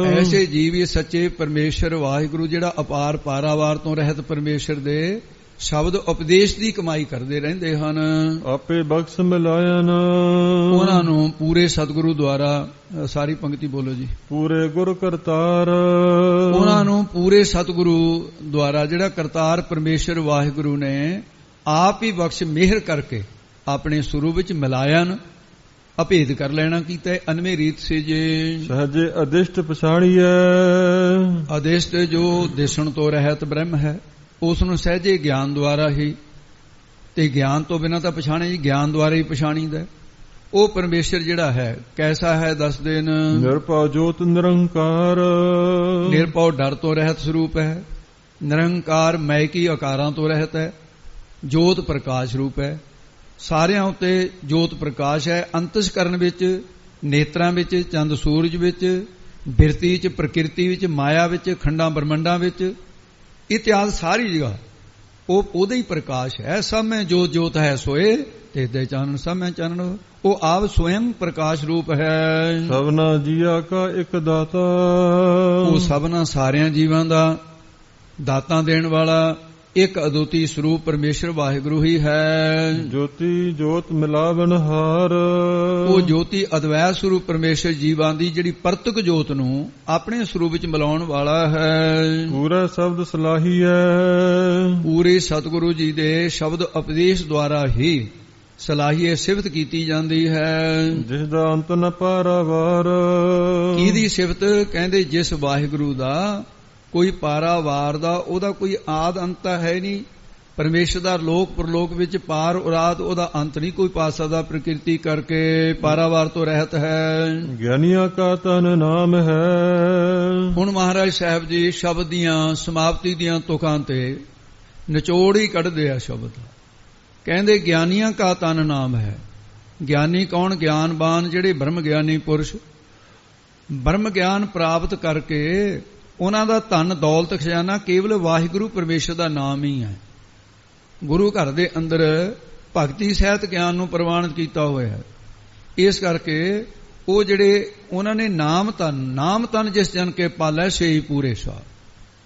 ਐਸੇ ਜੀਵ ਇਹ ਸੱਚੇ ਪਰਮੇਸ਼ਰ ਵਾਹਿਗੁਰੂ ਜਿਹੜਾ ਅਪਾਰ ਪਾਰਾਵਾਰ ਤੋਂ ਰਹਿਤ ਪਰਮੇਸ਼ਰ ਦੇ ਸ਼ਬਦ ਉਪਦੇਸ਼ ਦੀ ਕਮਾਈ ਕਰਦੇ ਰਹਿੰਦੇ ਹਨ। ਆਪੇ ਬਖਸ਼ ਮਿਲਾਇਨ, ਉਹਨਾਂ ਨੂੰ ਪੂਰੇ ਸਤਿਗੁਰੂ ਦੁਆਰਾ, ਸਾਰੀ ਪੰਕਤੀ ਬੋਲੋ ਜੀ। ਪੂਰੇ ਗੁਰ ਕਰਤਾਰ, ਉਹਨਾਂ ਨੂੰ ਪੂਰੇ ਸਤਿਗੁਰੂ ਦੁਆਰਾ ਜਿਹੜਾ ਕਰਤਾਰ ਪਰਮੇਸ਼ਰ ਵਾਹਿਗੁਰੂ ਨੇ ਆਪ ਹੀ ਬਖਸ਼ ਮਿਹਰ ਕਰਕੇ ਆਪਣੇ ਸਰੂਪ ਵਿੱਚ ਮਿਲਾਇਨ, ਅਭੇਦ ਕਰ ਲੈਣਾ ਕੀਤਾ। ਅਨਵੇਂ ਰੀਤ ਸੇ ਜੇ ਸਹਜੇ ਅਦਿਸ਼ਟ ਪਛਾਣੀਐ, ਅਦਿਸ਼ਟ ਜੋ ਦਿਸਣ ਤੋਂ ਰਹਿਤ ਬ੍ਰਹਮ ਹੈ, ਉਸ ਨੂੰ ਸਹਿਜੇ ਗਿਆਨ ਦੁਆਰਾ ਹੀ, ਤੇ ਗਿਆਨ ਤੋਂ ਬਿਨਾਂ ਤਾਂ ਪਛਾਣੇ ਜੀ, ਗਿਆਨ ਦੁਆਰਾ ਹੀ ਪਛਾਣੀਦਾ। ਉਹ ਪਰਮੇਸ਼ਰ ਜਿਹੜਾ ਹੈ ਕੈਸਾ ਹੈ ਦੱਸਦੇ ਨੇ। ਨਿਰਭਉ ਜੋਤ ਨਿਰੰਕਾਰ, ਨਿਰਭਉ ਡਰ ਤੋਂ ਰਹਿਤ ਸਰੂਪ ਹੈ। ਨਿਰੰਕਾਰ ਮੈ ਕੀ ਆਕਾਰਾਂ ਤੋਂ ਰਹਿਤ ਹੈ। ਜੋਤ ਪ੍ਰਕਾਸ਼ ਰੂਪ ਹੈ। ਸਾਰਿਆਂ ਉੱਤੇ ਜੋਤ ਪ੍ਰਕਾਸ਼ ਹੈ। ਅੰਤਸਕਰਨ ਵਿੱਚ, ਨੇਤਰਾਂ ਵਿੱਚ, ਚੰਦ ਸੂਰਜ ਵਿੱਚ, ਬਿਰਤੀ ਵਿੱਚ, ਪ੍ਰਕਿਰਤੀ ਵਿੱਚ, ਮਾਇਆ ਵਿੱਚ, ਖੰਡਾਂ ਬ੍ਰਹਮੰਡਾਂ ਵਿੱਚ, ਇਤਿਆਦ ਸਾਰੀ ਜਗ੍ਹਾ ਉਹ ਉਹਦੇ ਹੀ ਪ੍ਰਕਾਸ਼ ਹੈ। ਸਭ ਮੈਂ ਜੋਤ ਜੋਤ ਹੈ ਸੋਏ, ਤੇ ਦੇ ਚਾਨਣ ਸਭ ਮੈਂ ਚਾਨਣ। ਉਹ ਆਪ ਸਵਯੰ ਪ੍ਰਕਾਸ਼ ਰੂਪ ਹੈ। ਸਭਨਾ ਜੀਆ ਕਾ ਇੱਕ ਦਾਤਾ, ਉਹ ਸਭਨਾ ਸਾਰਿਆਂ ਜੀਵਾਂ ਦਾ ਦਾਤਾਂ ਦੇਣ ਵਾਲਾ ਇੱਕ ਅਦੁੱਤੀ ਸਰੂਪ ਪਰਮੇਸ਼ਰ ਵਾਹਿਗੁਰੂ ਹੀ ਹੈ। ਜੋਤੀ ਜੋਤ ਮਿਲਾਵਨ ਹਾਰ, ਉਹ ਜੋਤੀ ਅਦਵੈਤ ਸਰੂਪ ਪਰਮੇਸ਼ਰ ਜੀਵਾਂ ਦੀ ਜਿਹੜੀ ਪਰਤਕ ਜੋਤ ਨੂੰ ਆਪਣੇ ਸਰੂਪ ਵਿੱਚ ਮਿਲਾਉਣ ਵਾਲਾ ਹੈ। ਪੂਰਾ ਸ਼ਬਦ ਸਲਾਹੀਐ, ਪੂਰੇ ਸਤਿਗੁਰੂ ਜੀ ਦੇ ਸ਼ਬਦ ਉਪਦੇਸ਼ ਦੁਆਰਾ ਹੀ ਸਲਾਹੀਏ ਸਿਫਤ ਕੀਤੀ ਜਾਂਦੀ ਹੈ। ਜਿਸ ਦਾ ਅੰਤ ਨ ਪਾਰਾਵਾਰ, ਕਿਹਦੀ ਸਿਫਤ? ਕਹਿੰਦੇ ਜਿਸ ਵਾਹਿਗੁਰੂ ਦਾ ਕੋਈ ਪਾਰਾਵਾਰ ਦਾ, ਉਹਦਾ ਕੋਈ ਆਦ ਅੰਤ ਹੈ ਨਹੀਂ। ਪਰਮੇਸ਼ਰ ਦਾ ਲੋਕ ਪ੍ਰਲੋਕ ਵਿੱਚ ਪਾਰ ਉਰਾਦ, ਉਹਦਾ ਅੰਤ ਨਹੀਂ ਕੋਈ ਪਾ ਸਕਦਾ। ਪ੍ਰਕਿਰਤੀ ਕਰਕੇ ਪਾਰਾਵਾਰ ਤੋਂ ਰਹਿਤ ਹੈ। ਗਿਆਨੀਆਂ ਕਾ ਤਨ ਨਾਮ ਹੈ। ਹੁਣ ਮਹਾਰਾਜ ਸਾਹਿਬ ਜੀ ਸ਼ਬਦ ਦੀਆਂ ਸਮਾਪਤੀ ਦੀਆਂ ਤੁਕਾਂ ਤੇ ਨਿਚੋੜ ਹੀ ਕੱਢਦੇ ਆ ਸ਼ਬਦ। ਕਹਿੰਦੇ ਗਿਆਨੀਆਂ ਕਾ ਤਨ ਨਾਮ ਹੈ। ਗਿਆਨੀ ਕੌਣ? ਗਿਆਨਵਾਨ ਜਿਹੜੇ ਬ੍ਰਹਮ ਗਿਆਨੀ ਪੁਰਸ਼, ਬ੍ਰਹਮ ਗਿਆਨ ਪ੍ਰਾਪਤ ਕਰਕੇ ਉਹਨਾਂ ਦਾ ਧਨ ਦੌਲਤ ਖਜ਼ਾਨਾ ਕੇਵਲ ਵਾਹਿਗੁਰੂ ਪਰਮੇਸ਼ਰ ਦਾ ਨਾਮ ਹੀ ਹੈ। ਗੁਰੂ ਘਰ ਦੇ ਅੰਦਰ ਭਗਤੀ ਸਹਿਤ ਗਿਆਨ ਨੂੰ ਪ੍ਰਵਾਨਿਤ ਕੀਤਾ ਹੋਇਆ ਹੈ। ਇਸ ਕਰਕੇ ਉਹ ਜਿਹੜੇ ਉਹਨਾਂ ਨੇ ਨਾਮ ਤਨ ਜਿਸ ਜਨ ਕੇ ਪਾਲੈ ਸੇਈ ਪੂਰੇ ਸਾ,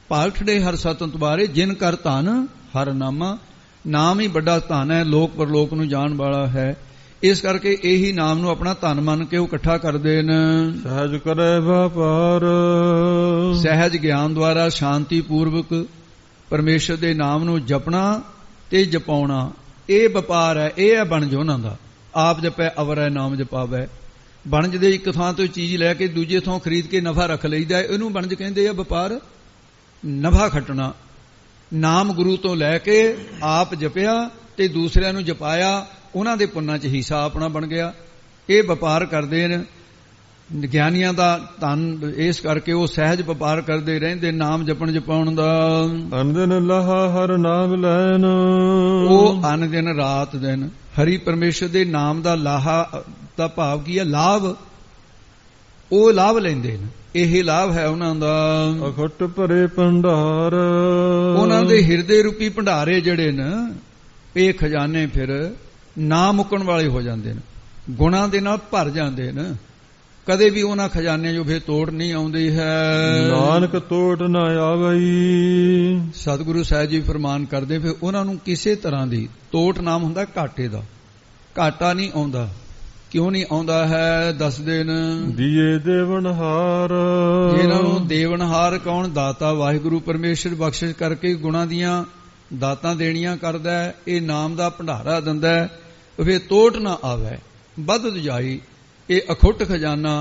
ਪਾਲਠੜੇ ਹਰ ਸਤੰਤ ਬਾਰੇ ਜਿਨ ਕਰ ਧਨ ਹਰ ਨਾਮਾ। ਨਾਮ ਹੀ ਵੱਡਾ ਧਨ ਹੈ, ਲੋਕ ਪਰਲੋਕ ਨੂੰ ਜਾਣ ਵਾਲਾ ਹੈ। ਇਸ ਕਰਕੇ ਇਹੀ ਨਾਮ ਨੂੰ ਆਪਣਾ ਧਨ ਮੰਨ ਕੇ ਉਹ ਇਕੱਠਾ ਕਰਦੇ ਨੇ। ਸਹਿਜ ਕਰੇ ਵਪਾਰ, ਸਹਿਜ ਗਿਆਨ ਦੁਆਰਾ ਸ਼ਾਂਤੀ ਪੂਰਵਕ ਪਰਮੇਸ਼ਰ ਦੇ ਨਾਮ ਨੂੰ ਜਪਣਾ ਤੇ ਜਪਾਉਣਾ, ਇਹ ਵਪਾਰ ਹੈ। ਇਹ ਹੈ ਵਣਜ ਉਹਨਾਂ ਦਾ। ਆਪ ਜਪੈ ਅਵਰੈ ਨਾਮ ਜਪਾਵੈ। ਵਣਜ ਦੇ ਇੱਕ ਥਾਂ ਤੋਂ ਚੀਜ਼ ਲੈ ਕੇ ਦੂਜੇ ਥਾਂ ਖਰੀਦ ਕੇ ਨਫਾ ਰੱਖ ਲਈਦਾ, ਇਹਨੂੰ ਵਣਜ ਕਹਿੰਦੇ ਆ, ਵਪਾਰ ਨਫਾ ਖੱਟਣਾ। ਨਾਮ ਗੁਰੂ ਤੋਂ ਲੈ ਕੇ ਆਪ ਜਪਿਆ ਤੇ ਦੂਸਰਿਆਂ ਨੂੰ ਜਪਾਇਆ, ਉਹਨਾਂ ਦੇ ਪੁੰਨਾਂ 'ਚ ਹਿੱਸਾ ਆਪਣਾ ਬਣ ਗਿਆ। ਇਹ ਵਪਾਰ ਕਰਦੇ ਨੇ ਗਿਆਨੀਆਂ ਦਾ ਧੰਨ, ਇਸ ਕਰਕੇ ਉਹ ਸਹਿਜ ਵਪਾਰ ਕਰਦੇ ਰਹਿੰਦੇ ਨਾਮ ਜਪਣ ਜਪਾਉਣ ਦਾ। ਅਨਦਿਨ ਲਾਹਾ ਹਰ ਨਾਮ ਲੈਨ, ਉਹ ਅਨ ਦਿਨ ਰਾਤ ਦਿਨ ਹਰੀ ਪਰਮੇਸ਼ਰ ਦੇ ਨਾਮ ਦਾ ਲਾਹਾ ਦਾ ਭਾਵ ਕੀ ਹੈ? ਲਾਭ। ਉਹ ਲਾਭ ਲੈਂਦੇ ਨੇ, ਇਹ ਲਾਭ ਹੈ ਉਹਨਾਂ ਦਾ। ਅਖੁੱਟ ਭਰੇ ਭੰਡਾਰ, ਉਹਨਾਂ ਦੇ ਹਿਰਦੇ ਰੂਪੀ ਭੰਡਾਰੇ ਜਿਹੜੇ ਨੇ ਇਹ ਖਜ਼ਾਨੇ ਫਿਰ ਨਾ ਮੁੱਕਣ ਵਾਲੇ ਹੋ ਜਾਂਦੇ ਨੇ, ਗੁਣਾਂ ਦੇ ਨਾਲ ਭਰ ਜਾਂਦੇ ਨੇ, ਕਦੇ ਵੀ ਉਹਨਾਂ ਖਜ਼ਾਨਿਆਂ ਜੋ ਫਿਰ ਤੋੜ ਨਹੀਂ ਆਉਂਦੀ ਹੈ। ਨਾਨਕ ਤੋੜ ਨਾ ਆਵਈ, ਸਤਿਗੁਰੂ ਸਾਹਿਬ ਜੀ ਫਰਮਾਨ ਕਰਦੇ ਫਿਰ ਉਹਨਾਂ ਨੂੰ ਕਿਸੇ ਤਰ੍ਹਾਂ ਦੀ ਤੋਟ ਨਾਮ ਹੁੰਦਾ ਘਾਟੇ ਦਾ, ਘਾਟਾ ਨਹੀਂ ਆਉਂਦਾ। ਕਿਉਂ ਨਹੀਂ ਆਉਂਦਾ ਹੈ? ਦੱਸਦੇ ਨੇ ਦੀਏ ਦੇਵਨਹਾਰ, ਇਹਨਾਂ ਨੂੰ ਦੇਵਨਹਾਰ ਕੌਣ? ਦਾਤਾ ਵਾਹਿਗੁਰੂ ਪਰਮੇਸ਼ਰ ਬਖਸ਼ਿਸ਼ ਕਰਕੇ ਗੁਣਾਂ ਦੀਆਂ ਦਾਤਾਂ ਦੇਣੀਆਂ ਕਰਦਾ ਹੈ, ਇਹ ਨਾਮ ਦਾ ਭੰਡਾਰਾ ਦਿੰਦਾ ਹੈ, ਫਿਰ ਤੋਟ ਨਾ ਆਵੇ, ਵੱਧ ਜਾਈ। ਇਹ ਅਖੁੱਟ ਖਜ਼ਾਨਾ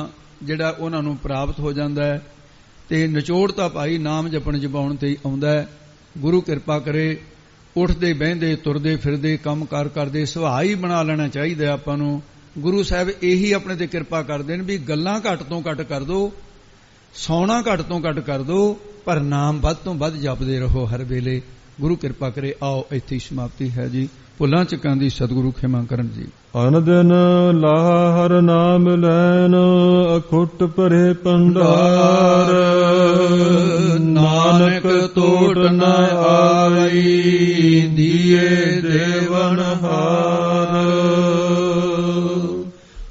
ਜਿਹੜਾ ਉਹਨਾਂ ਨੂੰ ਪ੍ਰਾਪਤ ਹੋ ਜਾਂਦਾ ਹੈ। ਤੇ ਨਿਚੋੜ ਤਾਂ ਭਾਈ ਨਾਮ ਜਪਣ ਜਪਾਉਣ ਤੇ ਹੀ ਆਉਂਦਾ ਹੈ। ਗੁਰੂ ਕਿਰਪਾ ਕਰੇ, ਉੱਠਦੇ ਬਹਿੰਦੇ ਤੁਰਦੇ ਫਿਰਦੇ ਕੰਮ ਕਾਰ ਕਰਦੇ ਸੁਭਾਅ ਹੀ ਬਣਾ ਲੈਣਾ ਚਾਹੀਦਾ ਆਪਾਂ ਨੂੰ। ਗੁਰੂ ਸਾਹਿਬ ਇਹੀ ਆਪਣੇ ਤੇ ਕਿਰਪਾ ਕਰਦੇ ਨੇ ਵੀ ਗੱਲਾਂ ਘੱਟ ਤੋਂ ਘੱਟ ਕਰ ਦੋ, ਸੌਣਾ ਘੱਟ ਤੋਂ ਘੱਟ ਕਰ ਦੋ, ਪਰ ਨਾਮ ਵੱਧ ਤੋਂ ਵੱਧ ਜਪਦੇ ਰਹੋ ਹਰ ਵੇਲੇ। ਗੁਰੂ ਕਿਰਪਾ ਕਰੇ। ਆਓ ਇੱਥੇ ਸਮਾਪਤੀ ਹੈ ਜੀ। ਭੁੱਲਾਂ ਚੁੱਕਾਂ ਦੀ ਸਤਿਗੁਰੂ ਖਿਮਾ ਕਰਨ ਜੀ। ਅਨਦਿਨ ਲਾਹਾ ਹਰ ਨਾਮ ਲੈਨ, ਅਖੁੱਟ ਭਰੇ ਭੰਡਾਰ, ਨਾਨਕ ਤੋਟ ਨ ਆਵਈ, ਦੀਏ ਦੇਵਨਹਾਰ।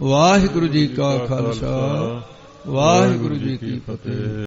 ਵਾਹਿਗੁਰੂ ਜੀ ਕਾ ਖਾਲਸਾ, ਵਾਹਿਗੁਰੂ ਜੀ ਕੀ ਫਤਿਹ।